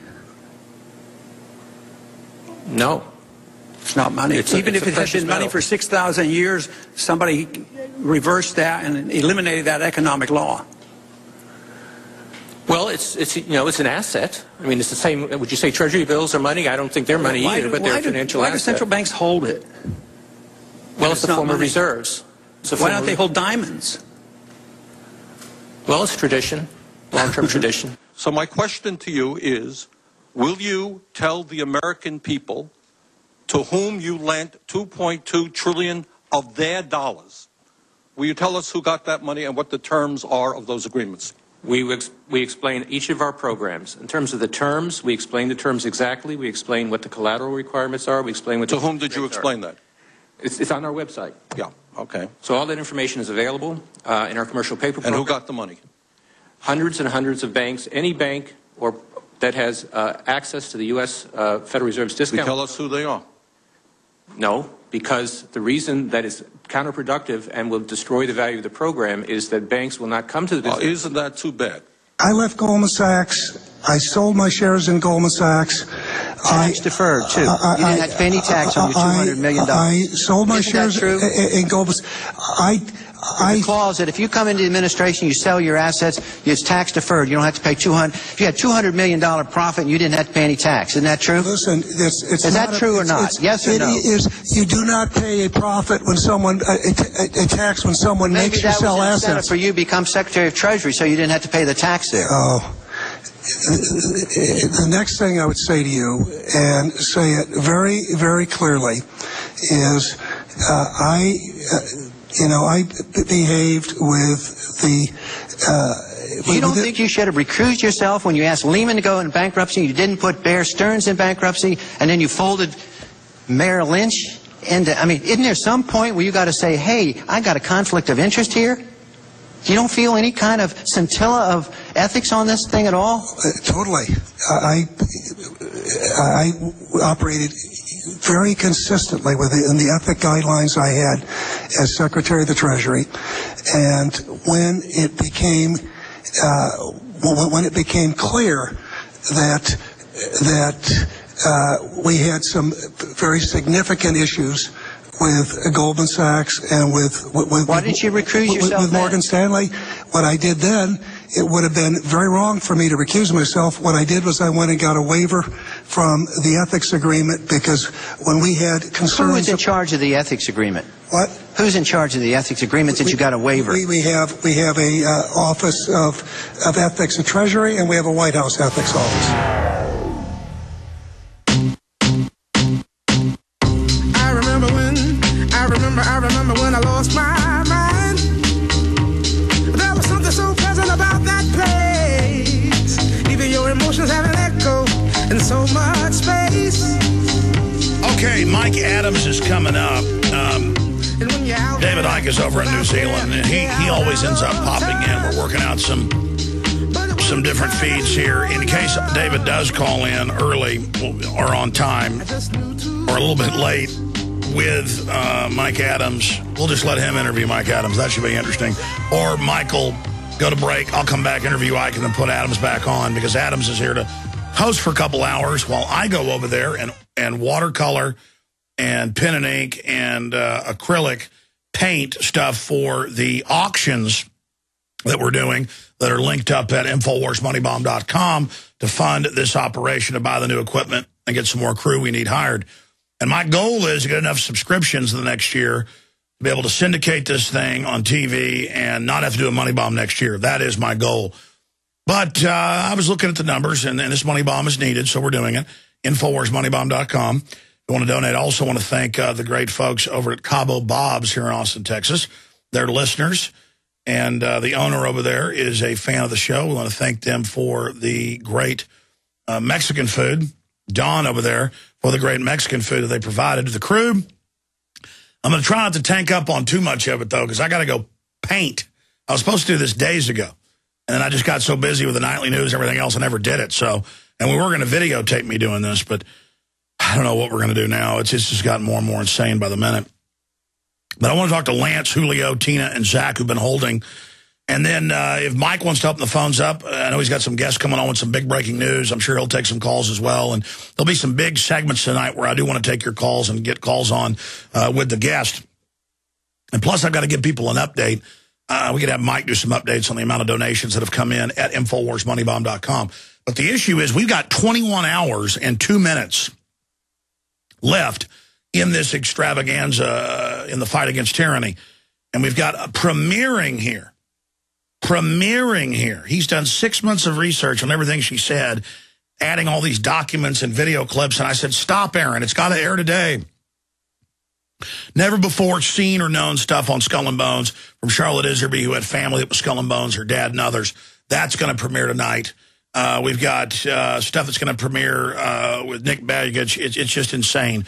No. It's not money. Even if it had been money for 6,000 years, somebody reversed that and eliminated that economic law. Well, it's an asset. I mean, it's the same. Would you say Treasury bills are money? I don't think they're money either, but they're a financial asset. Why do central banks hold it? Well, it's a form of reserves. Why don't they hold diamonds? Well, it's tradition, long-term tradition. So my question to you is, will you tell the American people to whom you lent $2.2 trillion of their dollars, will you tell us who got that money and what the terms are of those agreements? We explain each of our programs. In terms of the terms, we explain the terms exactly. We explain what the collateral requirements are. We explain what. To whom did you explain that? It's on our website. Yeah. Okay. So all that information is available in our commercial paper program. And who got the money? Hundreds and hundreds of banks. Any bank that has access to the U.S. Federal Reserve's discount. Will you tell us who they are? No, because the reason that is counterproductive and will destroy the value of the program is that banks will not come to the business. Isn't that too bad? I left Goldman Sachs. I sold my shares in Goldman Sachs. Tax deferred, too. You didn't have any tax on your $200 million. I sold my shares in Goldman Sachs. The clause that if you come into the administration, you sell your assets, it's tax deferred. You don't have to pay If you had $200 million profit and you didn't have to pay any tax. Isn't that true? Listen, is that true or not? Yes or no? It is. You do not pay a profit when someone a tax when someone makes you sell assets. For you become Secretary of Treasury, so you didn't have to pay the tax there. Oh. The next thing I would say to you, and say it very, very clearly, is I behaved with the... you don't think you should have recused yourself when you asked Lehman to go in bankruptcy, you didn't put Bear Stearns in bankruptcy, and then you folded Merrill Lynch into... I mean, isn't there some point where you got to say, hey, I got a conflict of interest here? You don't feel any kind of scintilla of ethics on this thing at all? Totally. I operated very consistently within the ethic guidelines I had as Secretary of the Treasury, and when it became clear that we had some very significant issues with Goldman Sachs and with why didn't you recuse yourself with Morgan Stanley? What I did then, it would have been very wrong for me to recuse myself. What I did was I went and got a waiver from the ethics agreement, because when we had concerns... Who was in charge of the ethics agreement? What? Who's in charge of the ethics agreement that you got a waiver? We have a Office of Ethics and Treasury, and we have a White House Ethics Office. I remember when I lost my mind. There was something so pleasant about that place. Even your emotions have an echo in so much space. Okay, Mike Adams is coming up. David Icke is over in New Zealand, and he always ends up popping in. We're working out some different feeds here. In case David does call in early or on time or a little bit late with Mike Adams, we'll just let him interview Mike Adams. That should be interesting. Or Michael, go to break. I'll come back, interview Icke, and then put Adams back on, because Adams is here to host for a couple hours while I go over there and watercolor and pen and ink and acrylic paint stuff for the auctions that we're doing that are linked up at InfowarsMoneyBomb.com to fund this operation, to buy the new equipment and get some more crew we need hired. And my goal is to get enough subscriptions in the next year to be able to syndicate this thing on TV and not have to do a money bomb next year. That is my goal. But I was looking at the numbers, and this money bomb is needed, so we're doing it. InfowarsMoneyBomb.com. If you want to donate, I also want to thank the great folks over at Cabo Bob's here in Austin, Texas. They're listeners, and the owner over there is a fan of the show. We want to thank them for the great Mexican food. Don over there for the great Mexican food that they provided to the crew. I'm going to try not to tank up on too much of it, though, because I got to go paint. I was supposed to do this days ago, and then I just got so busy with the nightly news and everything else, I never did it. So, and we were going to videotape me doing this, but I don't know what we're going to do now. It's just gotten more and more insane by the minute. But I want to talk to Lance, Julio, Tina, and Zach, who've been holding. And then if Mike wants to open the phones up, I know he's got some guests coming on with some big breaking news. I'm sure he'll take some calls as well. And there'll be some big segments tonight where I do want to take your calls and get calls on with the guest. And plus, I've got to give people an update. We could have Mike do some updates on the amount of donations that have come in at InfowarsMoneyBomb.com. But the issue is we've got 21 hours and 2 minutes left in this extravaganza in the fight against tyranny. And we've got a premiering here. He's done 6 months of research on everything she said, adding all these documents and video clips. And I said, stop, Aaron. It's got to air today. Never before seen or known stuff on Skull and Bones from Charlotte Iserbyt, who had family that was Skull and Bones, her dad and others. That's going to premiere tonight. We've got stuff that's going to premiere with Nick Begich. It's just insane.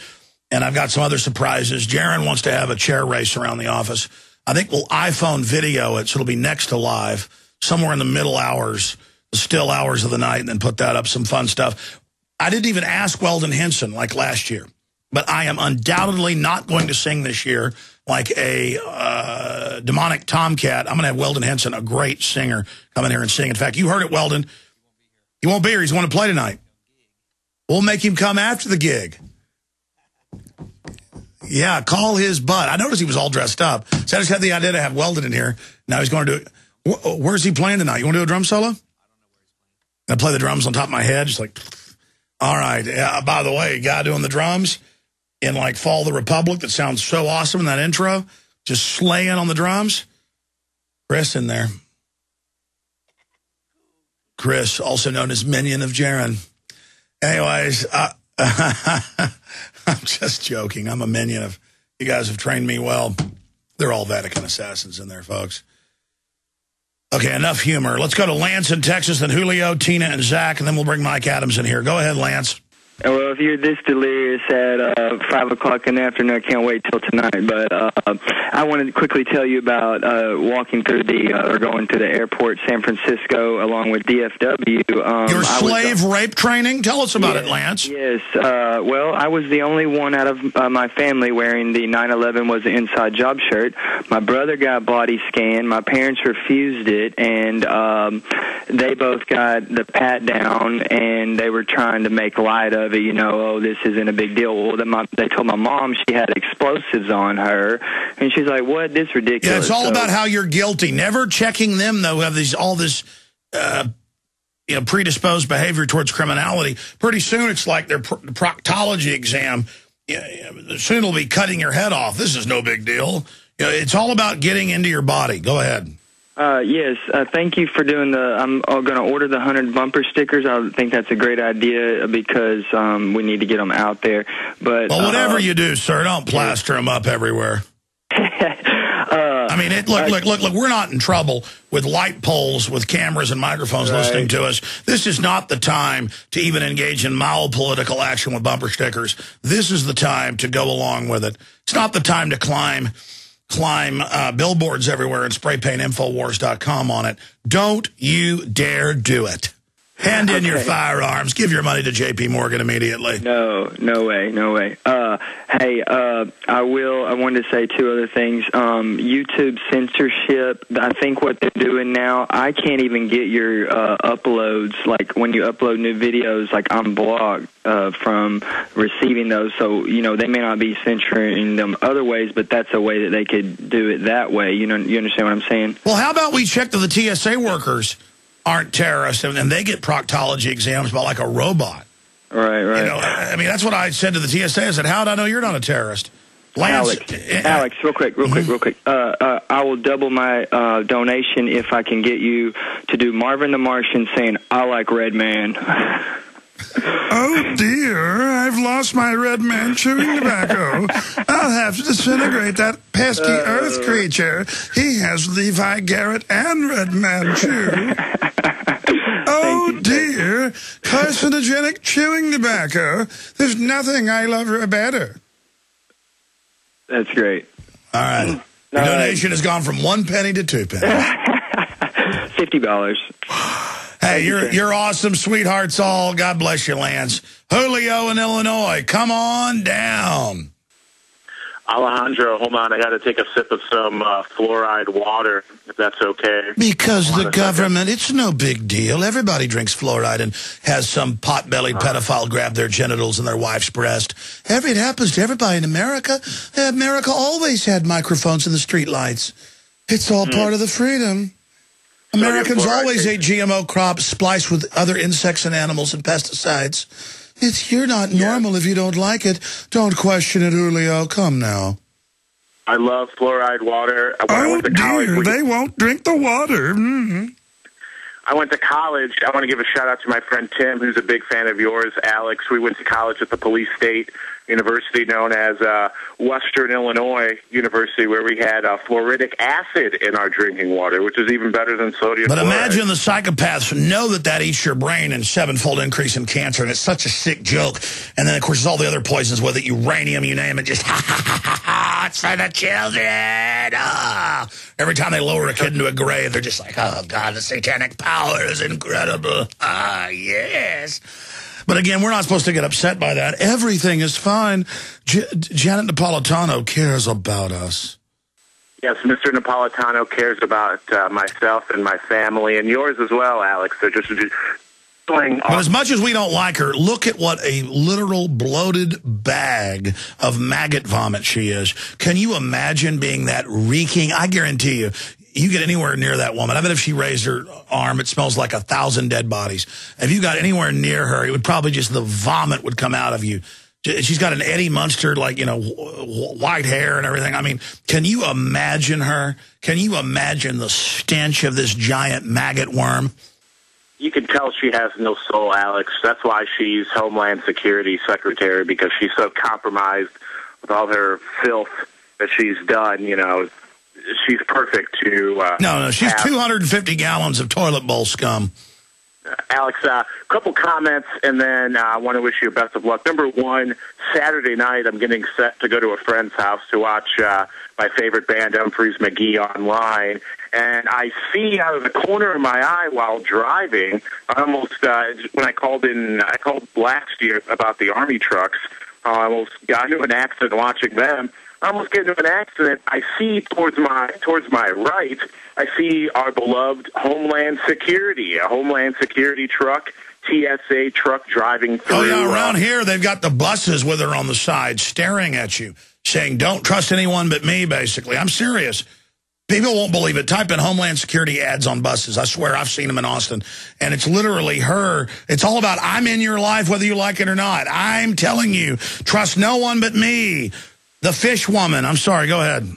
And I've got some other surprises. Jaron wants to have a chair race around the office. I think we'll iPhone video it, so it'll be next to live, somewhere in the middle hours, the still hours of the night, and then put that up, some fun stuff. I didn't even ask Weldon Henson like last year, but I am undoubtedly not going to sing this year like a demonic tomcat. I'm going to have Weldon Henson, a great singer, come in here and sing. In fact, you heard it, Weldon. He won't be here. He's going to play tonight. We'll make him come after the gig. Yeah, call his butt. I noticed he was all dressed up. So I just had the idea to have Weldon in here. Now he's going to do it. Where's he playing tonight? You want to do a drum solo? I don't know where he's playing. I play the drums on top of my head, just like, all right. Yeah, by the way, guy doing the drums in like Fall of the Republic that sounds so awesome in that intro, just slaying on the drums. Chris in there. Chris, also known as Minion of Jaren. Anyways, I'm just joking. I'm a minion of, you guys have trained me well. They're all Vatican assassins in there, folks. Okay, enough humor. Let's go to Lance in Texas, then Julio, Tina, and Zach, and then we'll bring Mike Adams in here. Go ahead, Lance. Well, if you're this delirious at 5 o'clock in the afternoon, I can't wait till tonight. But I wanted to quickly tell you about walking through or going to the airport, San Francisco, along with DFW. Your slave rape training? Tell us about it, Lance. Yes. Well, I was the only one out of my family wearing the 9/11 was an inside job shirt. My brother got body scanned. My parents refused it, and they both got the pat down, and they were trying to make light of it, oh, this isn't a big deal. Well, then they told my mom she had explosives on her, and she's like, what? This is ridiculous. Yeah, it's all about how you're guilty. Never checking them, though, who have all this predisposed behavior towards criminality. Pretty soon it's like their proctology exam. Soon it'll be cutting your head off. This is no big deal. It's all about getting into your body. Go ahead. Yes, thank you for doing I'm going to order the 100 bumper stickers. I think that's a great idea because we need to get them out there. But well, whatever you do, sir, don't plaster them up everywhere. I mean, look, we're not in trouble with light poles with cameras and microphones listening to us. This is not the time to even engage in mild political action with bumper stickers. This is the time to go along with it. It's not the time to climb billboards everywhere and spray paint Infowars.com on it. Don't you dare do it. Hand in your firearms. Give your money to J.P. Morgan immediately. No way. Hey, I wanted to say two other things. YouTube censorship, I think what they're doing now, I can't even get your uploads. Like when you upload new videos, like I'm blocked from receiving those. So, they may not be censoring them other ways, but that's a way that they could do it that way. You understand what I'm saying? Well, how about we check that the TSA workers aren't terrorists, and they get proctology exams by like a robot. Right. I mean, that's what I said to the TSA. I said, how would I know you're not a terrorist? Alex, real quick. I will double my donation if I can get you to do Marvin the Martian saying, I like Red Man. Oh, dear, I've lost my red man chewing tobacco. I'll have to disintegrate that pesky earth creature. He has Levi Garrett and Red Man Chew. Oh, dear, carcinogenic chewing tobacco. There's nothing I love better. That's great. All right. Your donation has gone from 1 penny to 2 pennies. $50. Hey, you're awesome, sweethearts all. God bless you, Lance. Julio in Illinois, come on down. Alejandro, hold on. I got to take a sip of some fluoride water, if that's okay. Because the government, it's no big deal. Everybody drinks fluoride and has some pot-bellied pedophile grab their genitals in their wife's breast. It happens to everybody in America. America always had microphones in the streetlights. It's all part of the freedom. Americans always ate GMO crops spliced with other insects and animals and pesticides. You're not normal if you don't like it. Don't question it, Julio. Come now. I love fluoride water. Oh, dear, they won't drink the water. Mm-hmm. I went to college. I want to give a shout-out to my friend Tim, who's a big fan of yours, Alex. We went to college at the Police State University known as Western Illinois University, where we had fluoridic acid in our drinking water, which is even better than sodium But fluoride. imagine the psychopaths know that eats your brain and 7-fold increase in cancer, and it's such a sick joke. And then, of course, there's all the other poisons with it, uranium, you name it, just it's for the children. Oh. Every time they lower a kid into a grave, they're just like, oh, God, the satanic power is incredible. Ah, yes. But again, we're not supposed to get upset by that. Everything is fine. Janet Napolitano cares about us. Yes, Mr. Napolitano cares about myself and my family, and yours as well, Alex. So just But as much as we don't like her, look at what a literal bloated bag of maggot vomit she is. Can you imagine being that reeking? I guarantee you, you get anywhere near that woman. I bet if she raised her arm, it smells like 1,000 dead bodies. If you got anywhere near her, it would probably just, the vomit would come out of you. She's got an Eddie Munster, like, you know, white hair and everything. I mean, can you imagine her? Can you imagine the stench of this giant maggot worm? You can tell she has no soul, Alex. That's why she's Homeland Security Secretary, because she's so compromised with all her filth that she's done. You know, she's perfect to... No, she's 250 gallons of toilet bowl scum. Alex, a couple comments, and then I want to wish you best of luck. Number one, Saturday night, I'm getting set to go to a friend's house to watch my favorite band, Humphreys McGee, online. And I see out of the corner of my eye while driving, I almost, when I called last year about the Army trucks, I almost got into an accident watching them. I almost get into an accident. I see towards my right, I see our beloved Homeland Security, a Homeland Security truck, TSA truck driving through. Oh, yeah, around here they've got the buses with her on the side staring at you, saying, don't trust anyone but me, basically. I'm serious. People won't believe it. Type in Homeland Security ads on buses. I swear I've seen them in Austin. And it's literally her. It's all about, I'm in your life whether you like it or not. I'm telling you, trust no one but me. The fish woman. I'm sorry, go ahead.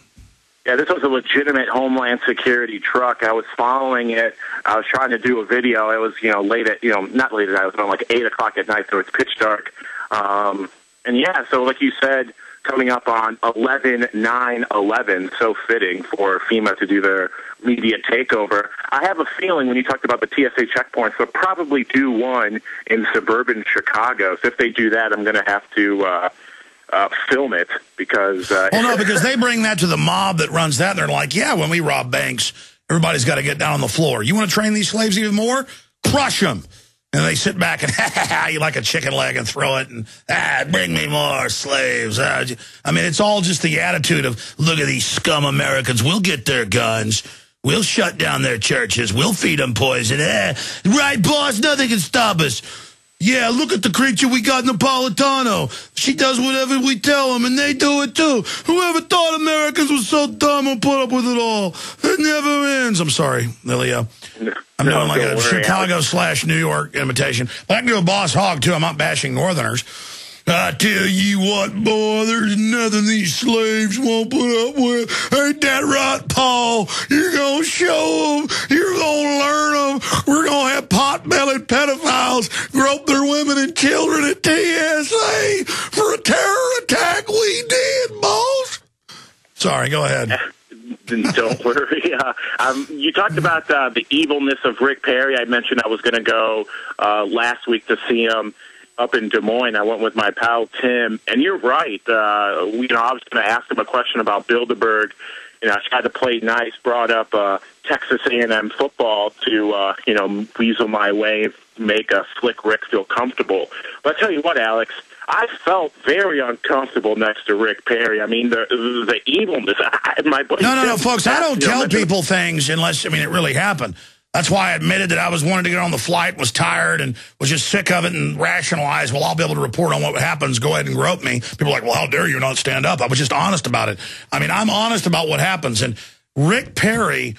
Yeah, this was a legitimate Homeland Security truck. I was following it. I was trying to do a video. It was, not late at night. It was about like 8 o'clock at night, so it's pitch dark. And yeah, so like you said, coming up on 11/9/11, so fitting for FEMA to do their media takeover. I have a feeling when you talked about the TSA checkpoints, they'll probably do one in suburban Chicago. So if they do that, I'm going to have to film it because... well, no, because they bring that to the mob that runs that. They're like, yeah, when we rob banks, everybody's got to get down on the floor. You want to train these slaves even more? Crush them. And they sit back and, you like a chicken leg and throw it and, bring me more slaves. I mean, it's all just the attitude of, look at these scum Americans. We'll get their guns. We'll shut down their churches. We'll feed them poison. Right, boss? Nothing can stop us. Yeah, look at the creature we got Napolitano. She does whatever we tell them, and they do it too. Whoever thought Americans were so dumb and put up with it all? It never ends. I'm sorry, Lilio. I'm doing like a Chicago/New York imitation. But I can do a Boss Hogg, too. I'm not bashing Northerners. I tell you what, boy, there's nothing these slaves won't put up with. Ain't that right, Paul? You're going to show them. You're going to learn them. We're going to have pot-bellied pedophiles grope their women and children at TSA for a terror attack we did, boss. Sorry, go ahead. Don't worry. You talked about the evilness of Rick Perry. I mentioned I was going to go last week to see him up in Des Moines. I went with my pal Tim, and you're right. I was going to ask him a question about Bilderberg. I tried to play nice, brought up Texas A&M football to weasel my way, make a slick Rick feel comfortable. But I tell you what, Alex, I felt very uncomfortable next to Rick Perry. I mean, the evilness. No, folks. I don't tell people things unless, it really happened. That's why I admitted that I wanted to get on the flight, was tired, and was just sick of it, and rationalized, well, I'll be able to report on what happens. Go ahead and grope me. People are like, well, how dare you not stand up? I was just honest about it. I'm honest about what happens. And Rick Perry,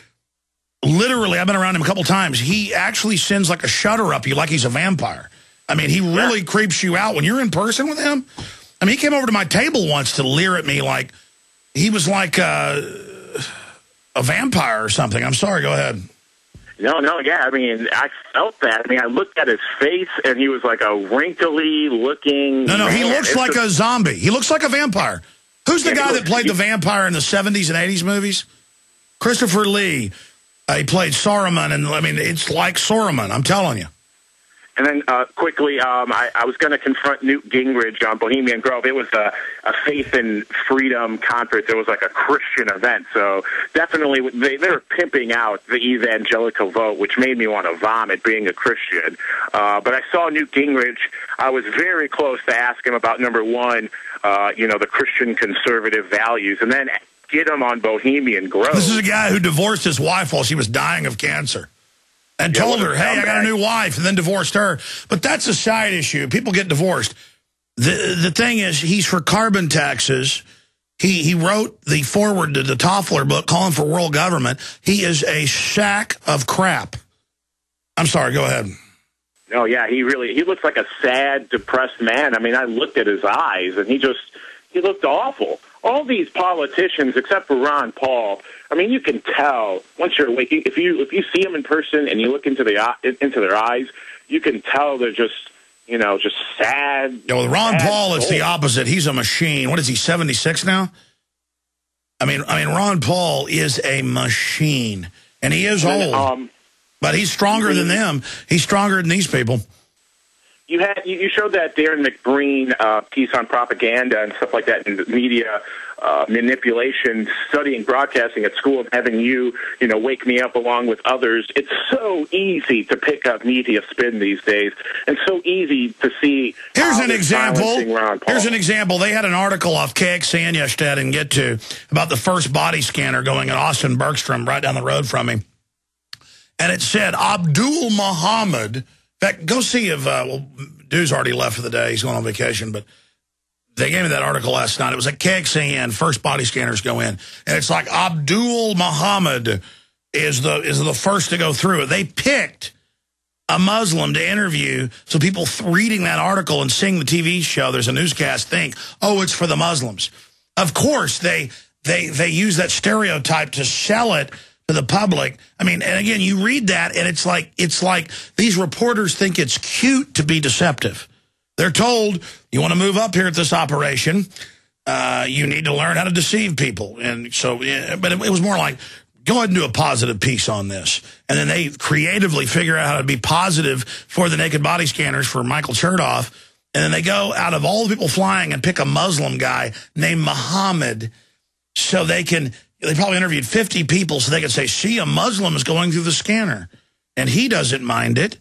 literally, I've been around him a couple times. He actually sends like a shudder up you like he's a vampire. He really creeps you out when you're in person with him. He came over to my table once to leer at me like he was like a vampire or something. I'm sorry, go ahead. No, yeah, I felt that. I looked at his face, and he was like a wrinkly-looking... No, he looks like a zombie. He looks like a vampire. Who's the guy that played the vampire in the 70s and 80s movies? Christopher Lee. He played Saruman, and, it's like Saruman, I'm telling you. And then quickly, I was going to confront Newt Gingrich on Bohemian Grove. It was a faith and freedom conference. It was like a Christian event. So definitely they were pimping out the evangelical vote, which made me want to vomit being a Christian. But I saw Newt Gingrich. I was very close to ask him about, number one, the Christian conservative values, and then get him on Bohemian Grove. This is a guy who divorced his wife while she was dying of cancer. And told her, hey, I got a new wife, and then divorced her. But that's a side issue. People get divorced. The thing is, he's for carbon taxes. He wrote the foreword to the Toffler book calling for world government. He is a sack of crap. I'm sorry, go ahead. No, yeah, he looks like a sad, depressed man. I mean, I looked at his eyes, and he looked awful. All these politicians, except for Ron Paul, I mean, you can tell once you're awake. If you see them in person and you look into their eyes, you can tell they're just sad. Yeah, with Ron Paul, souls. it's the opposite. He's a machine. What is he, 76 now? I mean, Ron Paul is a machine, and he is old. But he's stronger than them. He's stronger than these people. You showed that Darren McBreen piece on propaganda and stuff like that, and media manipulation, studying broadcasting at school, and having you wake me up along with others. It's so easy to pick up media spin these days, and so easy to see. Here's an example. Here's an example. They had an article off KXAN yesterday I didn't get to about the first body scanner going at Austin Bergstrom right down the road from me. And it said Abdul Muhammad. In fact, go see if, dude's already left for the day. He's going on vacation. But they gave me that article last night. It was at KXAN, first body scanners go in. And it's like Abdul Muhammad is the first to go through it. They picked a Muslim to interview so people reading that article and seeing the TV show, there's a newscast, think, oh, it's for the Muslims. Of course, they use that stereotype to sell it to the public. I mean, and again, you read that, and it's like these reporters think it's cute to be deceptive. They're told, you want to move up here at this operation, you need to learn how to deceive people. And so, but it was more like, go ahead and do a positive piece on this. And then they creatively figure out how to be positive for the naked body scanners for Michael Chertoff. And then they go out of all the people flying and pick a Muslim guy named Muhammad so they probably interviewed 50 people so they could say, see, a Muslim is going through the scanner. And he doesn't mind it.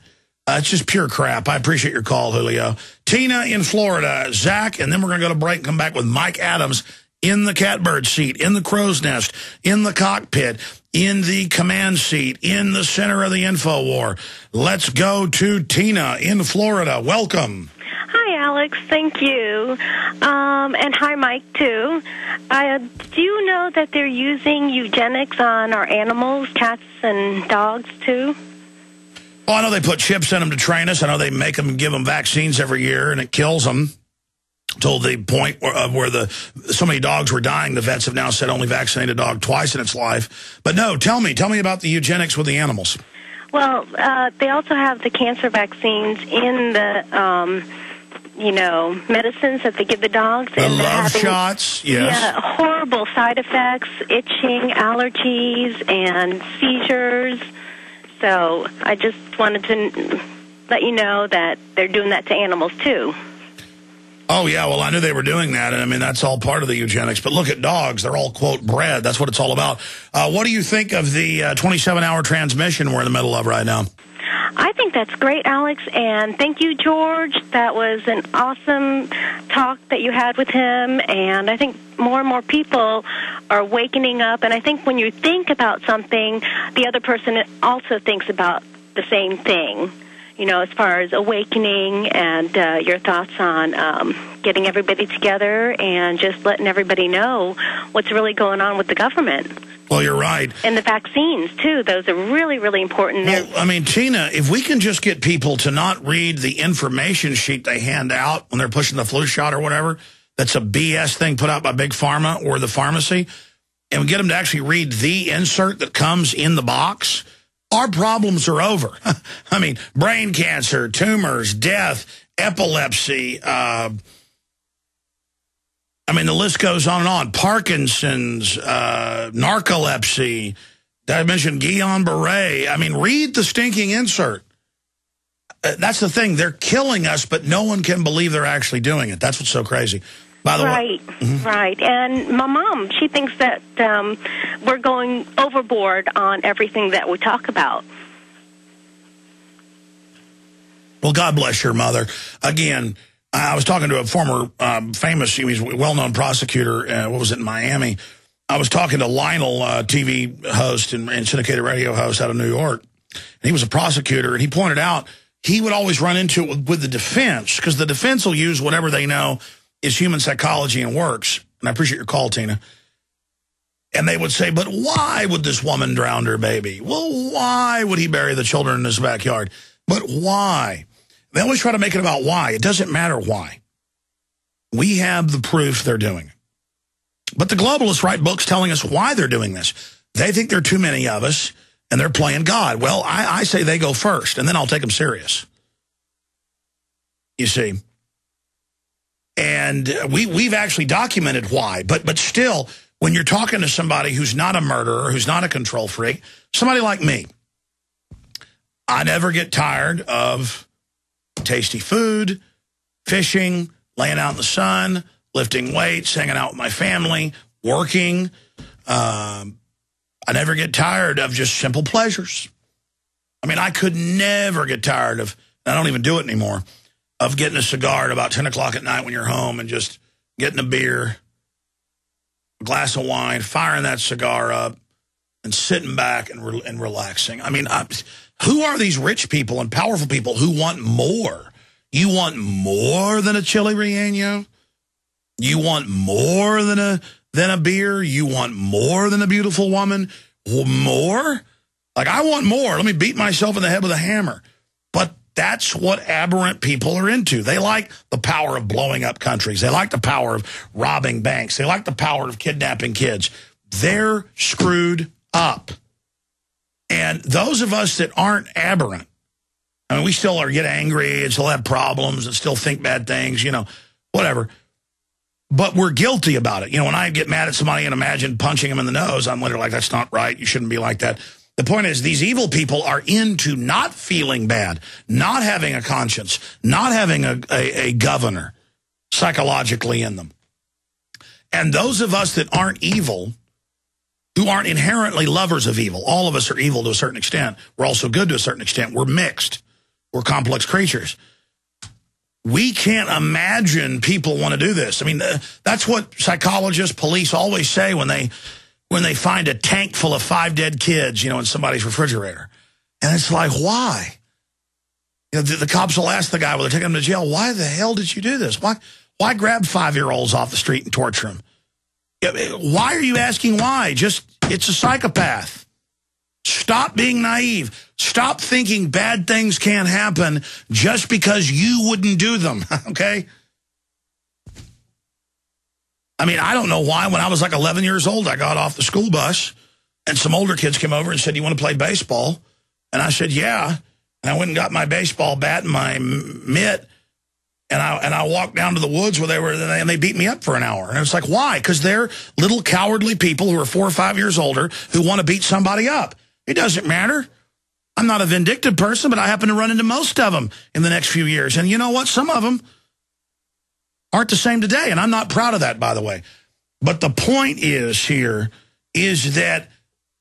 It's just pure crap. I appreciate your call, Julio. Tina in Florida, Zach, and then we're going to go to break and come back with Mike Adams in the catbird seat, in the crow's nest, in the cockpit, in the command seat, in the center of the info war. Let's go to Tina in Florida. Welcome. Hi, Alex. Thank you. And hi, Mike, too. Do you know that they're using eugenics on our animals, cats and dogs, too? Oh, I know they put chips in them to train us. I know they make them give them vaccines every year, and it kills them. Till the point where so many dogs were dying, the vets have now said only vaccinate a dog twice in its life. But no, tell me about the eugenics with the animals. Well, they also have the cancer vaccines in the medicines that they give the dogs. The love shots, yes. Yeah, horrible side effects, itching, allergies, and seizures. So I just wanted to let you know that they're doing that to animals, too. Oh, yeah, well, I knew they were doing that, and I mean, that's all part of the eugenics. But look at dogs. They're all, quote, bred. That's what it's all about. What do you think of the 27-hour transmission we're in the middle of right now? I think that's great, Alex, and thank you, George. That was an awesome talk that you had with him, and I think more and more people are wakening up, and I think when you think about something, the other person also thinks about the same thing, as far as awakening and your thoughts on getting everybody together and just letting everybody know what's really going on with the government. Well, you're right. And the vaccines, too. Those are really, really important. Well, I mean, Tina, if we can just get people to not read the information sheet they hand out when they're pushing the flu shot or whatever, that's a BS thing put out by Big Pharma or the pharmacy, and we get them to actually read the insert that comes in the box, our problems are over. I mean, brain cancer, tumors, death, epilepsy, I mean, the list goes on and on. Parkinson's, narcolepsy. Did I mention Guillain-Barré? I mean, read the stinking insert. That's the thing. They're killing us, but no one can believe they're actually doing it. That's what's so crazy. By the way. Right. And my mom, she thinks that we're going overboard on everything that we talk about. Well, God bless your mother. Again, I was talking to a former famous, he was a well-known prosecutor, in Miami. I was talking to Lionel, TV host and syndicated radio host out of New York. And he was a prosecutor, and he pointed out he would always run into it with the defense, because the defense will use whatever they know is human psychology and works. And I appreciate your call, Tina. And they would say, but why would this woman drown her baby? Well, why would he bury the children in his backyard? But why? They always try to make it about why. It doesn't matter why. We have the proof they're doing it. But the globalists write books telling us why they're doing this. They think there are too many of us, and they're playing God. Well, I say they go first, and then I'll take them serious. You see? And we've actually documented why. But still, when you're talking to somebody who's not a murderer, who's not a control freak, somebody like me, I never get tired of tasty food, fishing, laying out in the sun, lifting weights, hanging out with my family, working. I never get tired of just simple pleasures. I mean, I could never get tired of, I don't even do it anymore, of getting a cigar at about 10 o'clock at night when you're home and just getting a beer, a glass of wine, firing that cigar up, and sitting back and relaxing. I mean, who are these rich people and powerful people who want more? You want more than a chili relleno? You want more than a beer? You want more than a beautiful woman? More? Like, I want more. Let me beat myself in the head with a hammer. But that's what aberrant people are into. They like the power of blowing up countries. They like the power of robbing banks. They like the power of kidnapping kids. They're screwed up. And those of us that aren't aberrant, I mean, we still get angry and still have problems and still think bad things, whatever. But we're guilty about it. When I get mad at somebody and imagine punching them in the nose, I'm literally like, that's not right. You shouldn't be like that. The point is, these evil people are into not feeling bad, not having a conscience, not having a governor psychologically in them. And those of us that aren't evil, who aren't inherently lovers of evil, all of us are evil to a certain extent. We're also good to a certain extent. We're mixed. We're complex creatures. We can't imagine people want to do this. I mean, that's what psychologists, police always say when they find a tank full of 5 dead kids, in somebody's refrigerator. And it's like, why? The cops will ask the guy, well, they're taking him to jail, why the hell did you do this? Why grab 5-year-olds off the street and torture them? Why are you asking why? It's a psychopath. Stop being naive. Stop thinking bad things can't happen just because you wouldn't do them, okay? I mean, I don't know why. When I was like 11 years old, I got off the school bus, and some older kids came over and said, you want to play baseball? And I said, yeah. And I went and got my baseball bat and my mitt, and I walked down to the woods where they beat me up for an hour. And it's like, why? Because they're little cowardly people who are 4 or 5 years older who want to beat somebody up. It doesn't matter. I'm not a vindictive person, but I happen to run into most of them in the next few years. And you know what? Some of them aren't the same today, and I'm not proud of that, by the way. But the point is that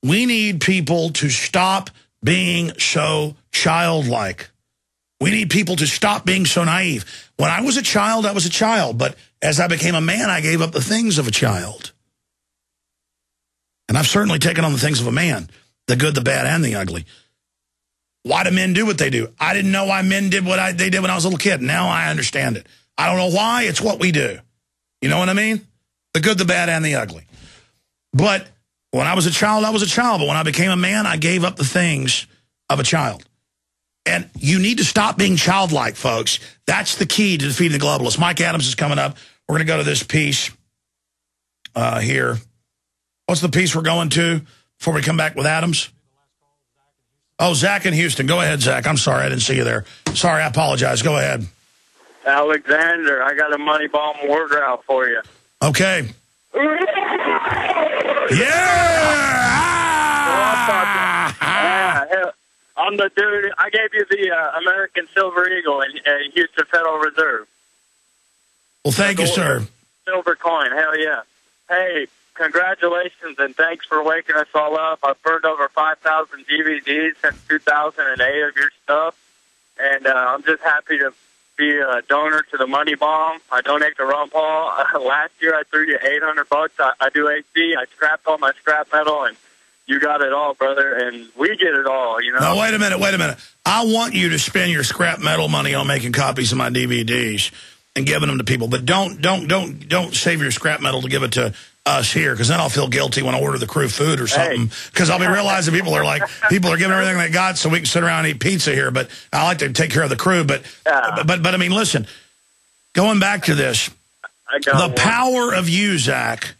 we need people to stop being so childlike. We need people to stop being so naive. When I was a child, I was a child. But as I became a man, I gave up the things of a child. And I've certainly taken on the things of a man, the good, the bad, and the ugly. Why do men do what they do? I didn't know why men did what they did when I was a little kid. Now I understand it. I don't know why. It's what we do. You know what I mean? The good, the bad, and the ugly. But when I was a child, I was a child. But when I became a man, I gave up the things of a child. And you need to stop being childlike, folks. That's the key to defeating the globalists. Mike Adams is coming up. We're going to go to this piece here. What's the piece we're going to before we come back with Adams? Oh, Zach in Houston. Go ahead, Zach. I'm sorry. I didn't see you there. Sorry. I apologize. Go ahead. Alexander, I got a money bomb word route for you. Okay. I'm the dude. I gave you the American Silver Eagle in Houston Federal Reserve. Well, thank you, sir. Silver coin. Hell yeah. Hey, congratulations and thanks for waking us all up. I've burned over 5,000 DVDs since 2008 of your stuff, and I'm just happy to be a donor to the Money Bomb. I donate to Ron Paul. Last year I threw you $800. I do AC. I scrapped all my scrap metal, and you got it all, brother, and we get it all, you know? No, wait a minute. I want you to spend your scrap metal money on making copies of my DVDs and giving them to people, but don't save your scrap metal to give it to us here, because then I'll feel guilty when I order the crew food or something, because I'll be realizing people are giving everything they got so we can sit around and eat pizza here, but I like to take care of the crew, but I mean, listen, going back to this, the power of you, Zach,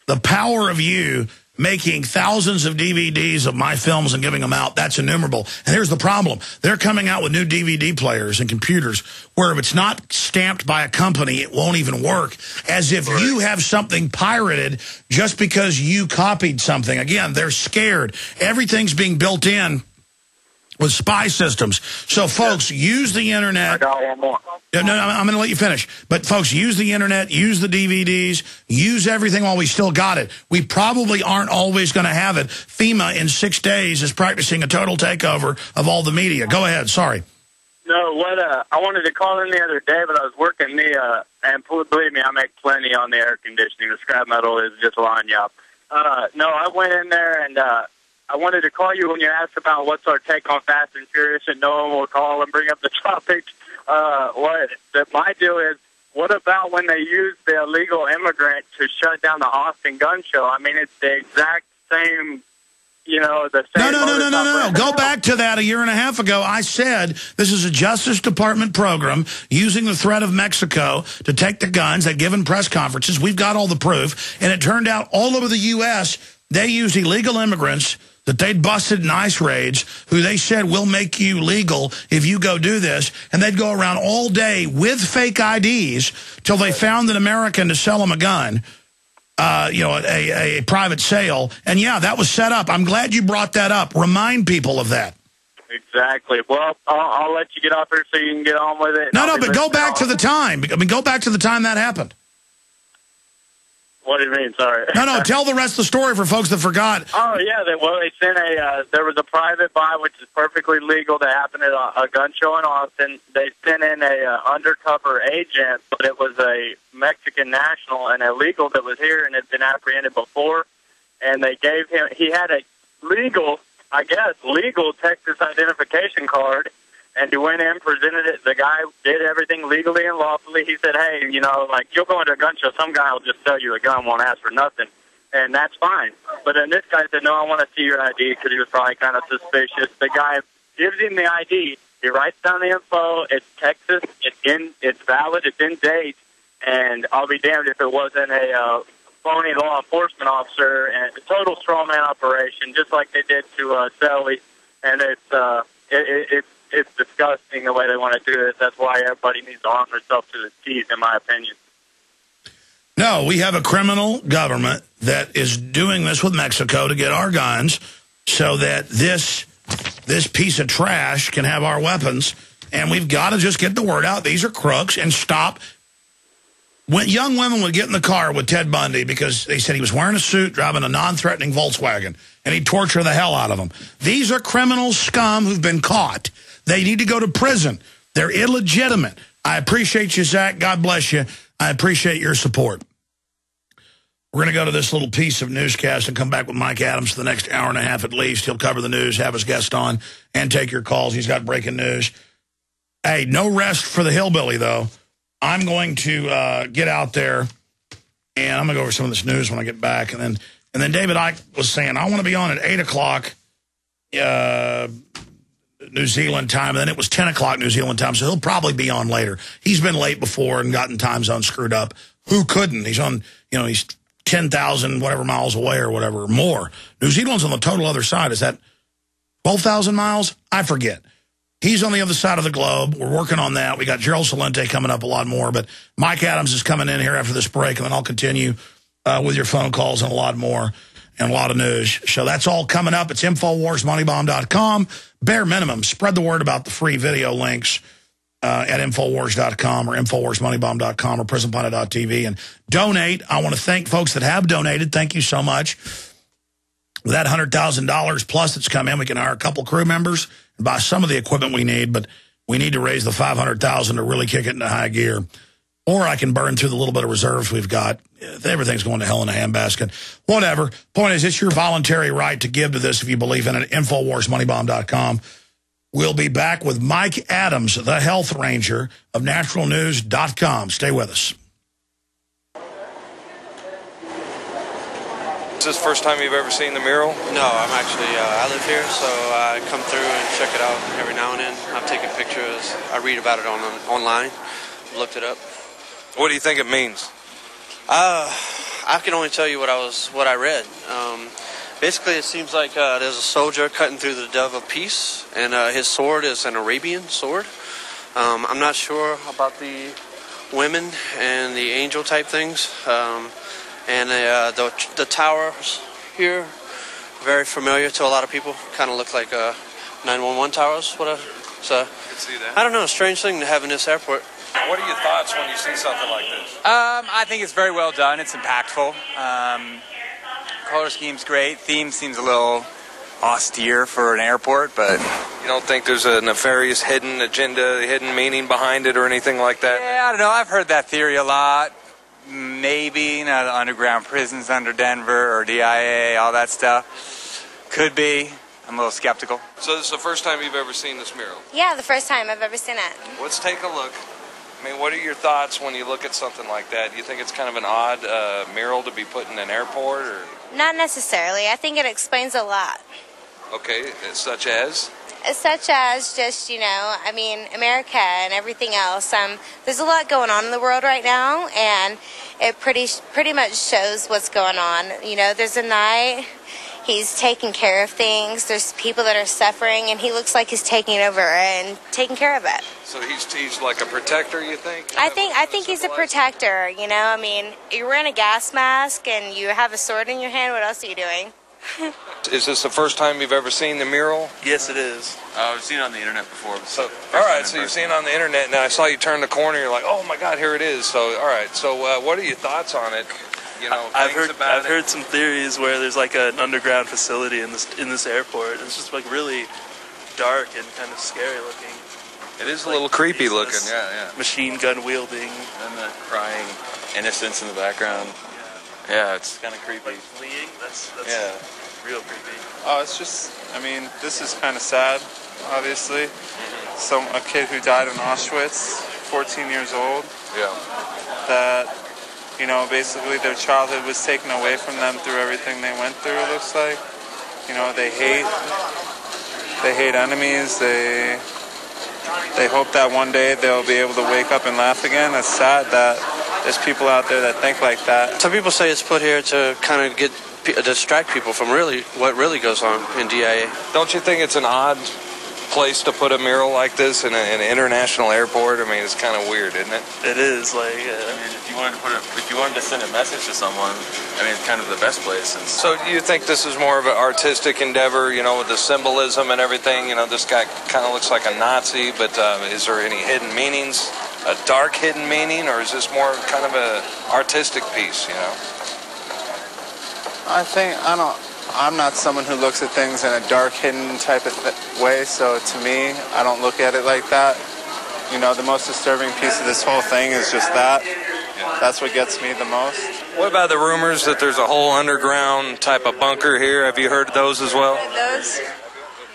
the power of you making thousands of DVDs of my films and giving them out, that's innumerable. And here's the problem. They're coming out with new DVD players and computers where if it's not stamped by a company, it won't even work. As if you have something pirated just because you copied something. Again, they're scared. Everything's being built in with spy systems. So, folks, use the Internet. I got one more. No, I'm going to let you finish. But, folks, use the Internet, use the DVDs, use everything while we still got it. We probably aren't always going to have it. FEMA, in 6 days, is practicing a total takeover of all the media. Go ahead. Sorry. No, I wanted to call in the other day, but I was working and believe me, I make plenty on the air conditioning. The scrap metal is just lining you up. No, I went in there and I wanted to call you when you asked about what's our take on Fast and Furious, and no one will call and bring up the topic. My deal is, what about when they use the illegal immigrant to shut down the Austin gun show? I mean, it's the exact same, the same. No. Go back to that a year and a half ago. I said this is a Justice Department program using the threat of Mexico to take the guns. They've given press conferences. We've got all the proof. And it turned out all over the U.S., they used illegal immigrants that they'd busted in ICE raids, who they said will make you legal if you go do this. And they'd go around all day with fake IDs till they found an American to sell them a gun, a private sale. And, yeah, that was set up. I'm glad you brought that up. Remind people of that. Exactly. Well, I'll let you get off here so you can get on with it. No, but go back to the time. Go back to the time that happened. What do you mean? Sorry. No, tell the rest of the story for folks that forgot. Oh, yeah. They sent there was a private buy, which is perfectly legal to happen at a gun show in Austin. They sent in a undercover agent, but it was a Mexican national and illegal that was here and had been apprehended before. And they gave him, he had a legal Texas identification card. And he went in, presented it. The guy did everything legally and lawfully. He said, hey, you'll go into a gun show, some guy will just sell you a gun, won't ask for nothing. And that's fine. But then this guy said, no, I want to see your ID, because he was probably kind of suspicious. The guy gives him the ID. He writes down the info. It's Texas. It's valid. It's in date. And I'll be damned if it wasn't a phony law enforcement officer, and a total straw man operation, just like they did to Selly. And it's disgusting the way they want to do this. That's why everybody needs to arm themselves to the teeth, in my opinion. No, we have a criminal government that is doing this with Mexico to get our guns so that this piece of trash can have our weapons. And we've got to just get the word out. These are crooks, and stop. When young women would get in the car with Ted Bundy because they said he was wearing a suit, driving a non-threatening Volkswagen, and he'd torture the hell out of them. These are criminal scum who've been caught. They need to go to prison. They're illegitimate. I appreciate you, Zach. God bless you. I appreciate your support. We're going to go to this little piece of newscast and come back with Mike Adams for the next hour and a half at least. He'll cover the news, have his guest on, and take your calls. He's got breaking news. Hey, no rest for the hillbilly, though. I'm going to get out there, and I'm going to go over some of this news when I get back. And then David Icke was saying, I want to be on at 8 o'clock New Zealand time, and then it was 10 o'clock New Zealand time, so he'll probably be on later. He's been late before and gotten time zones screwed up. Who couldn't? He's on, he's 10,000 whatever miles away or whatever, or more. New Zealand's on the total other side. Is that 12,000 miles? I forget. He's on the other side of the globe. We're working on that. We got Gerald Celente coming up a lot more, but Mike Adams is coming in here after this break, and then I'll continue with your phone calls and a lot more and a lot of news. So that's all coming up. It's InfoWarsMoneybomb.com. Bare minimum, spread the word about the free video links at Infowars.com or InfoWarsMoneybomb.com or PrisonPlanet.tv. And donate. I want to thank folks that have donated. Thank you so much. With that $100,000 plus that's come in, we can hire a couple crew members and buy some of the equipment we need, but we need to raise the $500,000 to really kick it into high gear. Or I can burn through the little bit of reserves we've got. Everything's going to hell in a handbasket. Whatever. Point is, it's your voluntary right to give to this if you believe in it. InfoWarsMoneyBomb.com. We'll be back with Mike Adams, the Health Ranger of NaturalNews.com. Stay with us. Is this the first time you've ever seen the mural? No, I'm actually, I live here, so I come through and check it out every now and then. I've taken pictures. I read about it online, looked it up. What do you think it means? I can only tell you what I read. Basically, it seems like there's a soldier cutting through the dove of peace, and his sword is an Arabian sword. I'm not sure about the women and the angel type things. And the towers here, very familiar to a lot of people. Kind of look like 911 towers. So, I can see that. I don't know, strange thing to have in this airport. What are your thoughts when you see something like this? I think it's very well done. It's impactful. Color scheme's great. Theme seems a little austere for an airport, but... You don't think there's a nefarious hidden agenda, hidden meaning behind it or anything like that? Yeah, I don't know. I've heard that theory a lot. Maybe, the underground prisons under Denver or DIA, all that stuff. Could be. I'm a little skeptical. So this is the first time you've ever seen this mural? Yeah, the first time I've ever seen it. Let's take a look. I mean, what are your thoughts when you look at something like that? Do you think it's kind of an odd mural to be put in an airport? Or? Not necessarily. I think it explains a lot. Okay, such as? Such as just, America and everything else. There's a lot going on in the world right now, and it pretty much shows what's going on. There's a night, he's taking care of things. There's people that are suffering, and he looks like he's taking over and taking care of it. So he's like a protector, you think? I think he's a protector, you're wearing a gas mask and you have a sword in your hand. What else are you doing? Is this the first time you've ever seen the mural? Yes, it is. I've seen it on the internet before. So, all right, so you've seen it on the internet, and I saw you turn the corner, you're like, oh my God, here it is. So, all right, so what are your thoughts on it? I've heard some theories where there's like an underground facility in this airport. It's just like really dark and kind of scary looking. It is a little creepy looking, yeah. Machine gun wielding. And the crying innocence in the background. Yeah, it's kind of creepy. Fleeing? That's real creepy. Oh, it's just, this is kind of sad, obviously. A kid who died in Auschwitz, 14 years old. Yeah. That, basically their childhood was taken away from them through everything they went through, it looks like. They hate enemies, they hope that one day they'll be able to wake up and laugh again. It's sad that there's people out there that think like that. Some people say it's put here to kind of distract people from what really goes on in DIA. Don't you think it's an odd place to put a mural like this in an international airport? It's kind of weird, isn't it? It is. If you wanted to send a message to someone, it's kind of the best place. So do you think this is more of an artistic endeavor, with the symbolism and everything? This guy kind of looks like a Nazi, but is there any hidden meanings? A dark hidden meaning, or is this more kind of a artistic piece, I'm not someone who looks at things in a dark, hidden type of way, so to me, I don't look at it like that. The most disturbing piece of this whole thing is just that. That's what gets me the most. What about the rumors that there's a whole underground type of bunker here? Have you heard those as well? Those?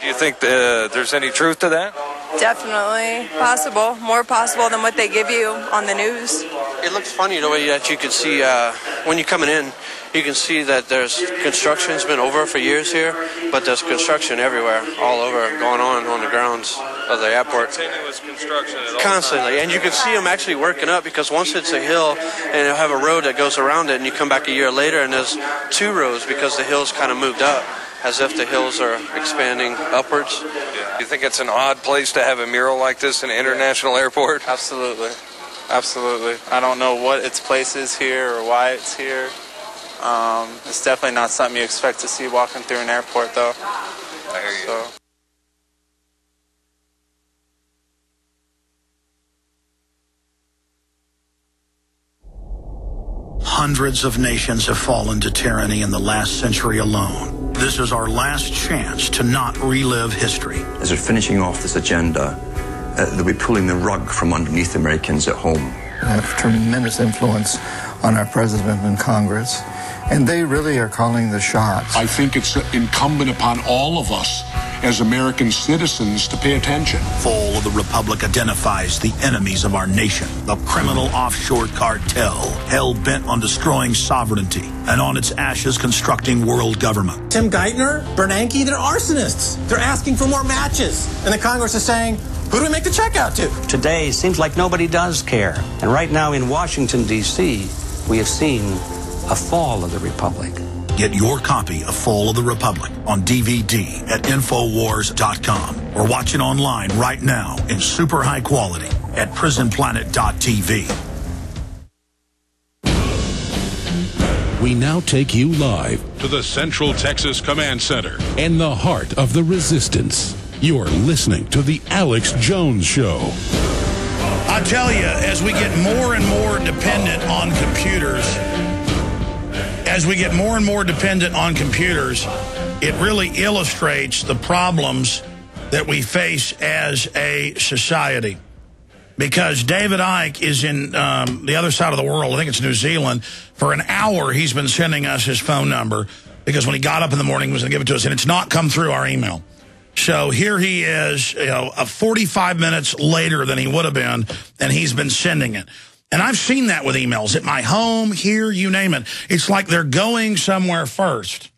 Do you think there's any truth to that? Definitely possible. More possible than what they give you on the news. It looks funny the way that you can see when you're coming in. You can see that there's construction's been over for years here, but there's construction everywhere, all over, going on the grounds of the airport. Continuous construction at all constantly, times. And you can see them actually working up, because once it's a hill and it'll have a road that goes around it, and you come back a year later and there's two roads because the hill's kind of moved up, as if the hills are expanding upwards. Yeah. You think it's an odd place to have a mural like this in an international airport? Absolutely. I don't know what its place is here or why it's here. It's definitely not something you expect to see walking through an airport, though. I hear you. Hundreds of nations have fallen to tyranny in the last century alone. This is our last chance to not relive history. As we're finishing off this agenda, they'll be pulling the rug from underneath Americans at home. They have tremendous influence on our president and Congress, and they really are calling the shots. I think it's incumbent upon all of us as American citizens to pay attention. Fall of the Republic identifies the enemies of our nation, the criminal offshore cartel, hell-bent on destroying sovereignty, and on its ashes constructing world government. Tim Geithner, Bernanke, they're arsonists. They're asking for more matches. And the Congress is saying, who do we make the check out to? Today seems like nobody does care. And right now in Washington, D.C., we have seen a fall of the Republic. Get your copy of Fall of the Republic on DVD at Infowars.com or watch it online right now in super high quality at PrisonPlanet.tv. We now take you live to the Central Texas Command Center in the heart of the resistance. You're listening to The Alex Jones Show. I tell you, as we get more and more dependent on computers, it really illustrates the problems that we face as a society. Because David Icke is in the other side of the world, I think it's New Zealand. For an hour, he's been sending us his phone number because when he got up in the morning, he was going to give it to us, and it's not come through our email. So here he is, 45 minutes later than he would have been, and he's been sending it. And I've seen that with emails at my home, here, you name it. It's like they're going somewhere first,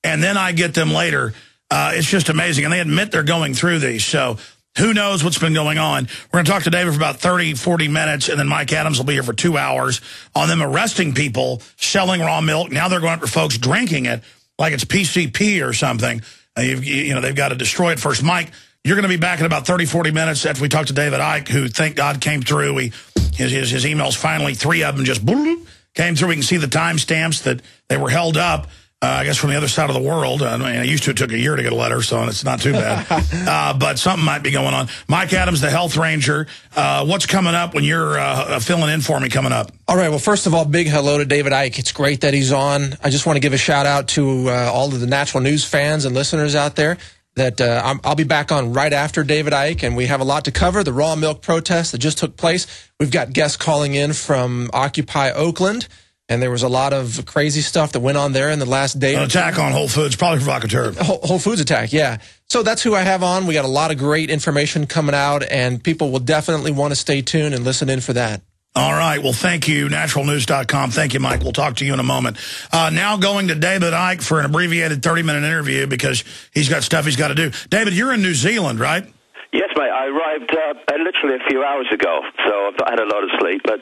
and then I get them later. It's just amazing. And they admit they're going through these. So who knows what's been going on. We're going to talk to David for about 30, 40 minutes, and then Mike Adams will be here for 2 hours on them arresting people, selling raw milk. Now they're going after folks drinking it like it's PCP or something. They've got to destroy it first. Mike, you're going to be back in about 30, 40 minutes after we talk to David Icke, who, thank God, came through. His emails finally, 3 of them just bloop, came through. We can see the timestamps that they were held up, I guess, from the other side of the world. It used to took a year to get a letter, so it's not too bad. But something might be going on. Mike Adams, the health ranger, what's coming up when you're filling in for me coming up? All right, well, first of all, big hello to David Icke. It's great that he's on. I just want to give a shout-out to all of the Natural News fans and listeners out there. That I'll be back on right after David Icke, and we have a lot to cover. The raw milk protest that just took place. We've got guests calling in from Occupy Oakland, and there was a lot of crazy stuff that went on there in the last day. An attack on Whole Foods, probably provocateur. Whole Foods attack, yeah. So that's who I have on. We got a lot of great information coming out, and people will definitely want to stay tuned and listen in for that. All right. Well, thank you, naturalnews.com. Thank you, Mike. We'll talk to you in a moment. Now going to David Icke for an abbreviated 30-minute interview because he's got stuff he's got to do. David, you're in New Zealand, right? Yes, mate. I arrived literally a few hours ago, so I've not had a lot of sleep. But,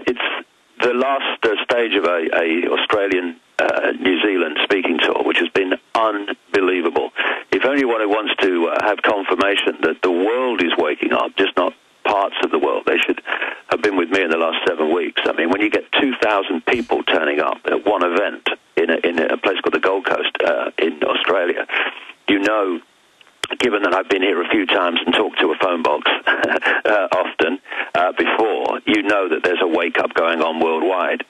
it's the last stage of a Australian New Zealand speaking tour, which has been unbelievable. If anyone who wants to have confirmation that the world is waking up, just not parts of the world, they should have been with me in the last 7 weeks. I mean, when you get 2,000 people turning up at one event in a place called the Gold Coast in Australia, you know, given that I've been here a few times and talked to a phone box often before, you know that there's a wake-up going on worldwide.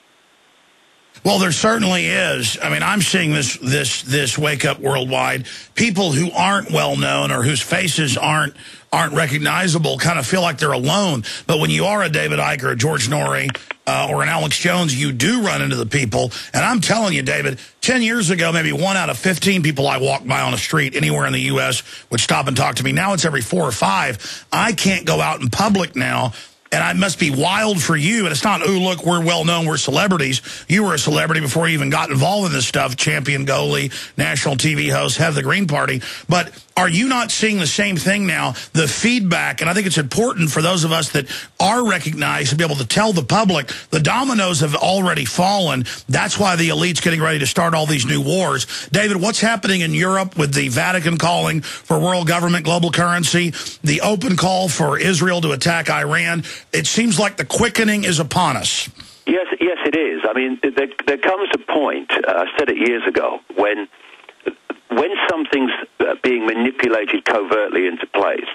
Well, there certainly is. I mean, I'm seeing this wake up worldwide. People who aren't well known or whose faces aren't recognizable kind of feel like they're alone. But when you are a David Icke or a George Noory or an Alex Jones, you do run into the people. And I'm telling you, David, 10 years ago, maybe 1 out of 15 people I walked by on a street anywhere in the U.S. would stop and talk to me. Now it's every 4 or 5. I can't go out in public now. And I must be wild for you. And it's not, ooh, look, we're well-known, we're celebrities. You were a celebrity before you even got involved in this stuff, champion goalie, national TV host, head of the Green Party. But are you not seeing the same thing now, the feedback? And I think it's important for those of us that are recognized to be able to tell the public the dominoes have already fallen. That's why the elite's getting ready to start all these new wars. David, what's happening in Europe with the Vatican calling for world government, global currency, the open call for Israel to attack Iran? It seems like the quickening is upon us. Yes, it is. I mean, there comes a point, I said it years ago, when something's being manipulated covertly into place,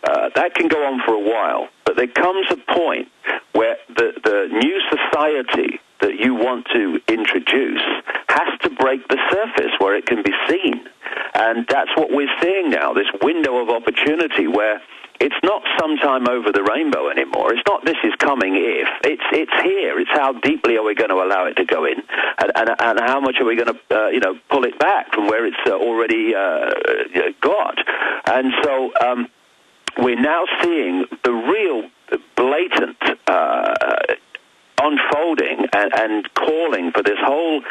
that can go on for a while, but there comes a point where the new society that you want to introduce has to break the surface where it can be seen. And that's what we're seeing now, this window of opportunity where it's not sometime over the rainbow anymore. It's not this is coming if. It's here. It's how deeply are we going to allow it to go in, and how much are we going to pull it back from where it's already got. And so we're now seeing the real blatant unfolding and calling for this whole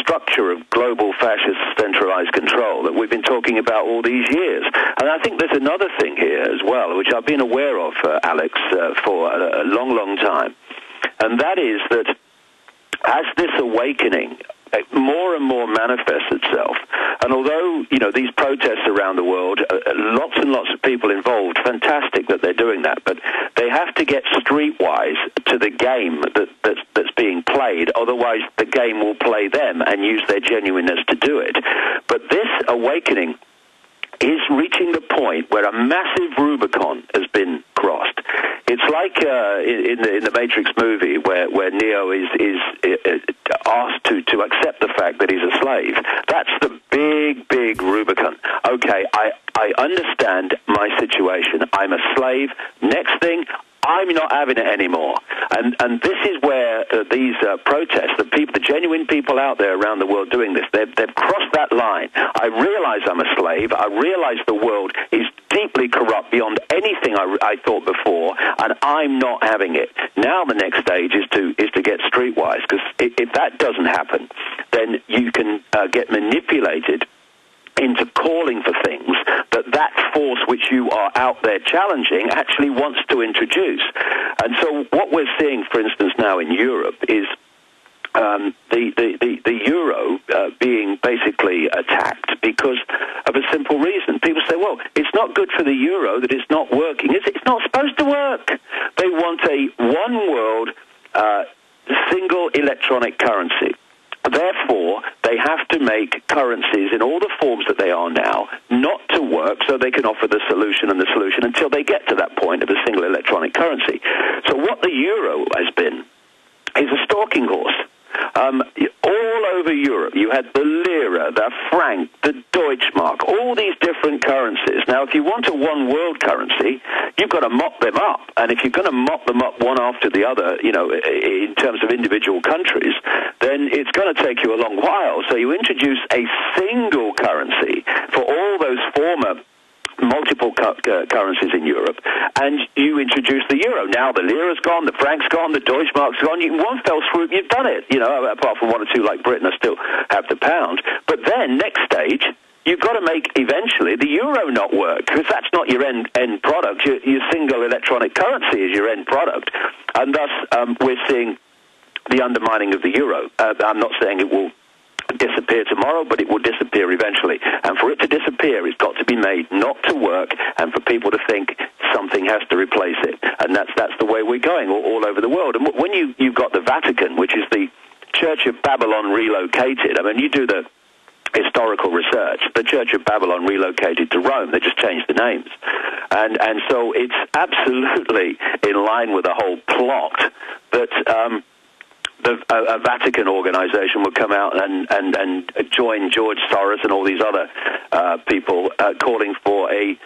structure of global fascist centralized control that we've been talking about all these years. And I think there's another thing here as well, which I've been aware of, Alex, for a long, long time, and that is that as this awakening more and more manifests itself, and although, these protests around the world, lots and lots of people involved, fantastic that they're doing that, but they have to get streetwise to the game that's being played, otherwise the game will play them and use their genuineness to do it. But this awakening is reaching the point where a massive Rubicon has been crossed. It's like in the Matrix movie where Neo is asked to accept the fact that he's a slave. That's the big Rubicon. Okay, I understand my situation. I'm a slave. Next thing, I'm not having it anymore. And this is where these protests, the genuine people out there around the world doing this, they've crossed that line. I realize I'm a slave. I realize the world is deeply corrupt beyond anything I thought before, and I'm not having it. Now the next stage is to get streetwise, because if that doesn't happen, then you can get manipulated into calling for things that force which you are out there challenging actually wants to introduce. And so what we're seeing, for instance, now in Europe is the euro being basically attacked because of a simple reason. People say, well, it's not good for the euro that it's not working. It's not supposed to work. They want a one-world single electronic currency. Therefore, they have to make currencies in all the forms that they are now not to work so they can offer the solution until they get to that point of a single electronic currency. So what the euro has been is a stalking horse. All over Europe, you had the lira, the franc, the Deutschmark, all these different currencies. Now, if you want a one-world currency, you've got to mop them up. And if you're going to mop them up one after the other, in terms of individual countries, then it's going to take you a long while. So you introduce a single currency for all those former multiple currencies in Europe, and you introduce the euro. Now the lira's gone, the franc's gone, the Deutschmark's gone. In one fell swoop, you've done it. Apart from one or two like Britain, I still have the pound. But then, next stage, you've got to make, eventually, the euro not work, because that's not your end product. Your single electronic currency is your end product. And thus, we're seeing the undermining of the euro. I'm not saying it will disappear tomorrow, but it will disappear eventually. And for it to disappear, it's got to be made not to work, and for people to think something has to replace it. And that's the way we're going all over the world. And when you've got the Vatican, which is the Church of Babylon relocated, I mean, you do the historical research, the Church of Babylon relocated to Rome. They just changed the names. And so it's absolutely in line with the whole plot that a Vatican organization would come out and join George Soros and all these other people calling for a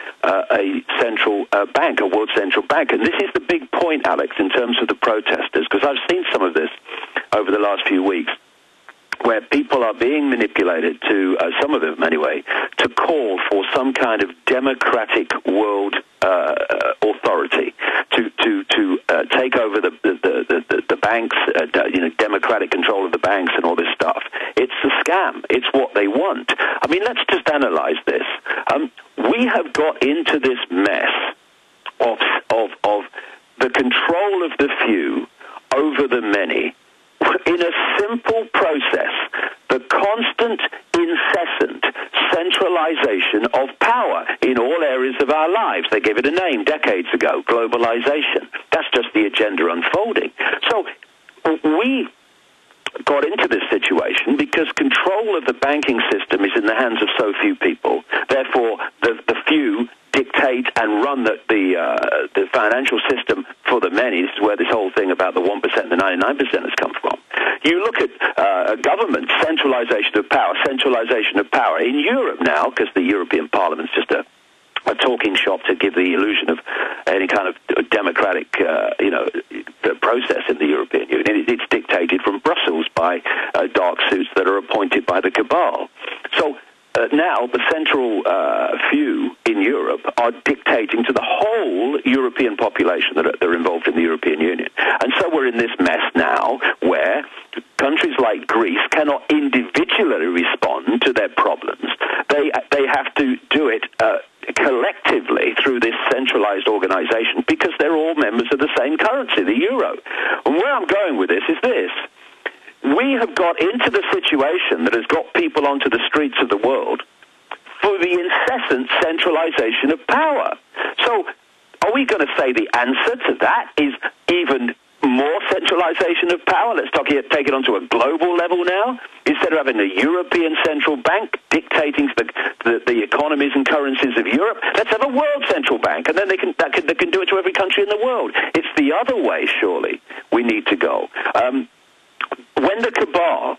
central bank, a world central bank. And this is the big point, Alex, in terms of the protesters, because I've seen some of this over the last few weeks, where people are being manipulated to, some of them anyway, to call for some kind of democratic world authority to take over the banks, democratic control of the banks and all this stuff. It's a scam. It's what they want. I mean, let's just analyze this. We have got into this mess of the control of the few over the many in a simple process, the constant, incessant centralization of power in all areas of our lives. They gave it a name decades ago, globalization. That's just the agenda unfolding. So we got into this situation because control of the banking system is in the hands of so few people. Therefore, the few dictate and run the financial system for the many. This is where this whole thing about the 1% and the 99% has come from. you look at government, centralization of power. In Europe now, because the European Parliament's just a talking shop to give the illusion of any kind of democratic, process in the European Union. It's dictated from Brussels by dark suits that are appointed by the cabal. So now the central few in Europe are dictating to the whole European population that are involved in the European Union. And so we're in this mess now where countries like Greece cannot individually respond to their problems. They have to do it collectively through this centralized organization because they're all members of the same currency, the euro. And where I'm going with this is this. We have got into the situation that has got people onto the streets of the world for the incessant centralization of power. So are we going to say the answer to that is even more centralization of power? Let's take it onto a global level now. Instead of having a European central bank dictating the economies and currencies of Europe, let's have a world central bank, and then they can do it to every country in the world. It's the other way, surely, we need to go. When the cabal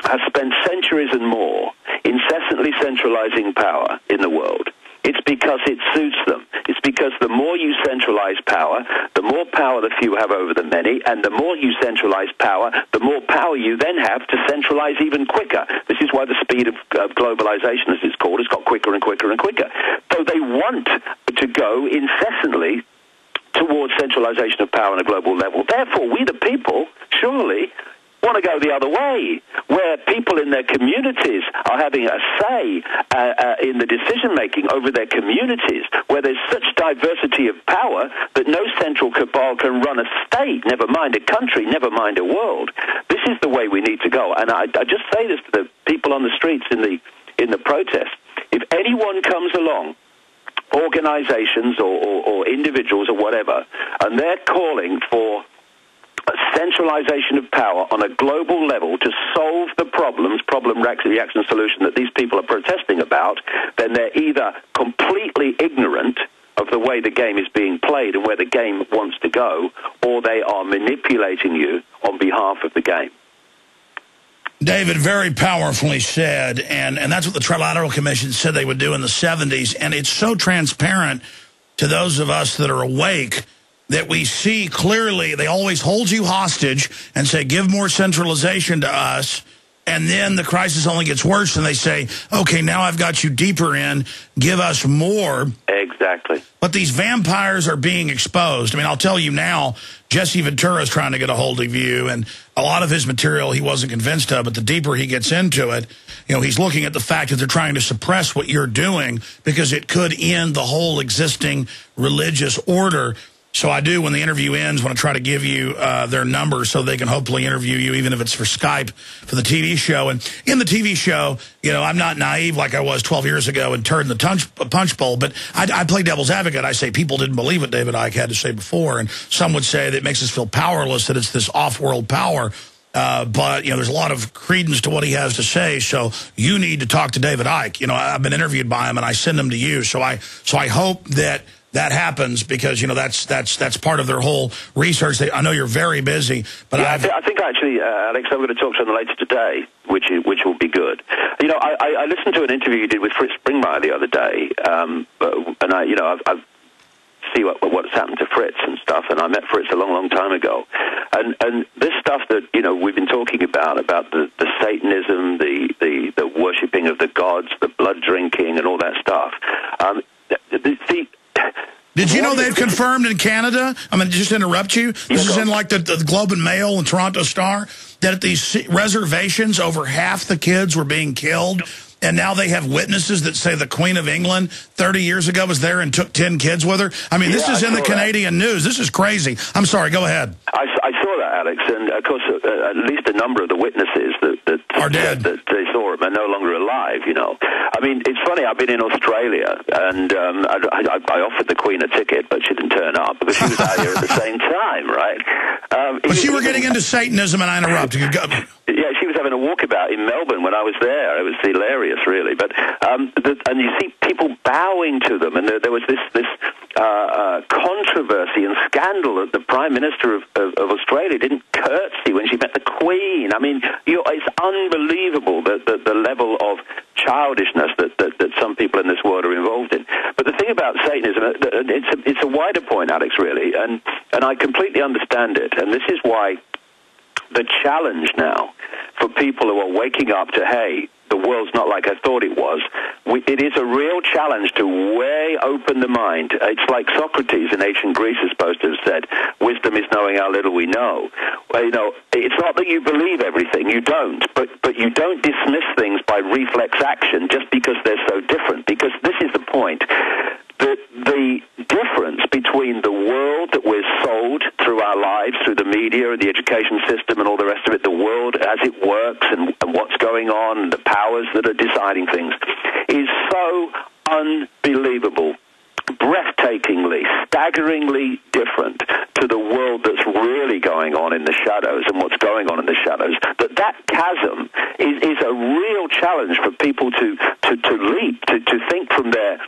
has spent centuries and more incessantly centralizing power in the world, it's because it suits them. It's because the more you centralize power, the more power the few have over the many, and the more you centralize power, the more power you then have to centralize even quicker. This is why the speed of globalization, as it's called, has got quicker and quicker and quicker. So they want to go incessantly towards centralization of power on a global level. Therefore, we the people, surely, want to go the other way, where people in their communities are having a say in the decision-making over their communities, where there's such diversity of power that no central cabal can run a state, never mind a country, never mind a world. This is the way we need to go. And I just say this to the people on the streets in the protest. If anyone comes along, organizations or individuals or whatever, and they're calling for centralization of power on a global level to solve the problem reaction solution that these people are protesting about, then they're either completely ignorant of the way the game is being played and where the game wants to go, or they are manipulating you on behalf of the game. David, very powerfully said, and that's what the Trilateral Commission said they would do in the 70s, and it's so transparent to those of us that are awake that we see clearly. They always hold you hostage and say, give more centralization to us, and then the crisis only gets worse, and they say, okay, now I've got you deeper in, give us more. Exactly. But these vampires are being exposed. I mean, I'll tell you now, Jesse Ventura is trying to get a hold of you, and a lot of his material he wasn't convinced of, but the deeper he gets into it, he's looking at the fact that they're trying to suppress what you're doing because it could end the whole existing religious order. So I do, when the interview ends, want to try to give you their number so they can hopefully interview you, even if it's for Skype, for the TV show. And in the TV show, I'm not naive like I was 12 years ago and turned the punch bowl, but I play devil's advocate. I say people didn't believe what David Icke had to say before, and some would say that it makes us feel powerless, that it's this off-world power. But, there's a lot of credence to what he has to say, so you need to talk to David Icke. I've been interviewed by him, and I send him to you. So I hope that happens, because that's part of their whole research. I know you're very busy, but I think actually, Alex, I'm going to talk to them later today, which will be good. I listened to an interview you did with Fritz Springmeier the other day, and I've see what's happened to Fritz and stuff, and I met Fritz a long time ago, and this stuff that we've been talking about the Satanism, the worshipping of the gods, the blood drinking, and all that stuff. Did you know they've confirmed in Canada? I'm going to just interrupt you. This is in like the Globe and Mail and Toronto Star, that at these reservations, over half the kids were being killed. And now they have witnesses that say the Queen of England 30 years ago was there and took 10 kids with her. I mean, this is in the Canadian news. This is crazy. I'm sorry. Go ahead. I saw that, Alex. And, of course, at least a number of the witnesses that are dead. That they saw him are no longer alive, I mean, it's funny. I've been in Australia, and I offered the Queen a ticket, but she didn't turn up because she was out here at the same time, right? But you were getting into Satanism, and I interrupted you. Yeah, she was having a walkabout in Melbourne when I was there. It was hilarious, really. But and you see people bowing to them, and there was this controversy and scandal that the Prime Minister of Australia didn't curtsy when she met the Queen. I mean, it's unbelievable the level of childishness that some people in this world are involved in. But the thing about Satanism, it's a wider point, Alex, really, and I completely understand it. And this is why the challenge now for people who are waking up to, hey, the world's not like I thought it was, it is a real challenge to way open the mind. It's like Socrates in ancient Greece is supposed to have said, wisdom is knowing how little we know. Well, it's not that you believe everything, you don't, but you don't dismiss things by reflex action just because they're so different, because this is the point. The difference between the world that we're sold through our lives, through the media and the education system and all the rest of it, the world as it works and what's going on, the powers that are deciding things, is so unbelievable, breathtakingly, staggeringly different to the world that's really going on in the shadows and what's going on in the shadows, that chasm is a real challenge for people to leap, to think from their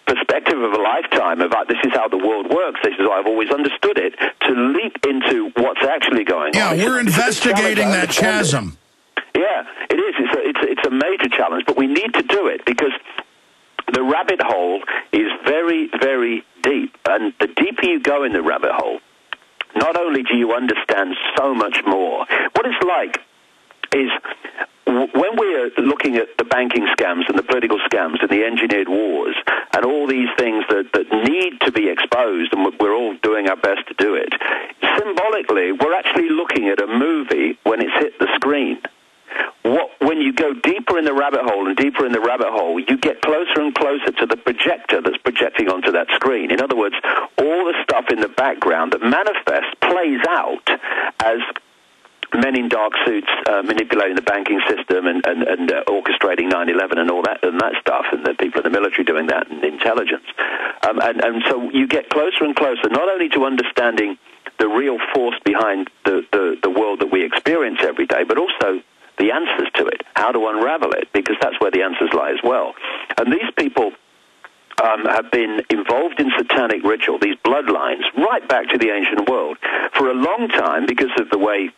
perspective of a lifetime about this is how the world works, this is how I've always understood it, to leap into what's actually going on. Yeah, we're investigating that chasm. Yeah, it is. It's a major challenge, but we need to do it because the rabbit hole is very, very deep. And the deeper you go in the rabbit hole, not only do you understand so much more, what it's like is when we're looking at the banking scams and the political scams and the engineered wars and all these things that need to be exposed, and we're all doing our best to do it, symbolically, we're actually looking at a movie when it's hit the screen. When you go deeper in the rabbit hole and deeper in the rabbit hole, you get closer and closer to the projector that's projecting onto that screen. In other words, all the stuff in the background that manifests plays out as men in dark suits manipulating the banking system and orchestrating 9/11 and all that stuff, and the people in the military doing that, and intelligence. And so you get closer and closer, not only to understanding the real force behind the world that we experience every day, but also the answers to it, how to unravel it, because that's where the answers lie as well. And these people have been involved in satanic ritual, these bloodlines, right back to the ancient world for a long time because of the way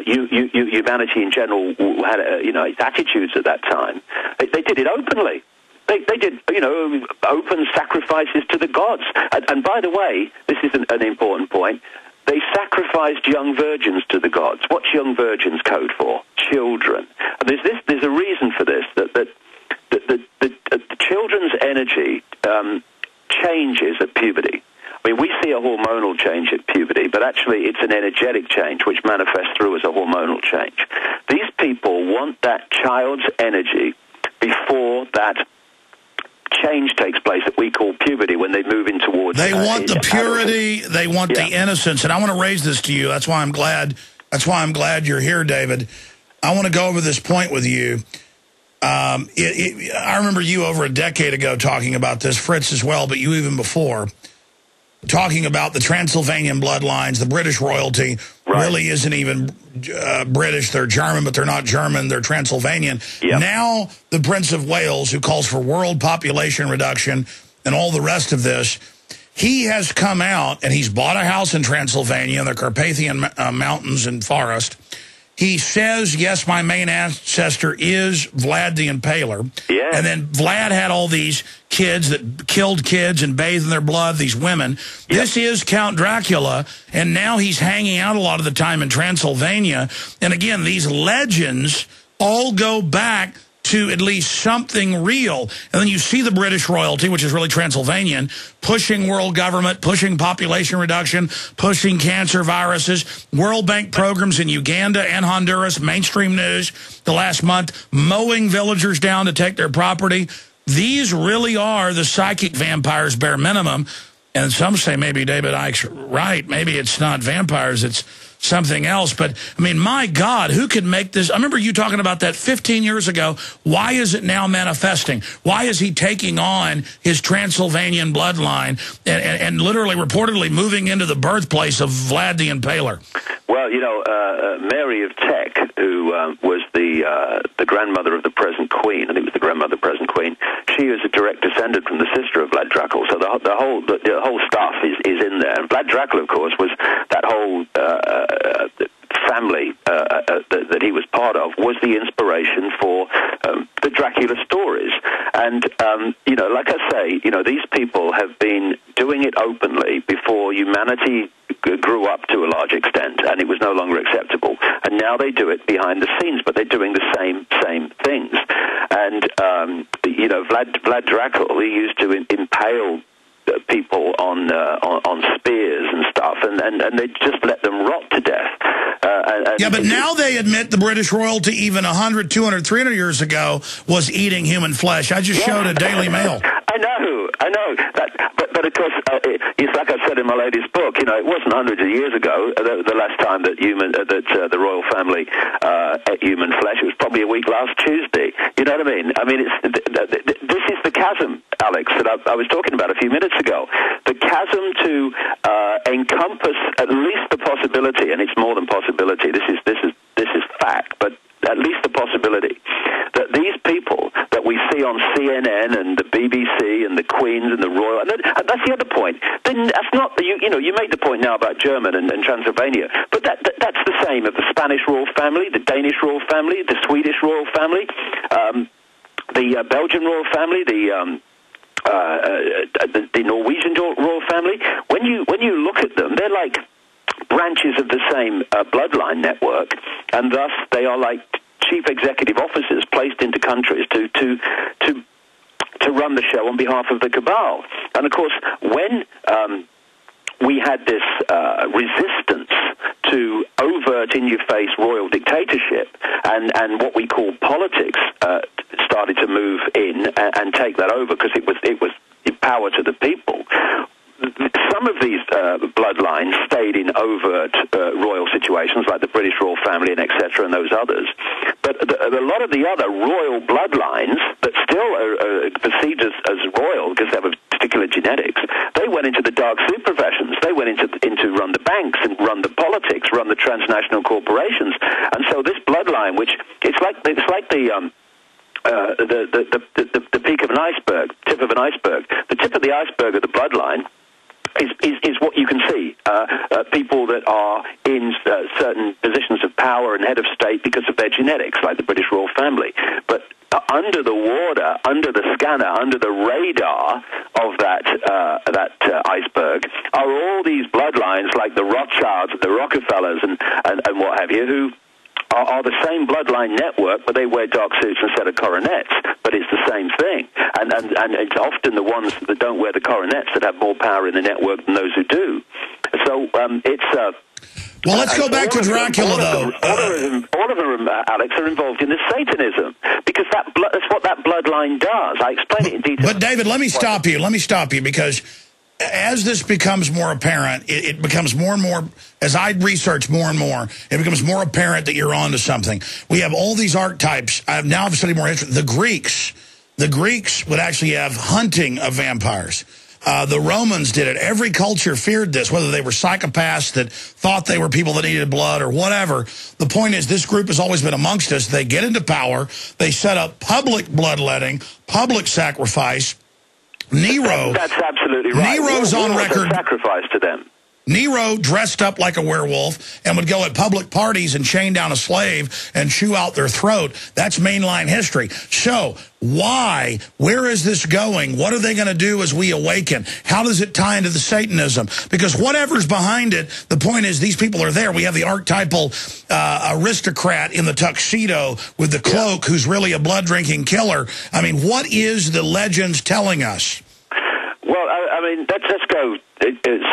humanity in general had, its attitudes at that time. They did it openly. They did, open sacrifices to the gods. And by the way, this is an important point, they sacrificed young virgins to the gods. What's young virgins code for? Children. And there's a reason for this, that the children's energy changes at puberty. I mean, we see a hormonal change at puberty, but actually it's an energetic change which manifests through as a hormonal change. These people want that child's energy before that change takes place that we call puberty, when they move in towards... They want the purity, they want the innocence, and I want to raise this to you. That's why I'm glad you're here, David. I want to go over this point with you. I remember you over a decade ago talking about this, Fritz as well, but you even before, talking about the Transylvanian bloodlines. The British royalty really isn't even British. They're German, but they're not German. They're Transylvanian. Yep. Now the Prince of Wales, who calls for world population reduction and all the rest of this, he has come out and he's bought a house in Transylvania in the Carpathian Mountains and Forest. He says, yes, my main ancestor is Vlad the Impaler. Yeah. And then Vlad had all these kids that killed kids and bathed in their blood, these women. Yep. This is Count Dracula, and now he's hanging out a lot of the time in Transylvania. And again, these legends all go back to at least something real. And then you see the British royalty, which is really Transylvanian, pushing world government, pushing population reduction, pushing cancer viruses, World Bank programs in Uganda and Honduras, mainstream news the last month, mowing villagers down to take their property. These really are the psychic vampires, bare minimum. And some say maybe David Icke's right. Maybe it's not vampires, it's something else. But, I mean, my God, who could make this? I remember you talking about that 15 years ago. Why is it now manifesting? Why is he taking on his Transylvanian bloodline and literally, reportedly moving into the birthplace of Vlad the Impaler? Well, Mary of Texe, who was grandmother of the present queen. I think it was the grandmother of the present queen. She is a direct descendant from the sister of Vlad Dracul. So the whole stuff is in there. And Vlad Dracul, of course, was that whole family that he was part of was the inspiration for the Dracula stories. And, like I say, these people have been doing it openly before humanity grew up to a large extent, and it was no longer acceptable. And now they do it behind the scenes, but they're doing the same things. And, Vlad Dracul, he used to impale people on spears and stuff, and they just let them rot to death. But now they admit the British royalty even 100, 200, 300 years ago was eating human flesh. I just showed a Daily Mail. I know. But of course, it's like I said in my latest book. It wasn't hundreds of years ago the last time that the royal family ate human flesh. It was probably a week last Tuesday. You know what I mean? I mean, this is the chasm, Alex, that I was talking about a few minutes ago. The chasm to encompass at least the possibility, and it's more than possibility. This is fact, but at least the possibility that these people that we see on CNN and the BBC and the Queens and the Royal, and that's the other point. Then that's not you made the point now about German and Transylvania, but that's the same of the Spanish royal family, the Danish royal family, the Swedish royal family, the Belgian royal family, the Norwegian royal family. When you look at them, they're like branches of the same bloodline network, and thus they are like chief executive officers placed into countries to run the show on behalf of the cabal. And of course, when we had this resistance to overt, in-your-face royal dictatorship, and what we call politics started to move in and take that over because it was power to the people. Some of these bloodlines stayed in overt royal situations, like the British royal family and etc. and those others. But a lot of the other royal bloodlines that still are perceived as royal because they have a particular genetics, they went into the dark soup professions. They went into run the banks and run the politics, run the transnational corporations. And so this bloodline, which it's like the peak of an iceberg, tip of an iceberg. The tip of the iceberg of the bloodline is what you can see. People that are in certain positions of power and head of state because of their genetics, like the British royal family. But under the water, under the scanner, under the radar of that iceberg are all these bloodlines like the Rothschilds, the Rockefellers, and what have you, who are the same bloodline network, but they wear dark suits instead of coronets. But it's the same thing. And it's often the ones that don't wear the coronets that have more power in the network than those who do. So it's... well, let's go back to Dracula, though. All of them, Alex, are involved in this Satanism, because that's what that bloodline does. I explain it in detail. But, David, let me stop you, because as this becomes more apparent, it becomes more and more, as I research more and more, it becomes more apparent that you're onto something. We have all these archetypes. I've studied more history. The Greeks would actually have hunting of vampires. The Romans did it. Every culture feared this, whether they were psychopaths that thought they were people that needed blood or whatever. The point is, this group has always been amongst us. They get into power. They set up public bloodletting, public sacrifice. Nero. That's absolutely right. Nero's on record. Sacrifice to them. Nero dressed up like a werewolf and would go at public parties and chain down a slave and chew out their throat. That's mainline history. So why? Where is this going? What are they going to do as we awaken? How does it tie into the Satanism? Because whatever's behind it, the point is these people are there. We have the archetypal aristocrat in the tuxedo with the cloak who's really a blood-drinking killer. I mean, what is the legends telling us? Well, I mean, let's go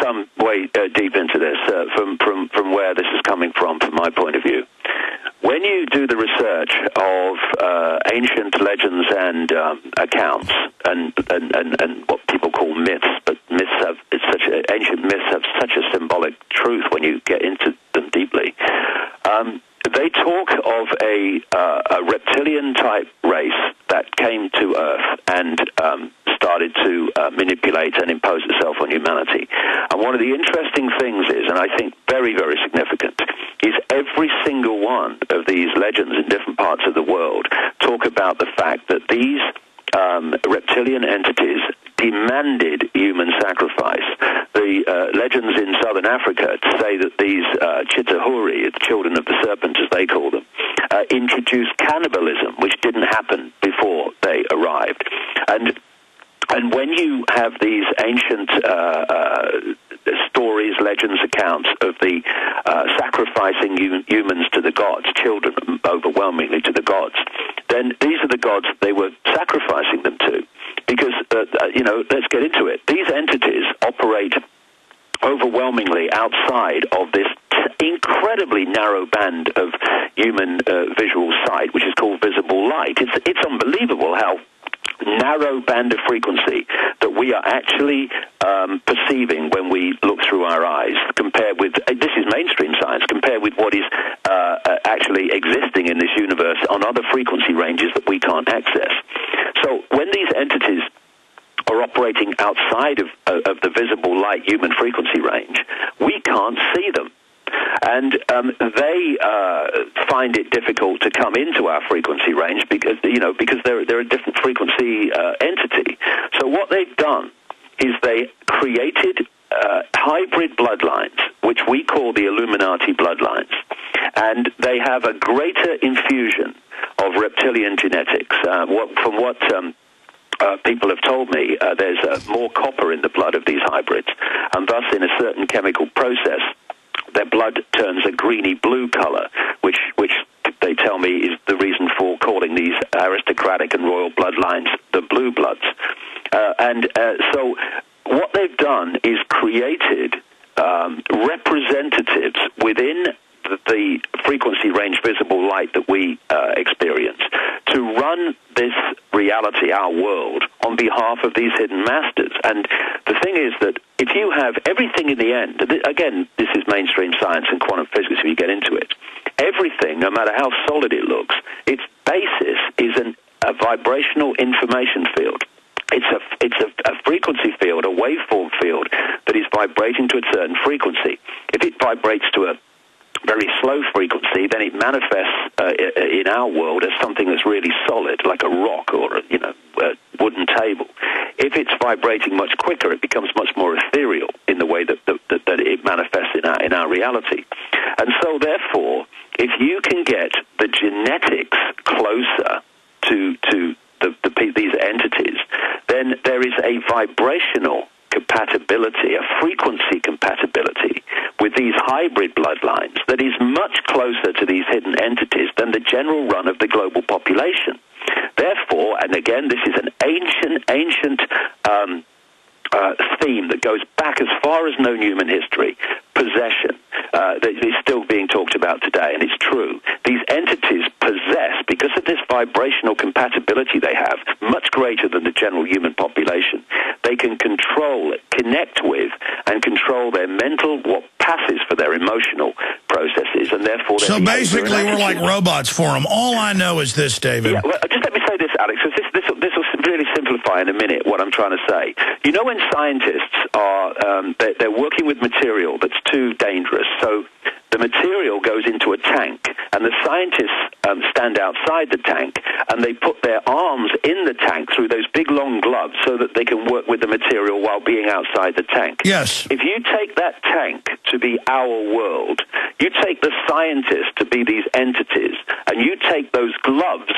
some way deep into this from where this is coming from my point of view. When you do the research of ancient legends and accounts and what people call myths, but ancient myths have such a symbolic truth when you get into them deeply. They talk of a reptilian-type race that came to Earth and started to manipulate and impose itself on humanity. And one of the interesting things is, and I think very, very significant, is every single one of these legends in different parts of the world about the fact that these reptilian entities demanded human sacrifice. The legends in southern Africa say that these Chitahuri, the children of the serpent as they call them, introduced cannibalism, which didn't happen before they arrived. And when you have these ancient stories, legends, accounts of the sacrificing humans to the gods, children overwhelmingly to the gods, then these are the gods they were sacrificing them to. Because, let's get into it. These entities operate overwhelmingly outside of this incredibly narrow band of human visual sight, which is called visible light. It's unbelievable how narrow band of frequency that we are actually perceiving when we look through our eyes, compared with, this is mainstream science, compared with what is actually existing in this universe on other frequency ranges that we can't access. So when these entities are operating outside of the visible light human frequency range, we can't see them. And they find it difficult to come into our frequency range because they're a different frequency entity. So what they've done is they created hybrid bloodlines, which we call the Illuminati bloodlines, and they have a greater infusion of reptilian genetics. From what people have told me, there's more copper in the blood of these hybrids, and thus in a certain chemical process, their blood turns a greeny-blue color, which they tell me is the reason for calling these aristocratic and royal bloodlines the blue bloods. So what they've done is created representatives within the frequency range visible light that we experience to run this reality, our world, on behalf of these hidden masters. And the thing is that if you have everything in the end, again, this is mainstream science and quantum physics if you get into it, everything, no matter how solid it looks, its basis is a vibrational information field. It's a frequency field, a waveform field that is vibrating to a certain frequency. If it vibrates to a very slow frequency, then it manifests in our world as something that's really solid, like a rock or a wooden table. If it's vibrating much quicker, it becomes much more ethereal in the way that it manifests in our reality. And so, therefore, if you can get the genetics closer to these entities, then there is a vibrational compatibility, a frequency compatibility with these hybrid bloodlines that is much closer to these hidden entities than the general run of the global population. Therefore, and again, this is an ancient theme that goes back as far as known human history, possession, that is still being talked about today, and it's true. These entities possess, because of this vibrational compatibility they have, much greater than the general human population. They can connect with, and control their mental, what passes for their emotional processes, and therefore... So basically we're like robots for them. All I know is this, David. Yeah, well, just let me say this, Alex, because this will really simplify in a minute what I'm trying to say. You know, when scientists are they're working with material that's too dangerous, so the material goes into a tank, and the scientists stand outside the tank, and they put their arms in the tank through those big long gloves so that they can work with the material while being outside the tank. Yes. If you take that tank to be our world, you take the scientists to be these entities, and you take those gloves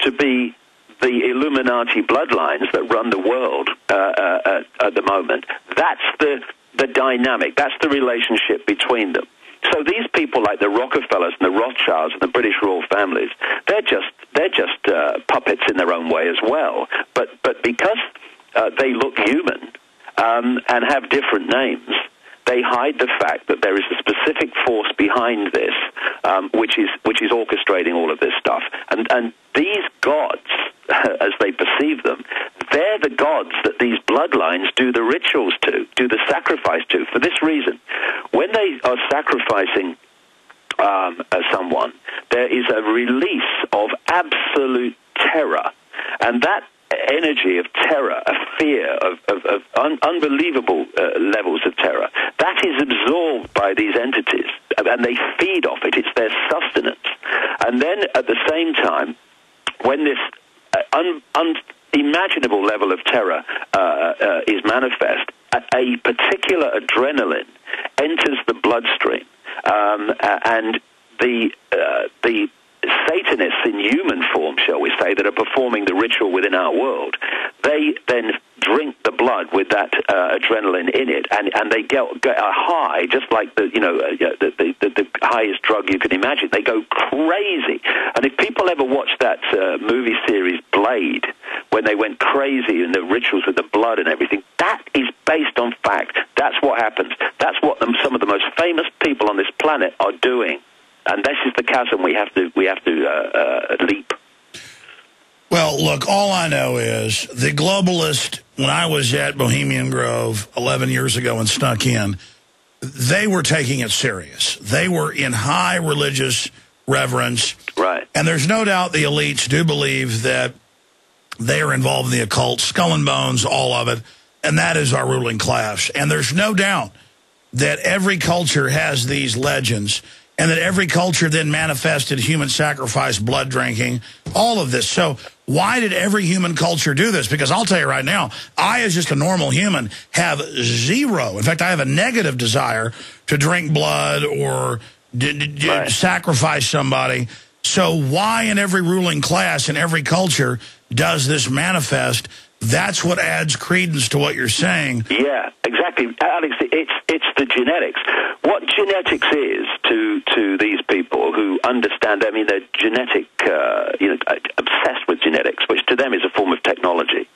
to be the Illuminati bloodlines that run the world at the moment, that's the dynamic, that's the relationship between them. So these people like the Rockefellers and the Rothschilds and the British royal families, they're just puppets in their own way as well. But because they look human and have different names, they hide the fact that there is a specific force behind this, which is orchestrating all of this stuff. And these gods, as they perceive them, they're the gods that these bloodlines do the rituals to, do the sacrifice to. For this reason, when they are sacrificing someone, there is a release of absolute terror, and that energy of terror, a fear of unbelievable levels of terror, that is absorbed by these entities, and they feed off it. It's their sustenance. And then at the same time, when this unimaginable level of terror is manifest, a particular adrenaline enters the bloodstream, and the Satanists in human form, shall we say, that are performing the ritual within our world, they then drink the blood with that adrenaline in it, and they get a high, just like the highest drug you can imagine. They go crazy. And if people ever watch that movie series Blade, when they went crazy in the rituals with the blood and everything, that is based on fact. That's what happens. That's what some of the most famous people on this planet are doing. And this is the chasm we have to leap. Well, look, all I know is the globalist, when I was at Bohemian Grove 11 years ago and snuck in, they were taking it serious. They were in high religious reverence. Right. And there's no doubt the elites do believe that they are involved in the occult, skull and bones, all of it, and that is our ruling class. And there's no doubt that every culture has these legends, and that every culture then manifested human sacrifice, blood drinking, all of this. So why did every human culture do this? Because I'll tell you right now, I, as just a normal human, have zero. In fact, I have a negative desire to drink blood or sacrifice somebody. So why in every ruling class, in every culture, does this manifest? That's what adds credence to what you're saying. Yeah, exactly. Alex, it's the genetics. What genetics is to these people who understand, I mean, they're genetic, obsessed with genetics, which to them is a form of technology.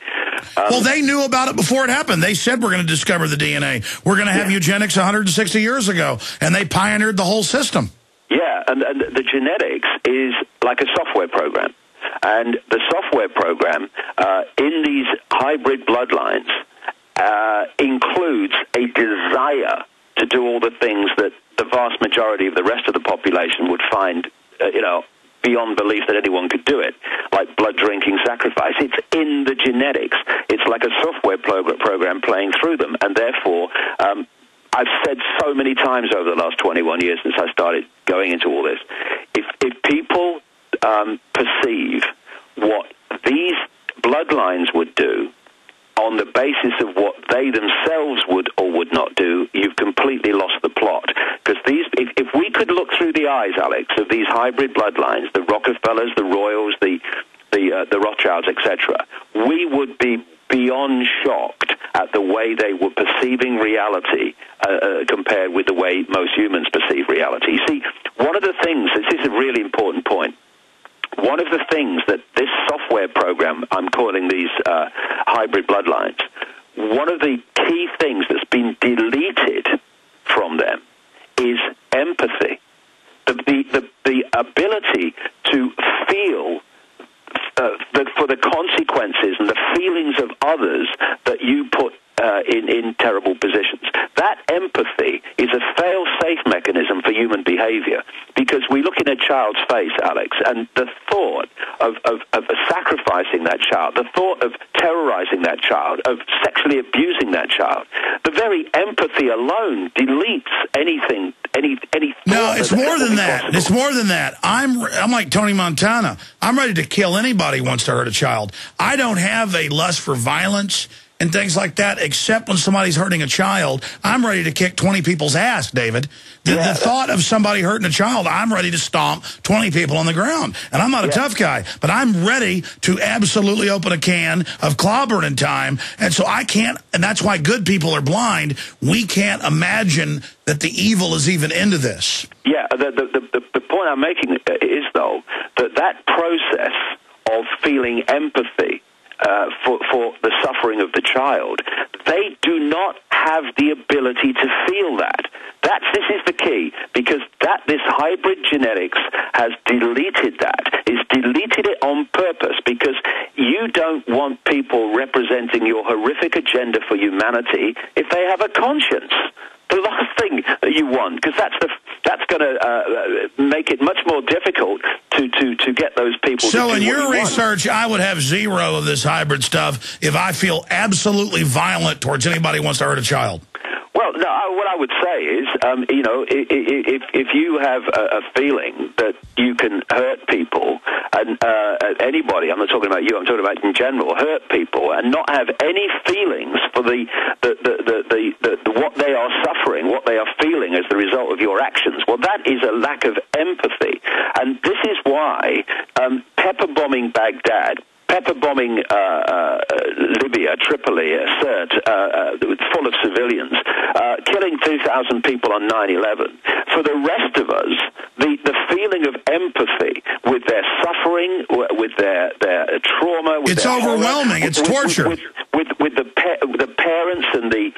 Well, they knew about it before it happened. They said we're going to discover the DNA. We're going to have eugenics 160 years ago, and they pioneered the whole system. Yeah, and the genetics is like a software program. And the software program in these hybrid bloodlines includes a desire to do all the things that the vast majority of the rest of the population would find, beyond belief that anyone could do it, like blood drinking sacrifice. It's in the genetics. It's like a software program playing through them. And therefore, I've said so many times over the last 21 years since I started going into all this, if people perceive what these bloodlines would do on the basis of what they themselves would or would not do, you've completely lost the plot. Because if we could look through the eyes, Alex, of these hybrid bloodlines, the Rockefellers, the Royals, the Rothschilds, etc., we would be beyond shocked at the way they were perceiving reality compared with the way most humans perceive reality. You see, one of the things, this is a really important point, one of the things that this software program, I'm calling these hybrid bloodlines, one of the key things that's been deleted from them is empathy. The ability to feel for the consequences and the feelings of others that you put in terrible positions. That empathy is a fail-safe mechanism for human behavior, because we look in a child's face, Alex, and the thought of sacrificing that child, the thought of terrorizing that child, of sexually abusing that child, the very empathy alone deletes anything. No, it's more than that. Possible. It's more than that. I'm like Tony Montana. I'm ready to kill anybody who wants to hurt a child. I don't have a lust for violence and things like that, except when somebody's hurting a child. I'm ready to kick 20 people's ass, David. The thought of somebody hurting a child, I'm ready to stomp 20 people on the ground. And I'm not a tough guy, but I'm ready to absolutely open a can of clobbering in time. And so I can't, and that's why good people are blind. We can't imagine that the evil is even into this. Yeah, the point I'm making is, though, that process of feeling empathy for the suffering of the child, they do not have the ability to feel that. This is the key, because this hybrid genetics has deleted that. It's deleted it on purpose, because you don't want people representing your horrific agenda for humanity if they have a conscience. The last thing that you want, because that's going to make it much more difficult to get those people. So to in do your what you research, want. I would have zero of this hybrid stuff if I feel absolutely violent towards anybody who wants to hurt a child. Well, no, what I I would say is, you know, if you have a feeling that you can hurt people, and anybody, I'm not talking about you, I'm talking about in general, hurt people, and not have any feelings for the what they are suffering, what they are feeling as the result of your actions, well, that is a lack of empathy. And this is why pepper bombing Baghdad, pepper bombing Libya, Tripoli, Sirte, full of civilians, killing 2,000 people on 9/11. For the rest of us, the feeling of empathy with their suffering, with their trauma, with it's their overwhelming. horror, it's torture. With the parents and the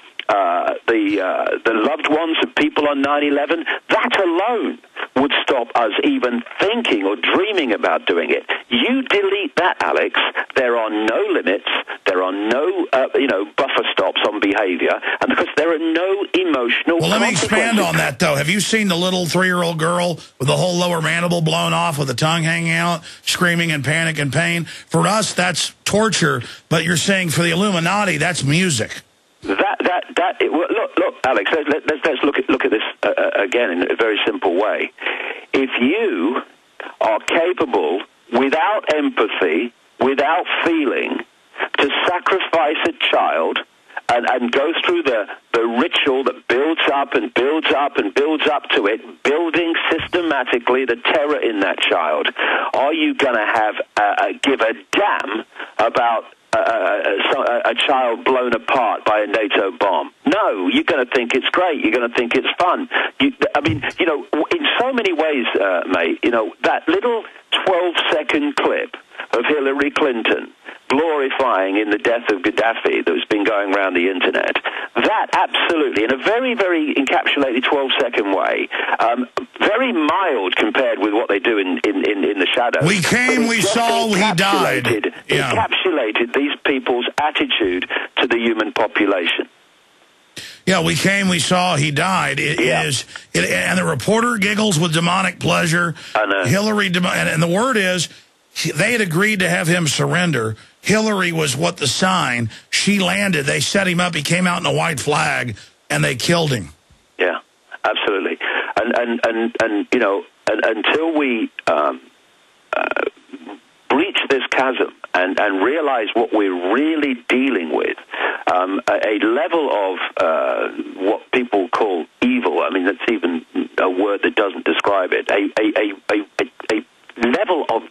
loved ones of people on 9/11, that alone would stop us even thinking or dreaming about doing it. You delete that, Alex, there are no limits, there are no buffer stops on behavior, and because there are no emotional Well, let me expand on that, though. Have you seen the little 3-year-old girl with the whole lower mandible blown off with the tongue hanging out, screaming in panic and pain? For us, that's torture, but you're saying for the Illuminati, that's music. Look, Alex, let's look at this again in a very simple way. If you are capable, without empathy, without feeling, to sacrifice a child and go through the ritual that builds up and builds up and builds up to it, building systematically the terror in that child, are you going to give a damn about a child blown apart by a NATO bomb? No, you're going to think it's great. You're going to think it's fun. In so many ways, mate, that little 12-second clip of Hillary Clinton glorifying in the death of Gaddafi that's been going around the internet, that absolutely, in a very, very encapsulated 12-second way, very mild compared with what they do in the shadows. We came, we saw, he died. Encapsulated these people's attitude to the human population. Yeah, we came, we saw, he died. And the reporter giggles with demonic pleasure. I know. Hillary, and the word is, they had agreed to have him surrender. Hillary was the sign. She landed. They set him up. He came out in a white flag, and they killed him. Yeah, absolutely. And until we breach this chasm and realize what we're really dealing with, a level of what people call evil. I mean, that's even a word that doesn't describe it. A level of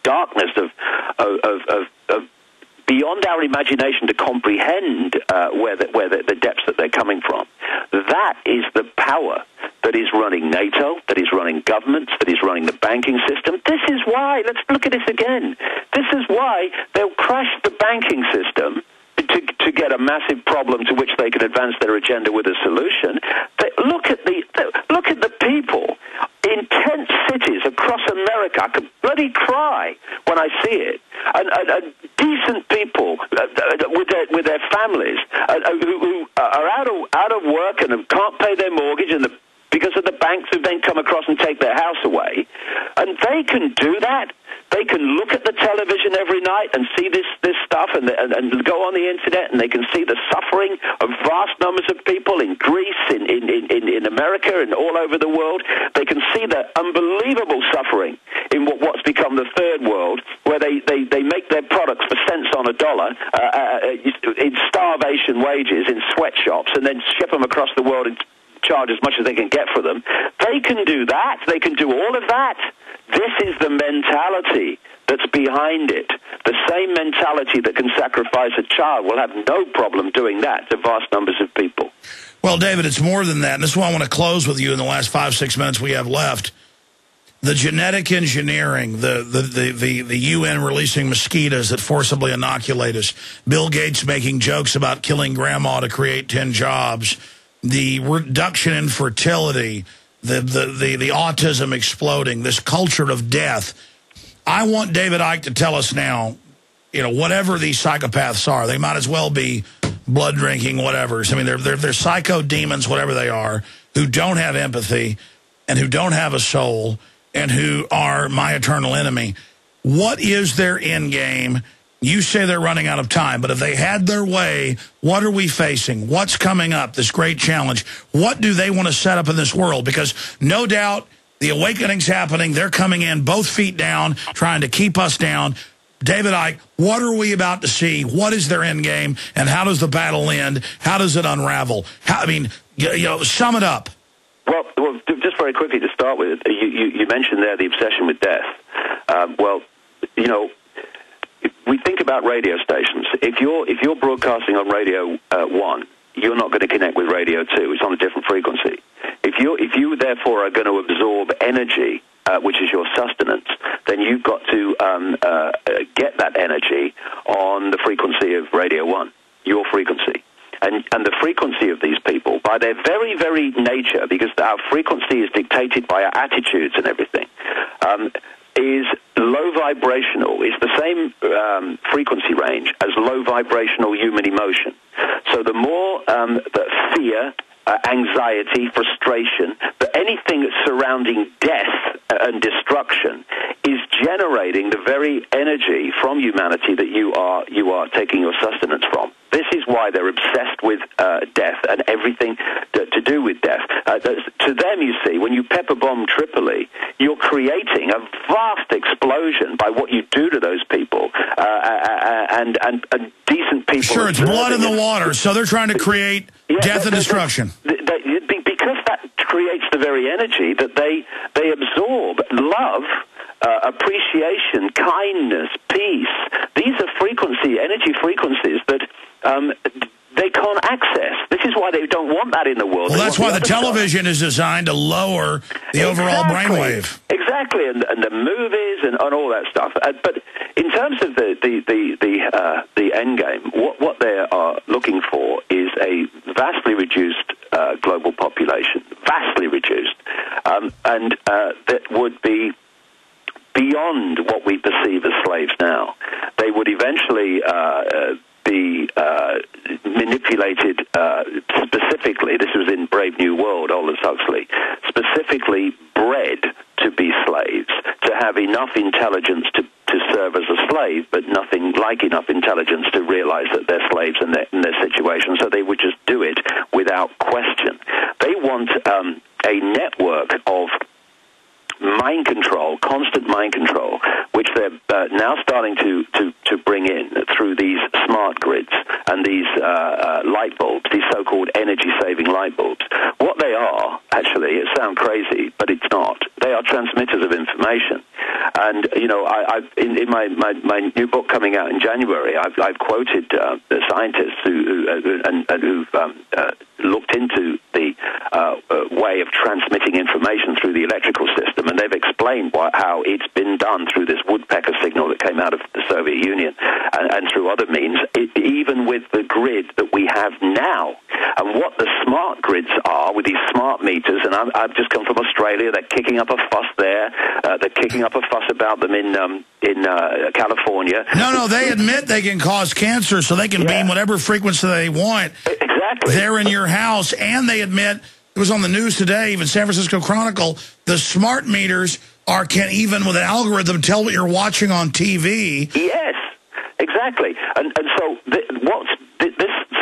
darkness of beyond our imagination to comprehend where the depths that they're coming from. That is the power that is running NATO, that is running governments, that is running the banking system. This is why, let's look at this again, this is why they'll crash the banking system to get a massive problem to which they can advance their agenda with a solution. Look at the people in tent cities across America. I could bloody cry when I see it. And decent people with their families who are out of work and can't pay their mortgage because of the banks who then come across and take their house away. And they can do that. They can look at the television every night and see this stuff and go on the internet, and they can see the suffering of vast numbers of people in Greece, in America, and all over the world. They can see the unbelievable suffering in what's become the third world, where they make their products for cents on a dollar in starvation wages in sweatshops, and then ship them across the world and charge as much as they can get for them. They can do that. They can do all of that. This is the mentality that's behind it. The same mentality that can sacrifice a child will have no problem doing that to vast numbers of people. Well, David, it's more than that. And this is why I want to close with you in the last 5-6 minutes we have left. The genetic engineering, the UN releasing mosquitoes that forcibly inoculate us, Bill Gates making jokes about killing grandma to create 10 jobs, the reduction in fertility, the autism exploding, this culture of death. I want David Icke to tell us now, whatever these psychopaths are, they might as well be blood-drinking whatevers. I mean, they're psycho demons, whatever they are, who don't have empathy and who don't have a soul and who are my eternal enemy. What is their end game? You say they're running out of time, but if they had their way, what are we facing? What's coming up, this great challenge? What do they want to set up in this world? Because no doubt the awakening's happening. They're coming in both feet down, trying to keep us down. David Icke, what are we about to see? What is their end game? And how does the battle end? How does it unravel? Sum it up. Well, just very quickly to start with, you mentioned there the obsession with death. We think about radio stations. If you're broadcasting on Radio 1, you're not going to connect with Radio 2. It's on a different frequency. If you therefore are going to absorb energy, which is your sustenance, then you've got to get that energy on the frequency of Radio 1, your frequency. And the frequency of these people, by their very, very nature, because our frequency is dictated by our attitudes and everything, is low vibrational, is the same frequency range as low vibrational human emotion. So the more the fear, anxiety, frustration, but anything that's surrounding death and destruction is generating the very energy from humanity that you are taking your sustenance from. This is why they're obsessed with death and everything to do with death. To them, you see, when you pepper bomb Tripoli, you're creating a vast explosion by what you do to those people and decent people. Sure, it's blood in the water, so they're trying to create death and destruction. Because that creates the very energy that they absorb. Love, appreciation, kindness, peace. These are energy frequencies that they can't access. This is why they don't want that in the world. Well, that's why the television is designed to lower the overall brainwave. Exactly, and the movies and all that stuff. But in terms of the end game, what they are looking for is a vastly reduced global population, vastly reduced, and that would be beyond what we perceive as slaves now. They would eventually be manipulated specifically. This was in Brave New World, Aldous Huxley, specifically bred to be slaves, to have enough intelligence to serve as a slave, but nothing like enough intelligence to realize that they're slaves in their situation. So they would just do it without question. They want a network of mind control, constant mind control, which they're now starting to bring in through these smart grids and these light bulbs, these so-called energy-saving light bulbs. What they are, actually, it sounds crazy, but it's not. They are transmitters of information. And, I've in my new book coming out in January, I've quoted the scientists who've looked into the way of transmitting information through the electrical system, and they've explained how it's been done through this woodpecker signal that came out of the Soviet Union and through other means, even with the grid that we have now. And what the smart grids are with these smart meters, and I've just come from Australia, they're kicking up a fuss there, they're kicking up a fuss about them in California. No, they admit they can cause cancer, so they can beam whatever frequency they want. Exactly. They're in your house, and they admit, it was on the news today, even San Francisco Chronicle, the smart meters can even with an algorithm tell what you're watching on TV. Yes, exactly. And so this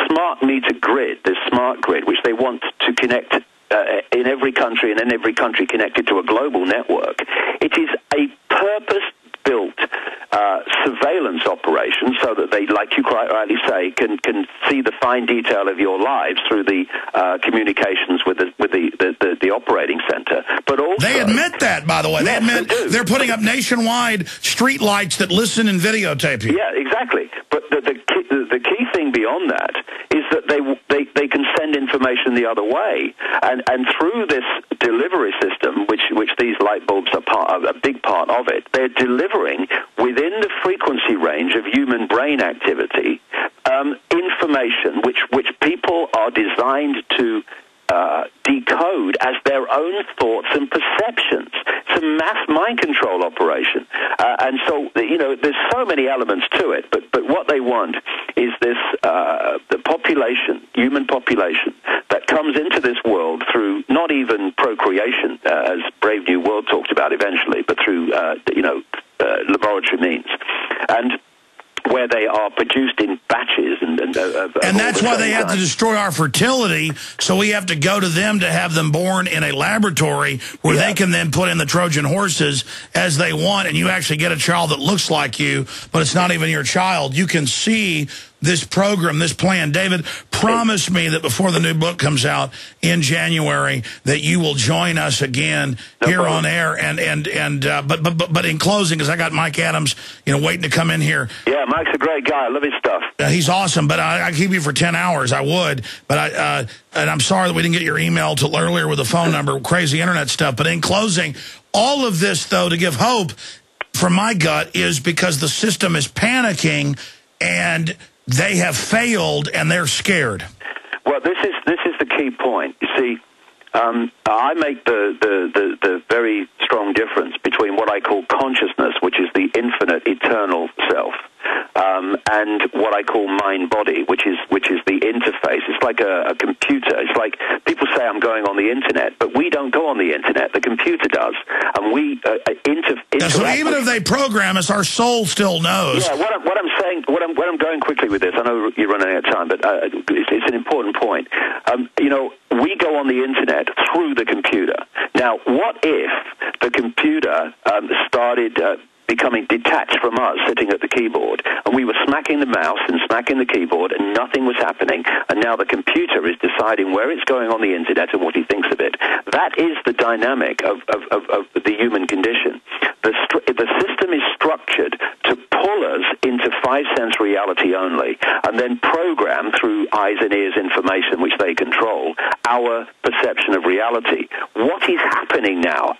smart meter grid, this smart grid, which they want to connect in every country, and then every country connected to a global network, it is a purpose-built surveillance operation so that they, like you quite rightly say, can see the fine detail of your lives through the communications with the operating center. But also, they admit that, by the way. They admit they're putting up nationwide street lights that listen and videotape you. Yeah, exactly. But the key thing beyond that is that they can send information the other way, and through this delivery system, which these light bulbs are a big part of it, they're delivering within the frequency range of human brain activity information which people are designed to decode as their own thoughts and perceptions. It's a mass mind control operation, and so there's so many elements to it. But what they want is this the population, human population, that comes into this world through not even procreation, as Brave New World talked about eventually, but through laboratory means. And where they are produced in batches. And that's why they have to destroy our fertility, so we have to go to them to have them born in a laboratory where they can then put in the Trojan horses as they want, and you actually get a child that looks like you, but it's not even your child. You can see this program, this plan. David, promise me that before the new book comes out in January that you will join us again here on air. But in closing, because I got Mike Adams, waiting to come in here. Yeah, Mike's a great guy. I love his stuff. He's awesome, but I keep you for 10 hours. I would, but and I'm sorry that we didn't get your email till earlier with the phone number, crazy internet stuff. But in closing, all of this, though, to give hope from my gut is because the system is panicking and they have failed and they're scared. Well, this is the key point. You see, I make the very strong difference between what I call consciousness, which is the infinite, eternal self, and what I call mind-body, which is the interface. It's like a computer. It's like people say I'm going on the internet, but we don't go on the internet. The computer does, and we interact. So even if they program us, our soul still knows. Yeah. What I'm saying, what I'm going quickly with this. I know you're running out of time, but it's an important point. We go on the internet through the computer. Now, what if the computer started becoming detached from us sitting at the keyboard, and we were smacking the mouse and smacking the keyboard and nothing was happening, and now the computer is deciding where it's going on the internet and what he thinks of it? That is the dynamic of the human condition. The system is structured to pull us into five-sense reality only, and then program through eyes and ears information, which they control, our perception of reality. What is happening now,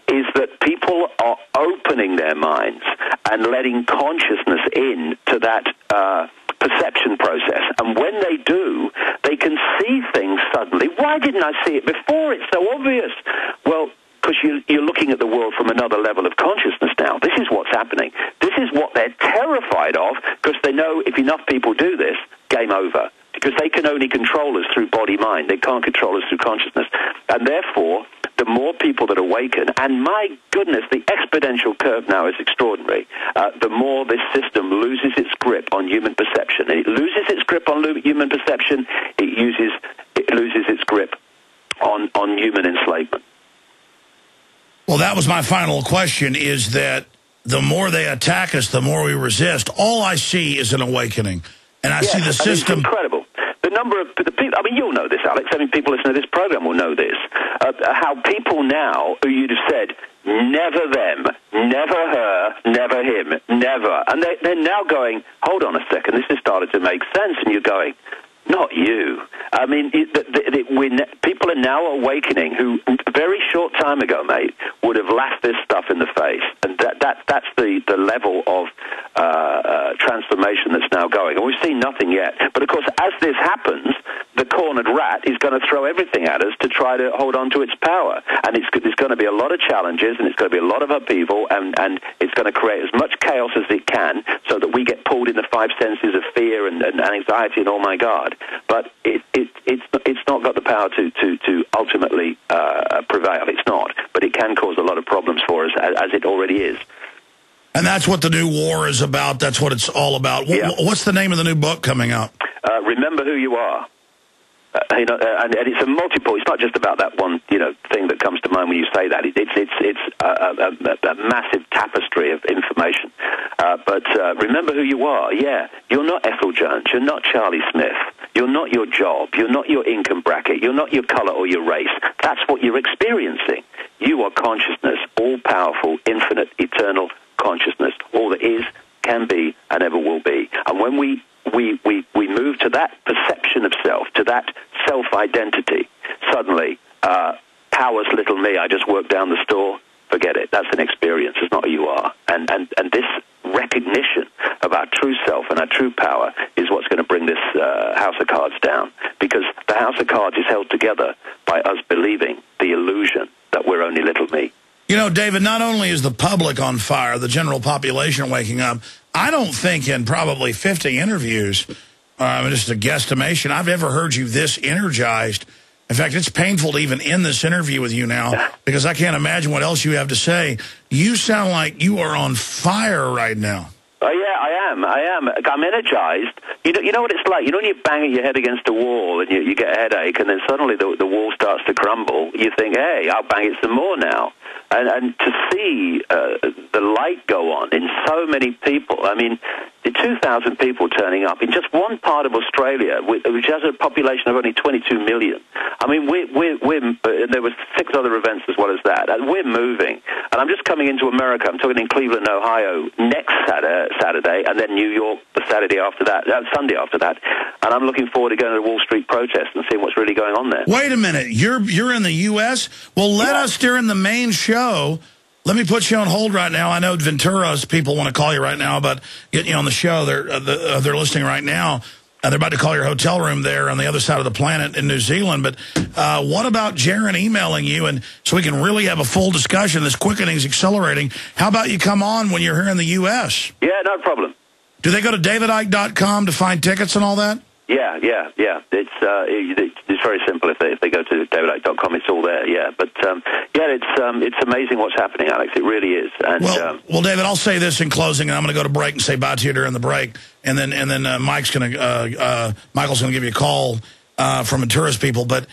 is that people are opening their minds and letting consciousness in to that perception process. And when they do, they can see things suddenly. Why didn't I see it before? It's so obvious. Well, because you're looking at the world from another level of consciousness now. This is what's happening. This is what they're terrified of, because they know if enough people do this, game over. Because they can only control us through body-mind. They can't control us through consciousness. And therefore, the more people that awaken, and my goodness, the exponential curve now is extraordinary, the more this system loses its grip on human perception. And it loses its grip on human perception, it loses its grip on human enslavement. Well, that was my final question, is that the more they attack us, the more we resist. All I see is an awakening. And I see the system. It's incredible. The number of the people, you'll know this, Alex. People listening to this program will know this. How people now, who you'd have said, never them, never her, never him, never. And they're now going, hold on a second, this has started to make sense. And you're going, not you. People are now awakening who, a very short time ago, mate, would have laughed this stuff in the face. And that's the level of transformation that's now going. And we've seen nothing yet. But, of course, as this happens, the cornered rat is going to throw everything at us to try to hold on to its power. And there's going to be a lot of challenges, and it's going to be a lot of upheaval, and it's going to create as much chaos as it can so that we get pulled in the five senses of fear and anxiety and, oh, my God. But it's not got the power to ultimately prevail. It's not. But it can cause a lot of problems for us, as it already is. And that's what the new war is about. That's what it's all about. Yeah. What's the name of the new book coming out? Remember Who You Are. And it's a multiple. It's not just about that one, thing that comes to mind when you say that. It's a massive tapestry of information. But remember who you are. Yeah, you're not Ethel Jones. You're not Charlie Smith. You're not your job. You're not your income bracket. You're not your color or your race. That's what you're experiencing. You are consciousness, all-powerful, infinite, eternal consciousness. All that is, can be, and ever will be. And when we move to that perception of self, to that self-identity, suddenly, power's little me, I just work down the store, forget it. That's an experience. It's not who you are. And this recognition of our true self and our true power is what's going to bring this house of cards down. Because the house of cards is held together by us believing the illusion that we're only little me. You know, David, not only is the public on fire, the general population waking up, I don't think in probably 50 interviews, just a guesstimation, I've ever heard you this energized. In fact, it's painful to even end this interview with you now because I can't imagine what else you have to say. You sound like you are on fire right now. Oh, yeah, I am. I'm energized. You know what it's like? You know when you bang your head against a wall and you get a headache, and then suddenly the wall starts to crumble, you think, hey, I'll bang it some more now. And to see the light go on in so many people, I mean, the 2,000 people turning up in just one part of Australia, which has a population of only 22 million. I mean, there were 6 other events as well as that, and we're moving. And I'm just coming into America. I'm talking in Cleveland, Ohio, next Saturday, and then New York the Sunday after that. And I'm looking forward to going to the Wall Street protest and seeing what's really going on there. Wait a minute. You're in the U.S.? Well, let us during the main show. Let me put you on hold right now. I know Ventura's people want to call you right now about getting you on the show. They're listening right now. They're about to call your hotel room there on the other side of the planet in New Zealand. But what about Jaron emailing you, and so we can really have a full discussion? This quickening is accelerating. How about you come on when you're here in the U.S.? Yeah, no problem. Do they go to davidicke.com to find tickets and all that? Yeah. It's very simple. If they go to davidicke.com, it's all there. Yeah, but it's amazing what's happening, Alex. It really is. And well, David, I'll say this in closing, and I'm going to go to break and say bye to you during the break, and then Michael's going to give you a call from Ventura's people, but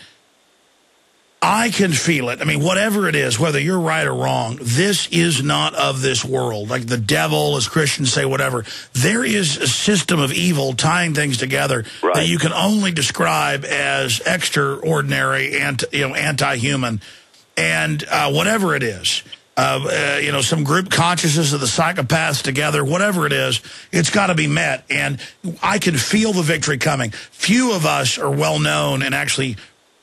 I can feel it. I mean, whatever it is, whether you're right or wrong, this is not of this world. Like the devil, as Christians say, whatever. There is a system of evil tying things together that you can only describe as extraordinary and anti-human. And whatever it is, some group consciousness of the psychopaths together, whatever it is, it's got to be met. And I can feel the victory coming. Few of us are well known and actually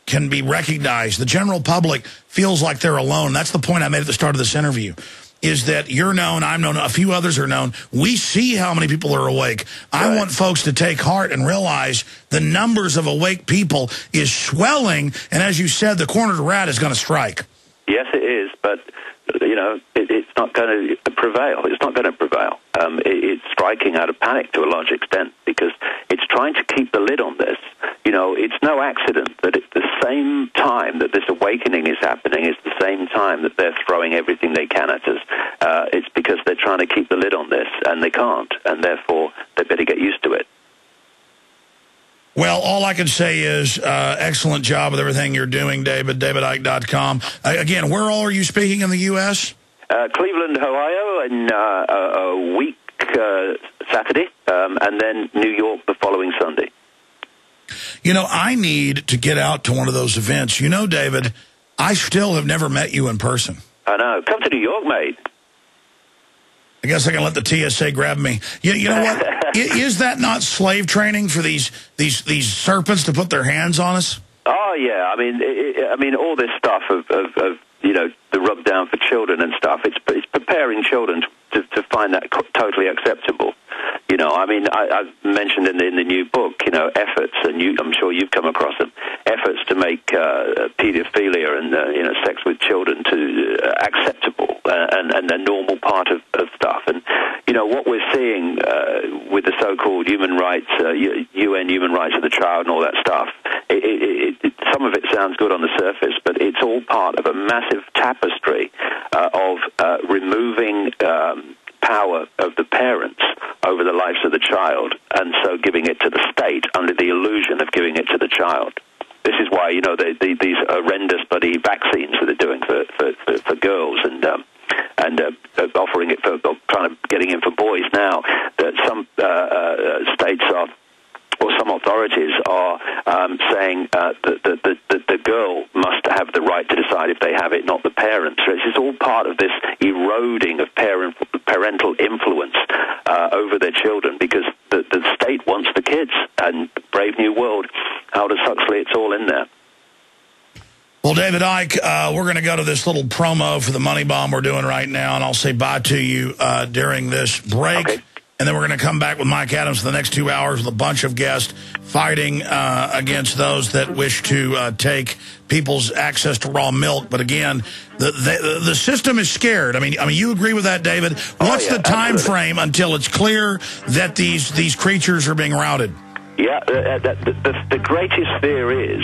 can be recognized. The general public feels like they're alone. That's the point I made at the start of this interview, is that you're known, I'm known, a few others are known. We see how many people are awake. I want folks to take heart and realize the numbers of awake people is swelling, and as you said, the cornered rat is going to strike. Yes, it is, but it's not going to prevail. It's not going to prevail. It's striking out of panic to a large extent because it's trying to keep the lid on this. It's no accident that it's the same time that this awakening is happening, it's the same time that they're throwing everything they can at us. It's because they're trying to keep the lid on this, and they can't, and therefore they better get used to it. Well, all I can say is excellent job with everything you're doing, David, davidicke.com. Again, where all are you speaking in the U.S.? Cleveland, Ohio, in a week Saturday, and then New York the following Sunday. I need to get out to one of those events. David, I still have never met you in person. I know. Come to New York, mate. I guess I can let the TSA grab me. You know what? Is that not slave training for these serpents to put their hands on us? Oh yeah. I mean, all this stuff of the rub down for children and stuff. It's preparing children to find that totally acceptable. I've mentioned in the new book, efforts, and I'm sure you've come across them, efforts to make pedophilia and sex with children acceptable and a normal part of stuff. And what we're seeing with the so-called human rights, UN human rights of the child and all that stuff, some of it sounds good on the surface, but it's all part of a massive tapestry of removing power of the parents over the lives of the child, and so giving it to the state under the illusion of giving it to the child. This is why, these horrendous bloody vaccines that they're doing for girls and offering it getting in for boys now, that some states are, or some authorities are saying that the girl must have the right to decide if they have it, not the parents. So it's all part of this eroding of parental influence over their children, because the state wants the kids. And Brave New World, Aldous Huxley, it's all in there. Well, David Icke, we're going to go to this little promo for the money bomb we're doing right now, and I'll say bye to you during this break. Okay. And then we're going to come back with Mike Adams for the next 2 hours with a bunch of guests fighting against those that wish to take people's access to raw milk. But again, the system is scared. I mean, you agree with that, David? What's the time frame until it's clear that these creatures are being routed? Yeah, the greatest fear is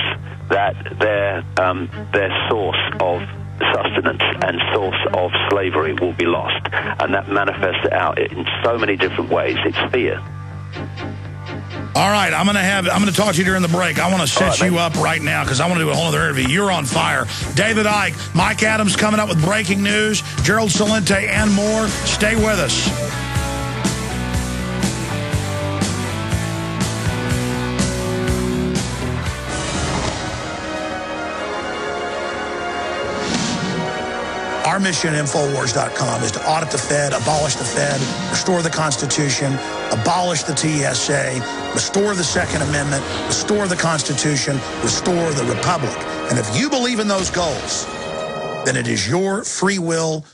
that their source of sustenance and source of slavery will be lost. And that manifests out in so many different ways. It's fear. All right, I'm going to talk to you during the break. I want to set you up right now because I want to do a whole other interview. You're on fire. David Icke, Mike Adams coming up with breaking news, Gerald Celente, and more. Stay with us. Our mission at Infowars.com is to audit the Fed, abolish the Fed, restore the Constitution, abolish the TSA, restore the Second Amendment, restore the Constitution, restore the Republic. And if you believe in those goals, then it is your free will